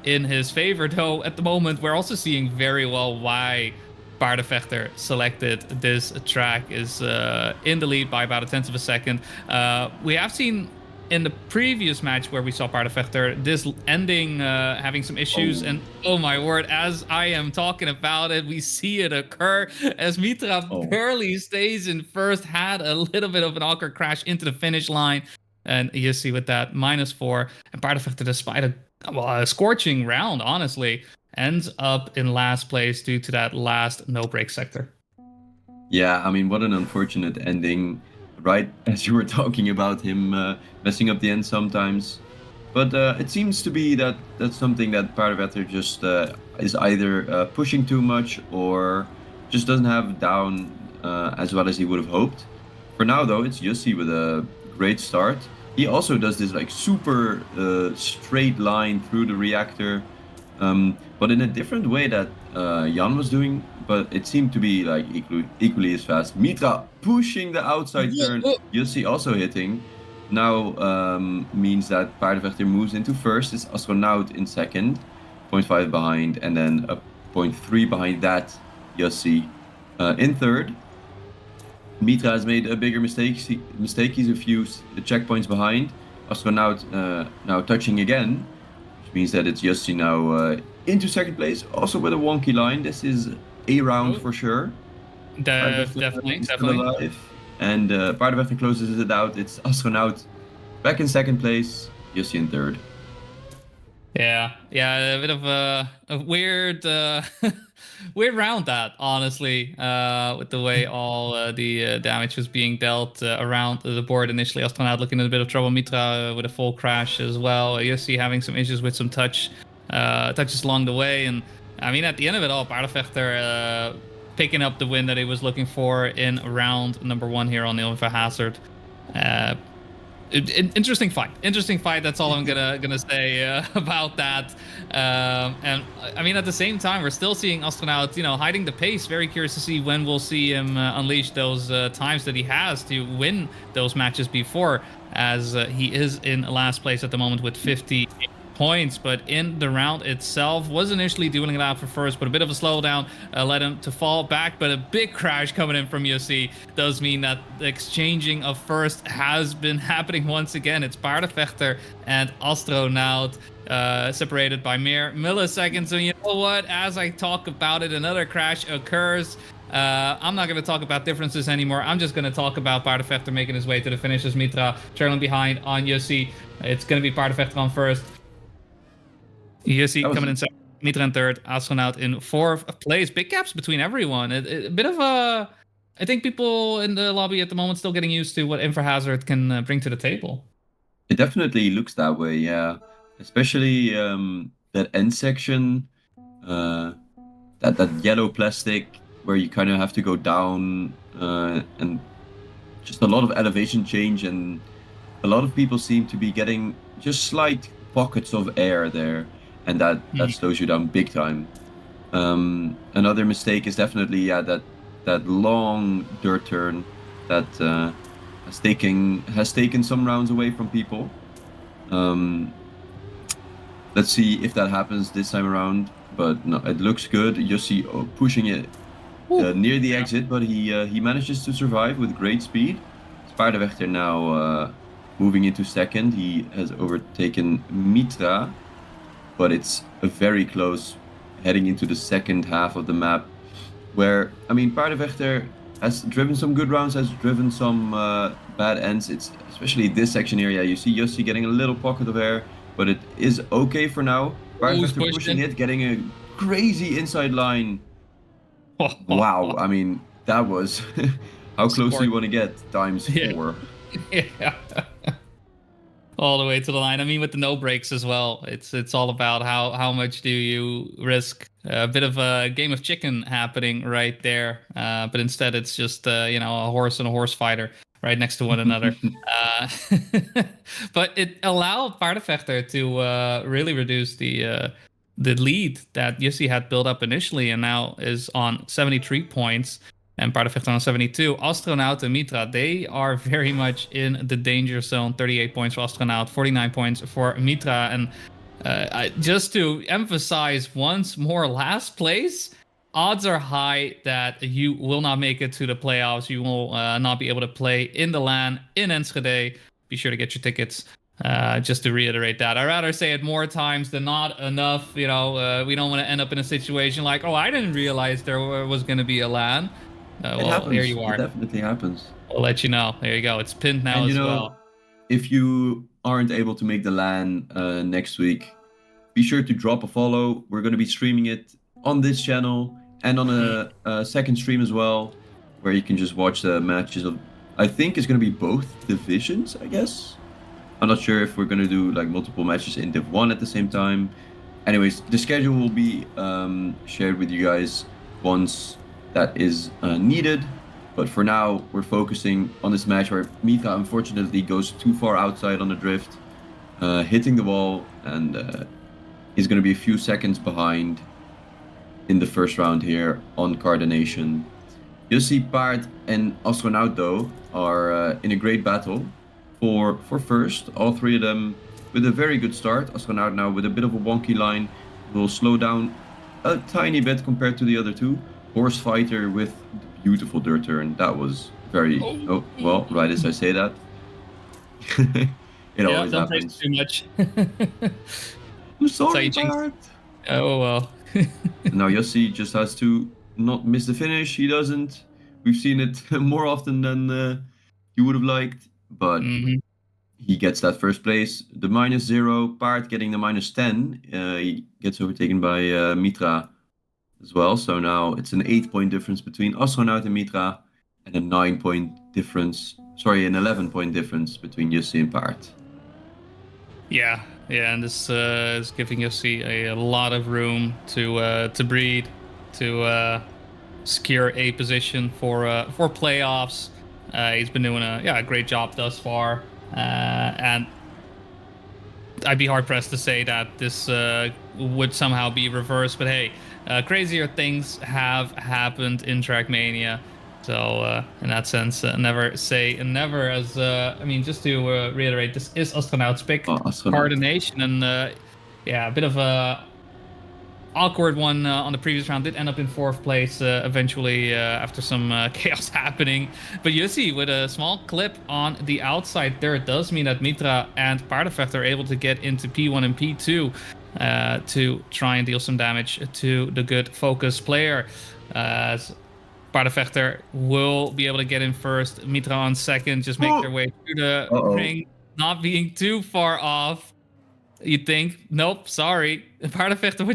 in his favor. Though at the moment, we're also seeing very well why Paardenvechter selected this track, is in the lead by about 1/10 of a second. We have seen in the previous match where we saw Paardenvechter, this ending having some issues, and oh my word, as I am talking about it, we see it occur as Mitra barely stays in first, had a little bit of an awkward crash into the finish line, and you see with that -4, and Paardenvechter, despite a scorching round, honestly, ends up in last place due to that last no-break sector. Yeah, I mean, what an unfortunate ending. Right as you were talking about him messing up the end sometimes, but it seems to be that that's something that Paardenvechter just is either pushing too much or just doesn't have down as well as he would have hoped. For now, though, it's Jussi with a great start. He also does this like super straight line through the reactor, but in a different way that Jan was doing. But it seemed to be like equally as fast. Mitra pushing the outside turn. Jussi also hitting. Now means that Paardenvechter moves into first. It's Astronaut in second, 0.5 behind, and then a 0.3 behind that. Jussi in third. Mitra has made a bigger mistake. He's a few checkpoints behind. Astronaut now touching again, which means that it's Jussi now into second place. Also with a wonky line. This is a round for sure. Definitely. Alive. And Paardenvechter closes it out. It's Astronaut back in second place, Jussi in third. Yeah, a bit of a weird weird round, that, honestly, with the way all the damage was being dealt around the board initially. Astronaut looking in a bit of trouble. Mitra with a full crash as well. Jussi having some issues with some touches along the way, and I mean, at the end of it all, Paardenvechter picking up the win that he was looking for in round number 1 here on the Info Hazard. Interesting fight. That's all I'm gonna say about that. And I mean, at the same time, we're still seeing Astronaut, hiding the pace. Very curious to see when we'll see him unleash those times that he has to win those matches before, as he is in last place at the moment with 58 points, but in the round itself was initially dueling it out for first, but a bit of a slowdown led him to fall back. But a big crash coming in from UC does mean that the exchanging of first has been happening once again. It's Paardenvechter and Astronaut separated by mere milliseconds. And you know what? As I talk about it, another crash occurs. I'm not going to talk about differences anymore. I'm just going to talk about Paardenvechter making his way to the finish as Mitra trailing behind on Yossi. It's going to be Paardenvechter on first. Yossi coming in second, Mitra in third, Astronaut in fourth place. Big gaps between everyone. A bit of a... I think people in the lobby at the moment still getting used to what Infrahazard can bring to the table. It definitely looks that way, yeah. Especially that end section, that yellow plastic, where you kind of have to go down and just a lot of elevation change, and a lot of people seem to be getting just slight pockets of air there, and that slows you down big time. Another mistake is definitely that long dirt turn that has taken some rounds away from people. Let's see if that happens this time around, but no, it looks good. Yossi pushing it near the exit, but he manages to survive with great speed. Paardenvechter now moving into second. He has overtaken Mitra, but it's a very close heading into the second half of the map, where, I mean, Paardenvechter has driven some good rounds, has driven some bad ends. It's especially this section area. You see Yossi getting a little pocket of air, but it is okay for now. Paardenvechter pushing it, getting a crazy inside line. Wow, I mean, that was... How close do you want to get? Times 4. Yeah. All the way to the line. I mean, with the no brakes as well, it's all about how much do you risk. A bit of a game of chicken happening right there, but instead it's just a horse and a horse fighter right next to one another. But it allowed Paardenvechter to really reduce the lead that Yossi had built up initially, and now is on 73 points. And Paardenvechter on 72. Astronaut and Mitra, they are very much in the danger zone. 38 points for Astronaut, 49 points for Mitra. And just to emphasize once more, last place, odds are high that you will not make it to the playoffs. You will not be able to play in the LAN in Enschede. Be sure to get your tickets. Just to reiterate that, I'd rather say it more times than not enough. We don't want to end up in a situation like, oh, I didn't realize there was going to be a LAN. Well, here you are. It definitely happens. We'll let you know. There you go. It's pinned now as well. If you aren't able to make the LAN next week, be sure to drop a follow. We're going to be streaming it on this channel and on a second stream as well, where you can just watch the matches of, I think it's going to be both divisions, I guess. I'm not sure if we're going to do like multiple matches in Div 1 at the same time. Anyways, the schedule will be shared with you guys once that is needed, but for now we're focusing on this match where Mitra unfortunately goes too far outside on the drift, hitting the wall, and is going to be a few seconds behind in the first round here on Cardination. Yossi, Paard, and Astronaut though are in a great battle for first. All three of them with a very good start. Astronaut now with a bit of a wonky line will slow down a tiny bit compared to the other two. Horse Fighter with the beautiful dirt turn. That was very... Oh, well, right as I say that. It always don't happens. Too much. I'm sorry, Bart. Oh, well. Now Yossi just has to not miss the finish. He doesn't. We've seen it more often than you would have liked. But he gets that first place. The -0. Paard getting the -10. He gets overtaken by Mitra as well. So now it's an 8-point difference between Astronaut and Mitra, and a 9-point difference. Sorry, an 11-point difference between Yossi and Paard. Yeah, and this is giving Yossi a lot of room to breathe, to secure a position for playoffs. He's been doing a great job thus far, and I'd be hard pressed to say that this would somehow be reversed. But hey. Crazier things have happened in Trackmania, so in that sense, never say never. As just to reiterate, this is Astronaut's pick, Cardination, and yeah, a bit of a awkward one on the previous round. Did end up in 4th place eventually after some chaos happening. But you see, with a small clip on the outside there, it does mean that Mitra and Paardenvechter are able to get into P1 and P2 to try and deal some damage to the good focus player. Paardenvechter will be able to get in first. Mitra on second, just make their way through the ring, not being too far off. You think, nope, sorry. Paardenvechter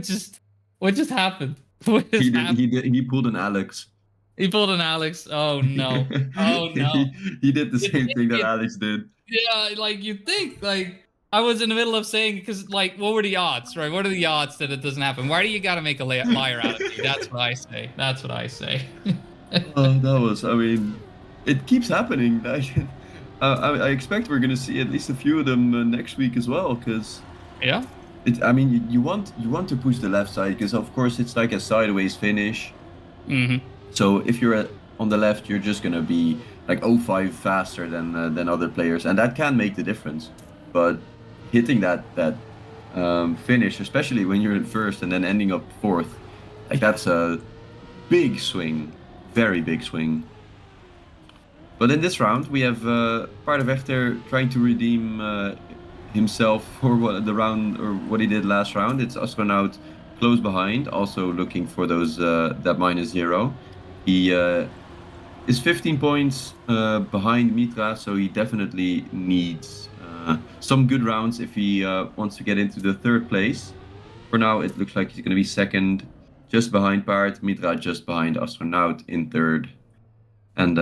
what just happened? He pulled an Alex. He pulled an Alex. Oh no. Oh no. He did the same thing that Alex did. Yeah, like you think, like I was in the middle of saying, because like, what were the odds, right? What are the odds that it doesn't happen? Why do you got to make a liar out of me? That's what I say. That's what I say. That was, I mean, it keeps happening. I expect we're gonna see at least a few of them next week as well, because yeah. I mean, you want to push the left side because of course it's like a sideways finish. Mm-hmm. So if you're on the left, you're just gonna be like 0.5 faster than other players, and that can make the difference. But hitting that finish, especially when you're in first and then ending up 4th, like that's a big swing, very big swing. But in this round, we have Paardenvechter trying to redeem himself for what he did last round. It's Astronaut close behind, also looking for those that -0. He is 15 points behind Mitra, so he definitely needs some good rounds if he wants to get into the 3rd place. For now, it looks like he's going to be 2nd, just behind Paard. Mitra just behind Astronaut in 3rd. And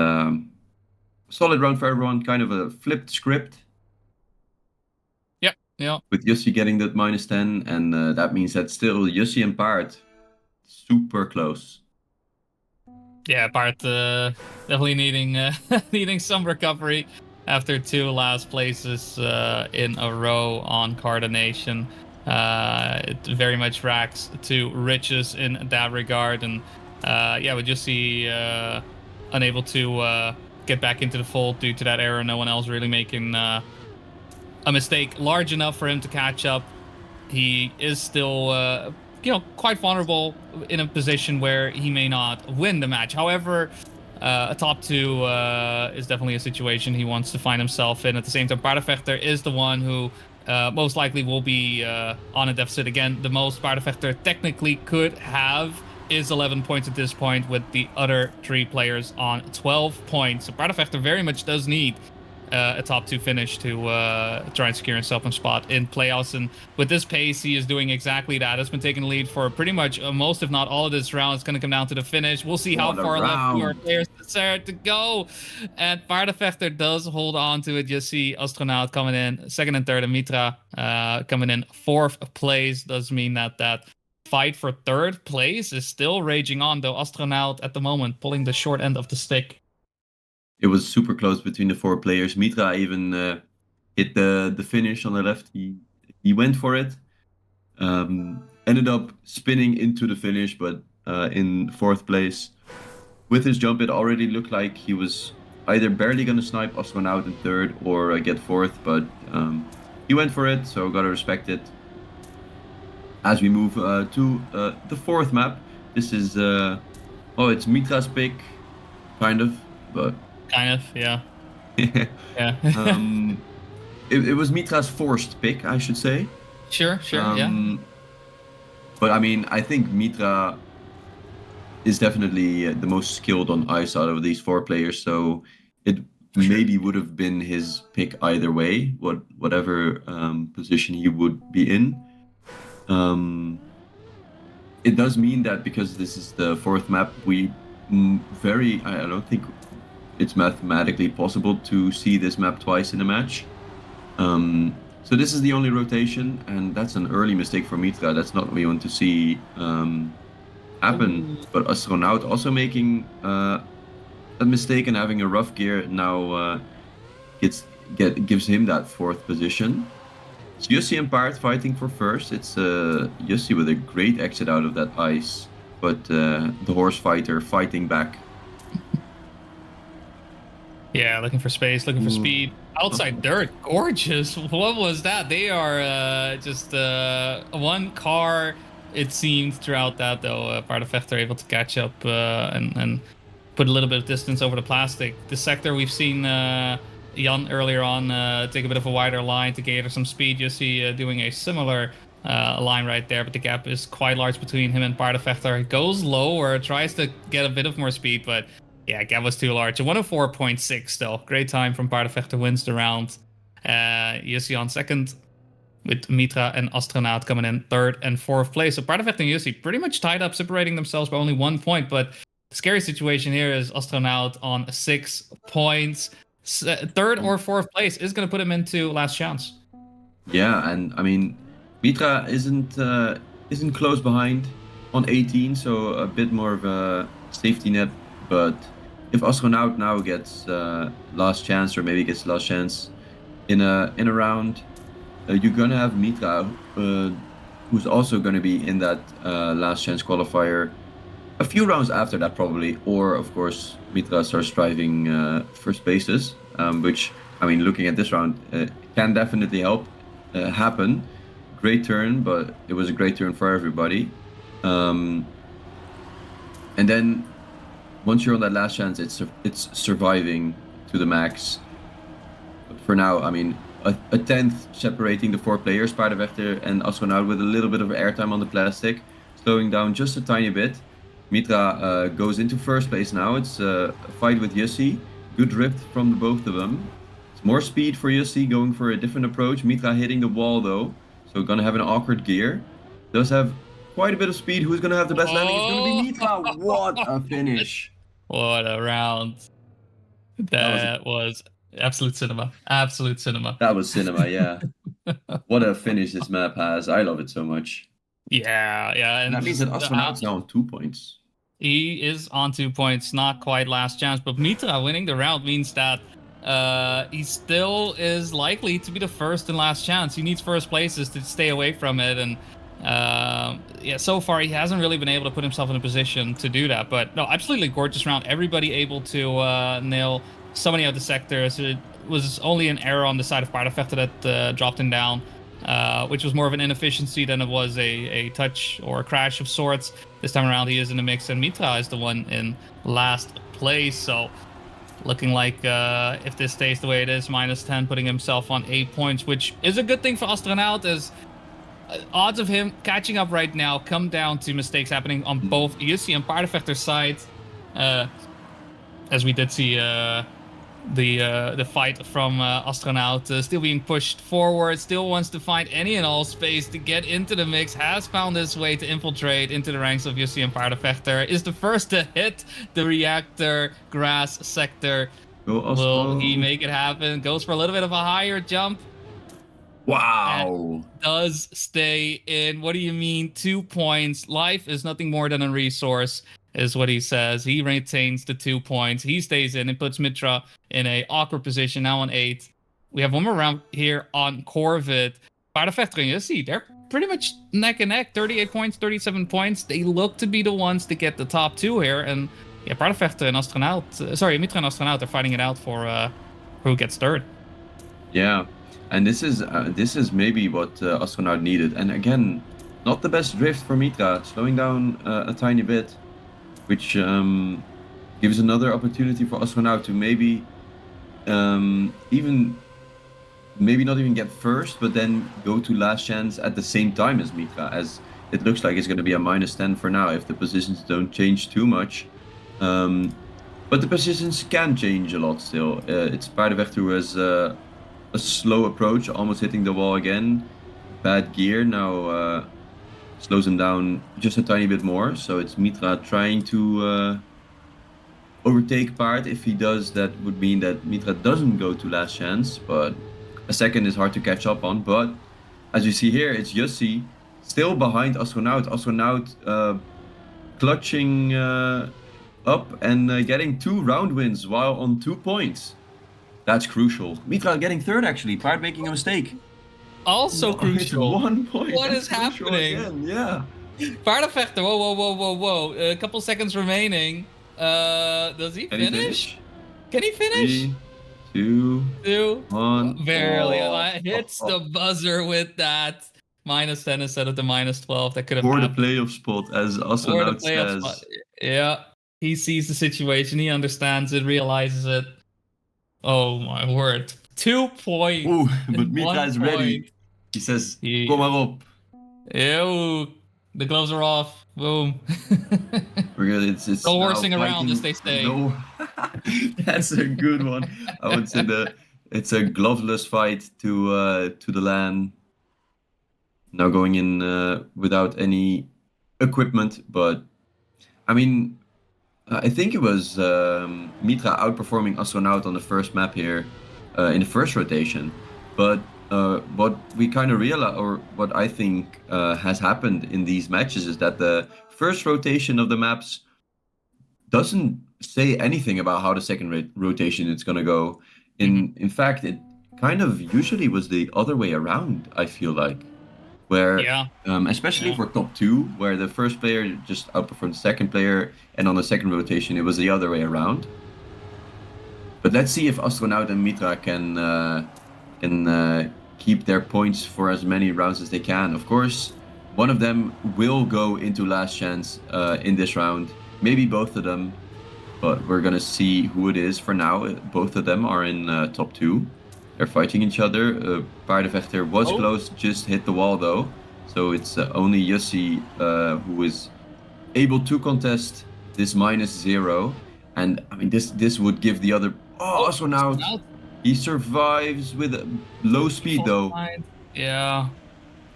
solid round for everyone, kind of a flipped script. Yeah. With Jussi getting that -10, and that means that still Jussi and Paard super close. Yeah, Paard definitely needing some recovery after 2 last places in a row on Cardination. It very much racks to riches in that regard, and yeah, with Jussi unable to get back into the fold due to that error, no one else really making a mistake large enough for him to catch up. He is still, quite vulnerable in a position where he may not win the match. However, a top 2 is definitely a situation he wants to find himself in. At the same time, Paardenvechter is the one who most likely will be on a deficit again. The most Paardenvechter technically could have is 11 points at this point, with the other 3 players on 12 points. So Paardenvechter very much does need a top 2 finish to try and secure himself a spot in playoffs. And with this pace, he is doing exactly that. Has been taking the lead for pretty much most, if not all, of this round. It's going to come down to the finish. We'll see how far left our players decide to go. And Paardenvechter does hold on to it. You see Astronaut coming in 2nd and 3rd, and Mitra coming in 4th place. Does mean that fight for 3rd place is still raging on, though Astronaut at the moment pulling the short end of the stick. It was super close between the 4 players. Mitra even hit the finish on the left. He went for it. Ended up spinning into the finish, but in 4th place. With his jump, it already looked like he was either barely going to snipe Astronaut in 3rd or get 4th, but he went for it, so gotta respect it. As we move to the 4th map, this is it's Mitra's pick, kind of, but. Kind of, yeah. Yeah. It was Mitra's forced pick, I should say. Sure, yeah. But I mean, I think Mitra is definitely the most skilled on ice out of these 4 players, so it maybe would have been his pick either way, whatever position he would be in. It does mean that because this is the 4th map, I don't think it's mathematically possible to see this map twice in a match. So this is the only rotation, and that's an early mistake for Mitra. That's not what we want to see happen. But Astronaut also making a mistake and having a rough gear now gives him that 4th position. It's Jussi and Paard fighting for first. It's Jussi with a great exit out of that ice, but the horse fighter fighting back. Yeah, looking for space, looking for speed. Outside dirt, gorgeous. What was that? They are just one car, it seemed, throughout that, though. Paardenvechter able to catch up and put a little bit of distance over the plastic. The sector, we've seen Jan earlier on take a bit of a wider line to gather some speed. You see doing a similar line right there, but the gap is quite large between him and Paardenvechter. He goes lower, tries to get a bit of more speed, but yeah, gap was too large. A 104.6 still. Great time from Paardenvechter, wins the round. Jussi on second, with Mitra and Astronaut coming in third and fourth place. So Paardenvechter and Jussi pretty much tied up, separating themselves by only 1 point. But the scary situation here is Astronaut on 6 points. Third or fourth place is going to put him into last chance. Yeah, and I mean, Mitra isn't close behind on 18, so a bit more of a safety net. But if Astronaut now gets last chance, or maybe gets last chance in a round, you're gonna have Mitra, who's also gonna be in that last chance qualifier a few rounds after that probably, or of course Mitra starts driving first bases, which, I mean, looking at this round, can definitely happen. Great turn, but it was a great turn for everybody. And then once you're on that last chance, it's surviving to the max. But for now, I mean, a tenth separating the 4 players, Paardenvechter and Astronaut, with a little bit of airtime on the plastic, slowing down just a tiny bit. Mitra goes into first place now. It's a fight with Jussi. Good drift from the both of them. It's more speed for Jussi, going for a different approach. Mitra hitting the wall though, so gonna have an awkward gear. Does have quite a bit of speed. Who's gonna have the best landing? It's gonna be Mitra. What a finish! What a round. That was absolute cinema. Absolute cinema. That was cinema, yeah. What a finish this map has. I love it so much. Yeah, yeah. And that means that Astronaut's now on 2 points. He is on 2 points, not quite last chance, but Mitra winning the round means that he still is likely to be the first and last chance. He needs first places to stay away from it, and yeah, so far he hasn't really been able to put himself in a position to do that. But no, absolutely gorgeous round. Everybody able to nail so many of the sectors. It was only an error on the side of Paardenvechter that dropped him down, which was more of an inefficiency than it was a touch or a crash of sorts. This time around he is in the mix, and Mitra is the one in last place. So looking like if this stays the way it is, -10, putting himself on 8 points, which is a good thing for Astronaut, as odds of him catching up right now come down to mistakes happening on both Jussi and Paardenvechter's side. As we did see the fight from Astronaut still being pushed forward, still wants to find any and all space to get into the mix, has found his way to infiltrate into the ranks of Jussi and Paardenvechter, is the first to hit the reactor grass sector. Will he make it happen? Goes for a little bit of a higher jump. Wow. Does stay in. What do you mean 2 points? Life is nothing more than a resource, is what he says. He retains the 2 points. He stays in and puts Mitra in a awkward position, now on 8. We have one more round here on Corvid. Paardenvechter and Jussi, they're pretty much neck and neck. 38 points, 37 points. They look to be the ones to get the top 2 here. And yeah, Paardenvechter and Astronaut, Mitra and Astronaut are fighting it out for who gets third. Yeah, and this is maybe what Astronaut needed. And again, not the best drift for Mitra, slowing down a tiny bit, which gives another opportunity for Astronaut to maybe maybe not even get first, but then go to last chance at the same time as Mitra, as it looks like it's going to be a -10 for now if the positions don't change too much. But the positions can change a lot still. It's Paardenvechter who has a slow approach, almost hitting the wall again. Bad gear now slows him down just a tiny bit more. So it's Mitra trying to overtake Paard. If he does, that would mean that Mitra doesn't go to last chance, but a second is hard to catch up on. But as you see here, it's Jussi still behind Astronaut. Astronaut clutching up and getting 2 round wins while on 2 points. That's crucial. Mitra getting third actually. Paard making a mistake. Also crucial. 1 point. What is happening? Again. Yeah. Paardenvechter, whoa. A couple seconds remaining. Does he finish? Can he finish? 3, 2, 2. 1. Barely. Oh. Hits the buzzer with that. -10 instead of the -12. That could have For the happened. playoff spot, as For the Astronaut playoff says. spot. Yeah. He sees the situation. He understands it, realizes it. Oh my word. 2 points. Ooh, but 1 Mitra is point. ready. He says, kom maar op. Ew. The gloves are off. Boom. We're good. It's No now horsing around, fighting. as they say. No, that's a good one. I would say it's a gloveless fight to the land. Now going in without any equipment, but I mean, I think it was Mitra outperforming Astronaut on the first map here in the first rotation. But what we kind of realize, or what I think has happened in these matches, is that the first rotation of the maps doesn't say anything about how the second rotation is going to go. In fact, it kind of usually was the other way around, I feel like. Where, especially for top 2, where the first player just outperformed the second player, and on the second rotation it was the other way around. But let's see if Astronaut and Mitra can keep their points for as many rounds as they can. Of course, one of them will go into last chance in this round, maybe both of them, but we're gonna see who it is. For now, both of them are in top 2. They're fighting each other. Paardenvechter was close, just hit the wall though. So it's only Jussi who is able to contest this -0. And I mean, this would give the other... Oh, Astronaut! He survives with low speed though. Yeah.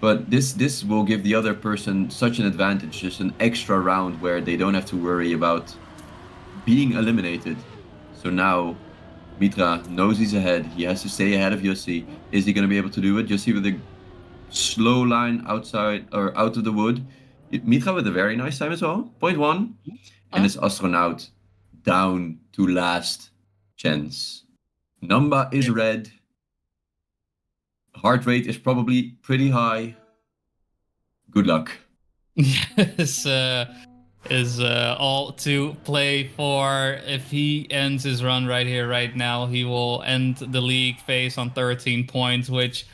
But this will give the other person such an advantage, just an extra round where they don't have to worry about being eliminated. So now Mitra knows he's ahead. He has to stay ahead of Jussi. Is he going to be able to do it? Jussi with a slow line outside or out of the wood. Mitra with a very nice time as well. 0.1. And it's Astronaut down to last chance. Number is red. Heart rate is probably pretty high. Good luck. Yes, is all to play for. If he ends his run right here, right now, he will end the league phase on 13 points, which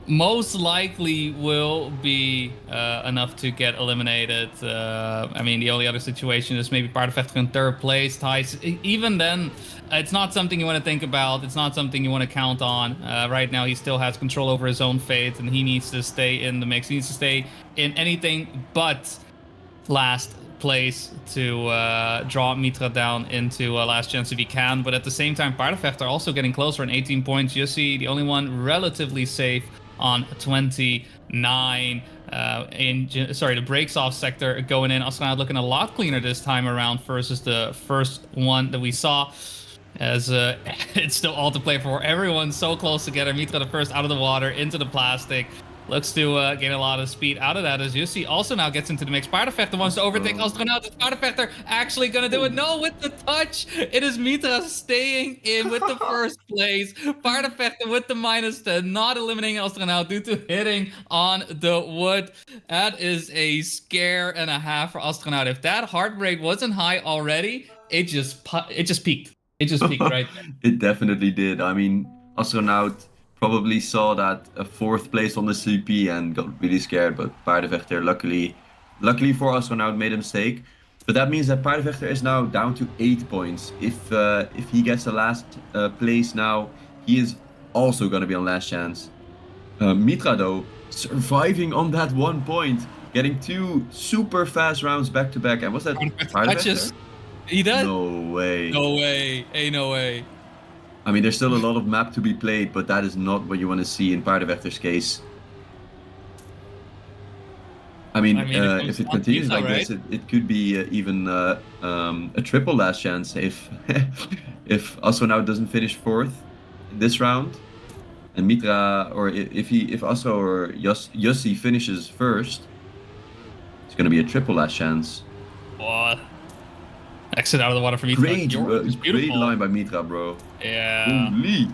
most likely will be enough to get eliminated. I mean, the only other situation is maybe Paardenvechter in third place. Ties. Even then, it's not something you want to think about. It's not something you want to count on. Right now, he still has control over his own fate, and he needs to stay in the mix. He needs to stay in anything but last place to draw Mitra down into last chance if he can. But at the same time, Paardenvechter also getting closer on 18 points. Jussi, the only one relatively safe on 29. The breaks off sector going in. Astronaut looking a lot cleaner this time around versus the first one that we saw. As it's still all to play for. Everyone's so close together. Mitra the first out of the water, into the plastic. Looks to gain a lot of speed out of that, as Jussi also now gets into the mix. Paardenvechter wants to overtake Astronaut. Is Paardenvechter actually going to do it? No, with the touch. It is Mitra staying in with the first place. Paardenvechter with the -10, not eliminating Astronaut due to hitting on the wood. That is a scare and a half for Astronaut. If that heart rate wasn't high already, it just peaked. It just peaked right there. It definitely did. I mean, Astronaut probably saw that a 4th place on the CP and got really scared, but Paardenvechter luckily for Astronaut made a mistake. But that means that Paardenvechter is now down to 8 points. If he gets the last place now, he is also going to be on last chance. Mitra though, surviving on that 1 point, getting 2 super fast rounds back to back. And was that Paardenvechter? He does? No way. No way. Ain't no way. I mean, there's still a lot of map to be played, but that is not what you want to see in Paardenvechter's case. I mean, if it continues like this, it could be even a triple last chance if if Astronaut doesn't finish 4th in this round, and Mitra, or if Astro or Jussi finishes 1st, it's going to be a triple last chance. What? Exit out of the water for Mitra. Great line by Mitra, bro. Yeah. Holy.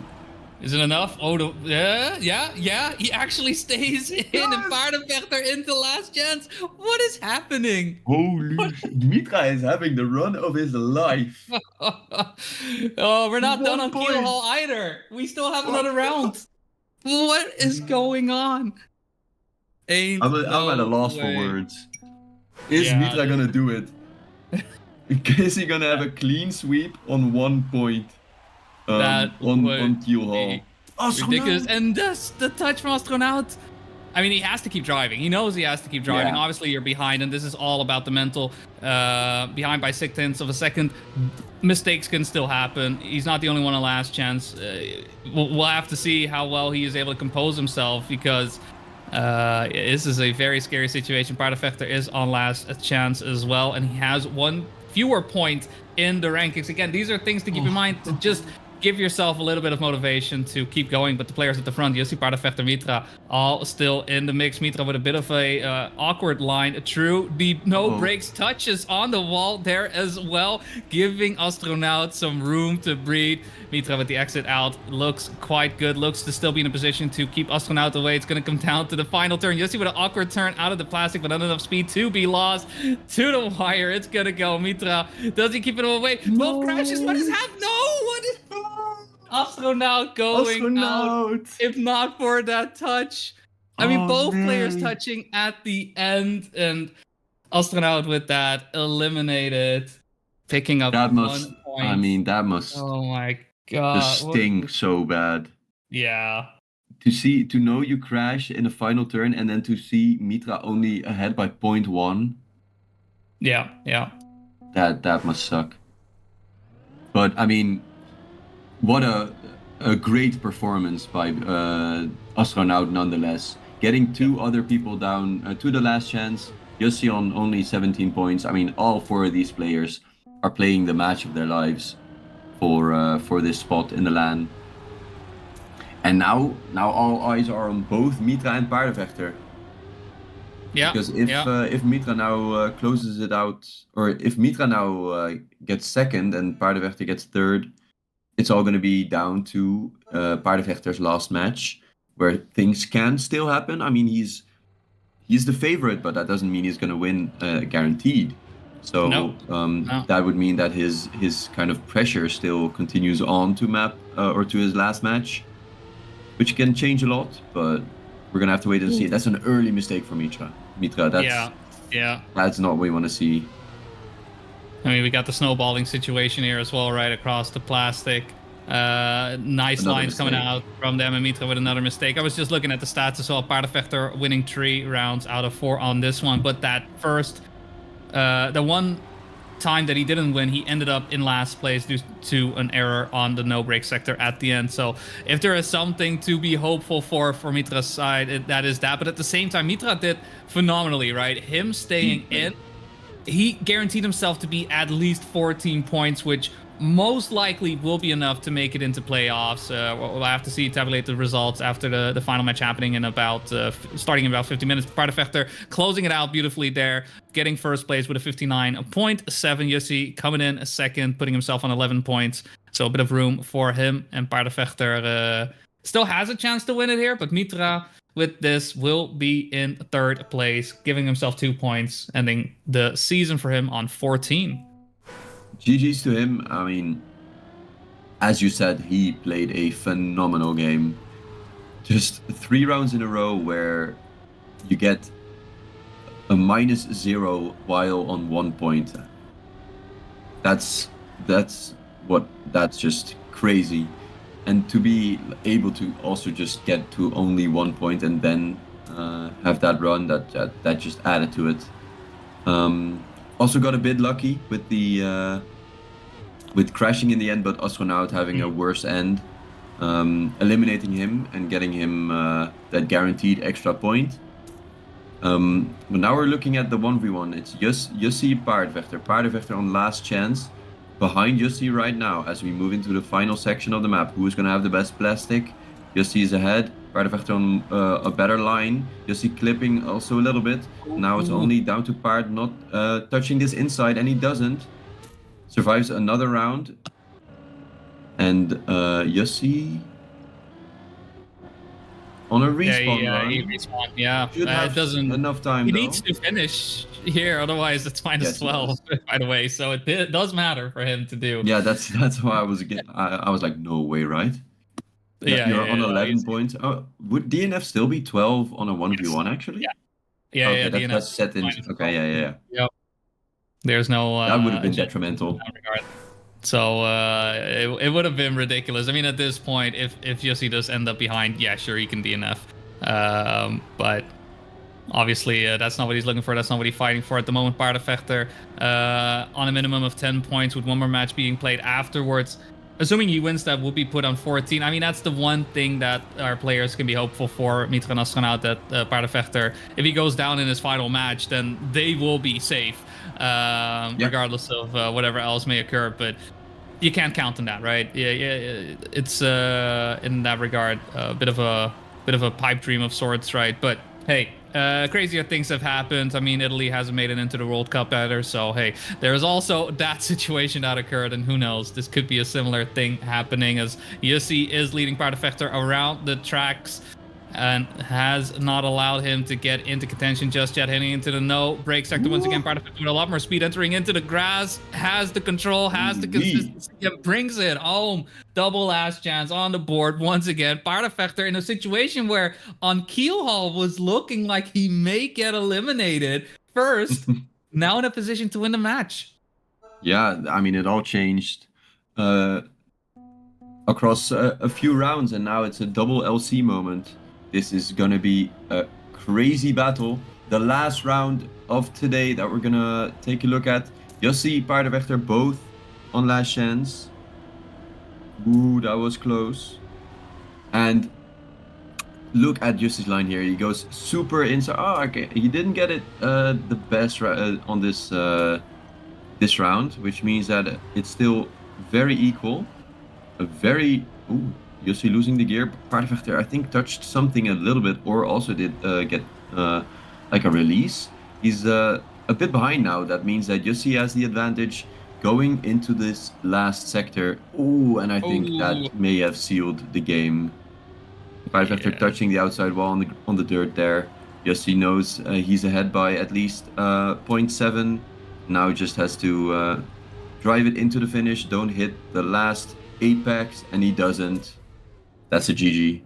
Is it enough? Oh, yeah. He actually stays in, and Paardenvechter into last chance. What is happening? Holy shit. Mitra is having the run of his life. Oh, we're not done 1 on point. Keelhaul either. We still have another round. What is going on? I'm at a loss for words. Is Mitra gonna do it? Is he gonna have a clean sweep on 1 point? That on would Keelhaul. Ridiculous. And the touch from Astronaut. I mean, he has to keep driving. He knows he has to keep driving. Yeah. Obviously, you're behind, and this is all about the mental. Behind by 0.6 of a second. Mistakes can still happen. He's not the only one on last chance. We'll have to see how well he is able to compose himself, because this is a very scary situation. Paardenvechter is on last chance as well, and he has 1 fewer point in the rankings. Again, these are things to keep in mind, to just give yourself a little bit of motivation to keep going. But the players at the front, Jussi, Paardenvechter, Mitra, all still in the mix. Mitra with a bit of a awkward line through. The no brakes touches on the wall there as well, giving Astronaut some room to breathe. Mitra with the exit out looks quite good, looks to still be in a position to keep Astronaut away. It's going to come down to the final turn. Jussi with an awkward turn out of the plastic, but not enough speed to be lost to the wire. It's going to go. Mitra, does he keep it away? Both crashes. What is happening? No, what is... Astronaut going out, if not for that touch. I mean, both players touching at the end, and Astronaut with that eliminated, picking up 1 point. I mean, that must. Oh my god! Just sting so bad. Yeah. To know you crash in the final turn, and then to see Mitra only ahead by 0.1. Yeah. That must suck. But I mean, what a great performance by Astronaut nonetheless. Getting 2 other people down to the last chance. Jussi on only 17 points. I mean, all 4 of these players are playing the match of their lives for this spot in the LAN. And now all eyes are on both Mitra and Paardenvechter. Yeah. Because if Mitra now closes it out, or if Mitra now gets second and Paardenvechter gets third, it's all going to be down to Paardenvechter's last match, where things can still happen. I mean, he's the favorite, but that doesn't mean he's going to win guaranteed. So no. That would mean that his kind of pressure still continues on to map or to his last match, which can change a lot. But we're going to have to wait and see. That's an early mistake for Mitra. That's not what we want to see. I mean, we got the snowballing situation here as well, right across the plastic. Nice lines coming out from them, and Mitra with another mistake. I was just looking at the stats as well. Paardenvechter winning 3 rounds out of 4 on this one, but that first, the one time that he didn't win, he ended up in last place due to an error on the no-break sector at the end. So if there is something to be hopeful for Mitra's side, that is that. But at the same time, Mitra did phenomenally, right? Him staying in, he guaranteed himself to be at least 14 points, which most likely will be enough to make it into playoffs. We'll have to see, tabulate the results after the final match happening in about starting in about 50 minutes. Paardenvechter closing it out beautifully there, getting first place with a 59.7. Jussi coming in second, putting himself on 11 points. So a bit of room for him, and Paardenvechter still has a chance to win it here, but Mitra with this will be in third place, giving himself 2 points, ending the season for him on 14. GG's to him. I mean, as you said, he played a phenomenal game. Just 3 rounds in a row where you get a -0 while on 1 point. That's just crazy. And to be able to also just get to only 1 point and then have that run, that just added to it. Also got a bit lucky with the with crashing in the end, but Astronaut having a worse end, eliminating him and getting him that guaranteed extra point. But now we're looking at the 1v1. It's Jussi Paardenvechter. Paardenvechter on last chance, behind Jussi right now as we move into the final section of the map. Who is going to have the best plastic? Jussi is ahead. Paardenvechter on a better line. Jussi clipping also a little bit. Now it's only down to Paard not touching this inside, and he doesn't. Survives another round. And Jussi on a respawn run. He respawned. Yeah, Should have it doesn't enough time. He though. needs to finish here, otherwise it's minus 12. By the way, so it does matter for him to do. Yeah, that's why I was again. I was like, no way, right? You're on 11 points. Oh, would DNF still be 12 on a 1v1 actually? Yeah. Okay, that's set in. Okay, yeah. Yep. There's no. That would have been detrimental. So it would have been ridiculous. I mean, at this point, if Jussi does end up behind, yeah, sure, he can DNF. But obviously, that's not what he's looking for. That's not what he's fighting for at the moment. Paardenvechter on a minimum of 10 points with one more match being played afterwards. Assuming he wins, that will be put on 14. I mean, that's the one thing that our players can be hopeful for. Mitra and Astronaut, that Paardenvechter, if he goes down in his final match, then they will be safe, regardless of whatever else may occur. But you can't count on that, right? Yeah. It's in that regard a bit of a pipe dream of sorts, right? But hey. Crazier things have happened. I mean, Italy hasn't made it into the World Cup either, so hey, there is also that situation that occurred, and who knows, this could be a similar thing happening as Jussi is leading Paardenvechter around the tracks and has not allowed him to get into contention just yet, heading into the no break sector. Once again, Paardenvechter with a lot more speed, entering into the grass, has the control, has the consistency, and brings it home. Double last chance on the board once again. Paardenvechter in a situation where on Keelhaul was looking like he may get eliminated first, now in a position to win the match. Yeah, I mean, it all changed across a few rounds, and now it's a double LC moment. This is gonna be a crazy battle. The last round of today that we're gonna take a look at. Jussi, Paardenvechter, both on last chance. Ooh, that was close. And look at Jussi's line here. He goes super inside. Oh, okay. He didn't get it the best on this round, which means that it's still very equal. Ooh. Jussi losing the gear. Paardenvechter, I think, touched something a little bit, or also did get like a release. He's a bit behind now. That means that Jussi has the advantage going into this last sector. Ooh, and I think that may have sealed the game. Paardenvechter touching the outside wall on the dirt there. Jussi knows he's ahead by at least 0.7. Now just has to drive it into the finish. Don't hit the last apex, and he doesn't. That's a GG.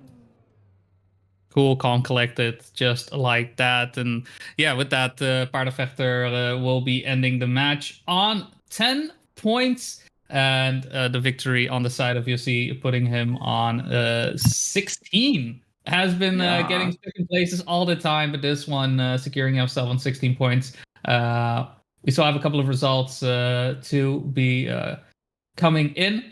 Cool, calm, collected, just like that. And yeah, with that, Paardenvechter will be ending the match on 10 points. And the victory on the side of Jussi, putting him on 16. Has been getting second places all the time, but this one securing himself on 16 points. We still have a couple of results to be coming in.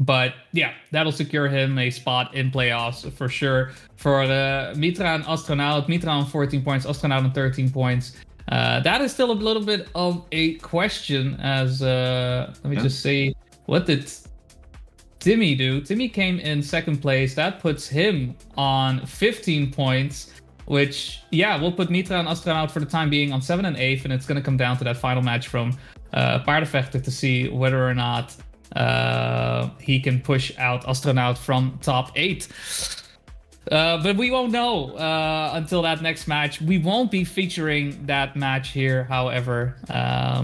But yeah, that'll secure him a spot in playoffs for sure. For Mitra and Astronaut, Mitra on 14 points, Astronaut on 13 points. That is still a little bit of a question as, let me just see, what did Timmy do? Timmy came in second place. That puts him on 15 points, which, yeah, we'll put Mitra and Astronaut for the time being on 7 and 8, and it's going to come down to that final match from Paardenvechter to see whether or not he can push out Astronaut from top 8. But we won't know until that next match. We won't be featuring that match here, however.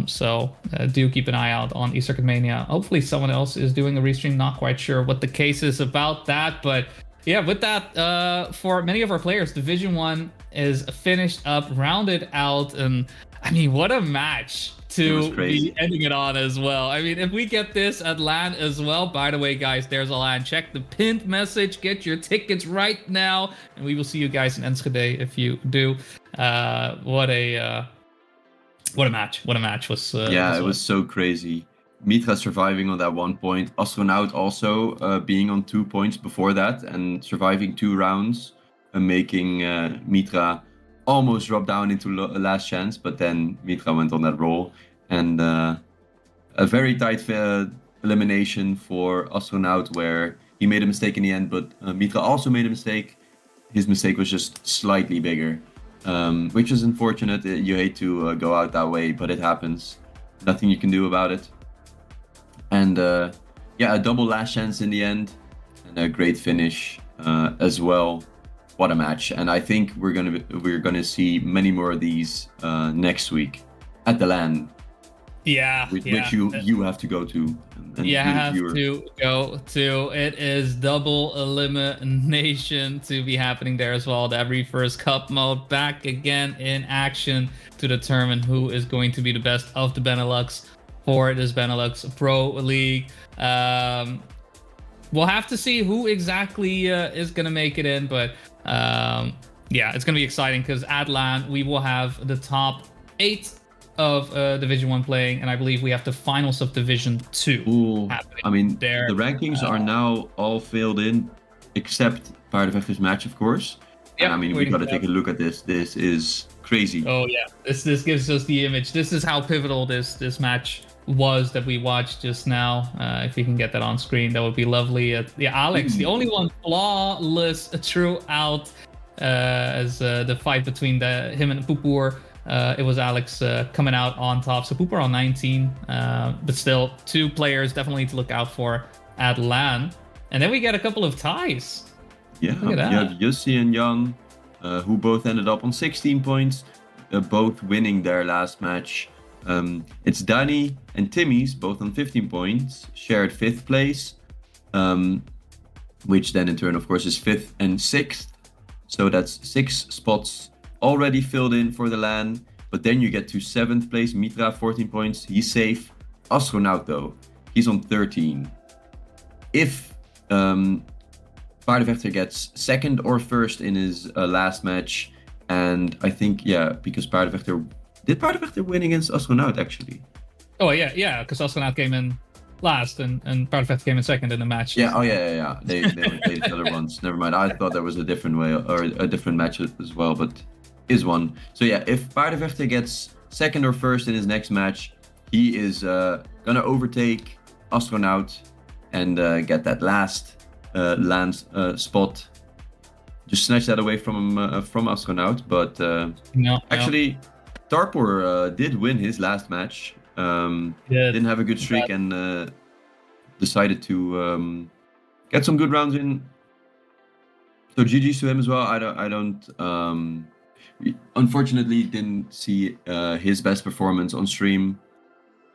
So do keep an eye out on eCircuit Mania. Hopefully someone else is doing a restream. Not quite sure what the case is about that. But yeah, with that, for many of our players, Division 1 is finished up, rounded out. And I mean, what a match to be ending it on as well. I mean, if we get this at LAN as well, by the way, guys, there's a LAN. Check the pinned message. Get your tickets right now. And we will see you guys in Enschede if you do. What a match. What a match was. It was so crazy. Mitra surviving on that 1 point. Astronaut also being on 2 points before that and surviving 2 rounds and making Mitra almost dropped down into last chance, but then Mitra went on that roll, and a very tight elimination for Astronaut where he made a mistake in the end, but Mitra also made a mistake. His mistake was just slightly bigger, which is unfortunate. You hate to go out that way, but it happens. Nothing you can do about it. And a double last chance in the end, and a great finish as well. What a match! And I think we're gonna see many more of these next week at the LAN. Which you have to go to. And you have to go to. It is double elimination to be happening there as well. The every first cup mode back again in action to determine who is going to be the best of the Benelux for this Benelux Pro League. We'll have to see who exactly is going to make it in, but yeah, it's going to be exciting because at LAN we will have the top 8 of Division 1 playing, and I believe we have the finals of Division 2 happening. I mean, there. The rankings are now all filled in, except Paardenvechter's match, of course. Yeah, I mean, we got to take a look at this. This is crazy. Oh yeah, this gives us the image. This is how pivotal this match was that we watched just now. If we can get that on screen, that would be lovely. Yeah, Alex, the only one flawless throughout as the fight between him and Pupur. It was Alex coming out on top. So Pupur on 19, but still 2 players definitely to look out for at LAN. And then we get a couple of ties. Yeah, you have Jussi and Young, who both ended up on 16 points, both winning their last match. It's Danny and Timmy's, both on 15 points, shared 5th place, which then in turn, of course, is 5th and 6th. So that's 6 spots already filled in for the LAN. But then you get to 7th place, Mitra, 14 points. He's safe. Astronaut, though, he's on 13. If Paardenvechter gets 2nd or 1st in his last match, and I think, yeah, because did Paardenvechter win against Astronaut, actually? Oh, yeah, because Astronaut came in last and Paardenvechter came in 2nd in the match. Yeah, yeah. They only played each other once. Never mind. I thought there was a different way or a different match as well, but is one. So yeah, if Paardenvechter gets 2nd or 1st in his next match, he is gonna overtake Astronaut and get that last LAN spot. Just snatch that away from Astronaut, but actually, Tarpor did win his last match. Didn't have a good streak and decided to get some good rounds in. So GG's to him as well. I don't unfortunately didn't see his best performance on stream,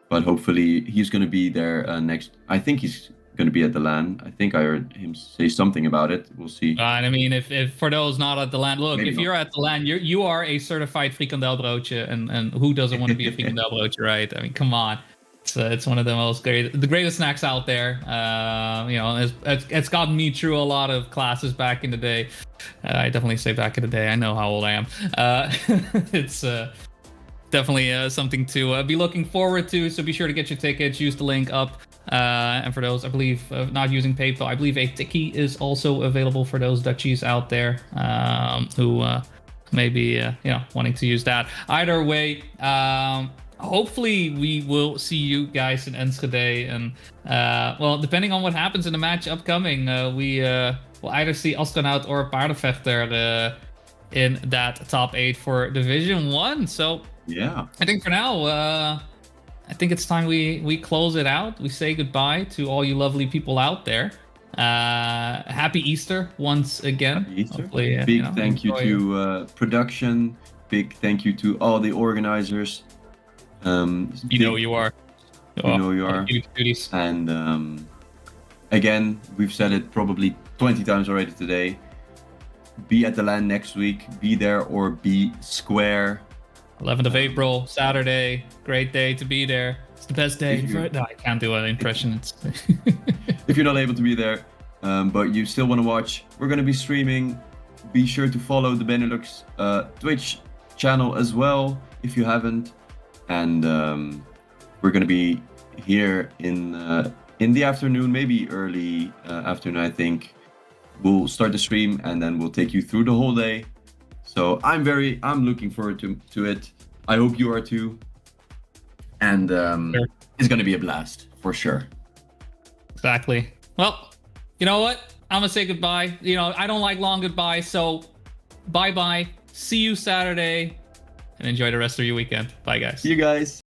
but hopefully he's going to be there next. I think he's going to be at the LAN. I think I heard him say something about it. We'll see. And I mean, if for those not at the LAN, look, maybe if you're at the LAN, you are a certified frikandelbroodje, and who doesn't want to be a frikandelbroodje, right? I mean, come on. It's one of the greatest snacks out there. It's gotten me through a lot of classes back in the day. I definitely say back in the day. I know how old I am. It's definitely something to be looking forward to. So be sure to get your tickets. Use the link up. And for those, I believe, not using PayPal, I believe a Tiki is also available for those Dutchies out there who may be wanting to use that. Either way. Hopefully we will see you guys in Enschede, and depending on what happens in the match upcoming, we will either see Astronaut or Paardenvechter in that top 8 for Division 1. So yeah, I think for now, I think it's time we close it out. We say goodbye to all you lovely people out there. Happy Easter once again. Happy Easter. Big thank you to production. Big thank you to all the organizers. You know you are. And again, we've said it probably 20 times already today. Be at the LAN next week. Be there or be square. 11th of April, Saturday. Great day to be there. It's the best day. No, I can't do an impression. If you're not able to be there, but you still want to watch, we're going to be streaming. Be sure to follow the Benelux Twitch channel as well if you haven't. And we're going to be here in the afternoon, maybe early afternoon, I think. We'll start the stream and then we'll take you through the whole day. So I'm looking forward to it. I hope you are too. And sure. It's going to be a blast for sure. Exactly. Well, you know what? I'm going to say goodbye. I don't like long goodbyes. So bye-bye. See you Saturday. And enjoy the rest of your weekend. Bye, guys. See you guys.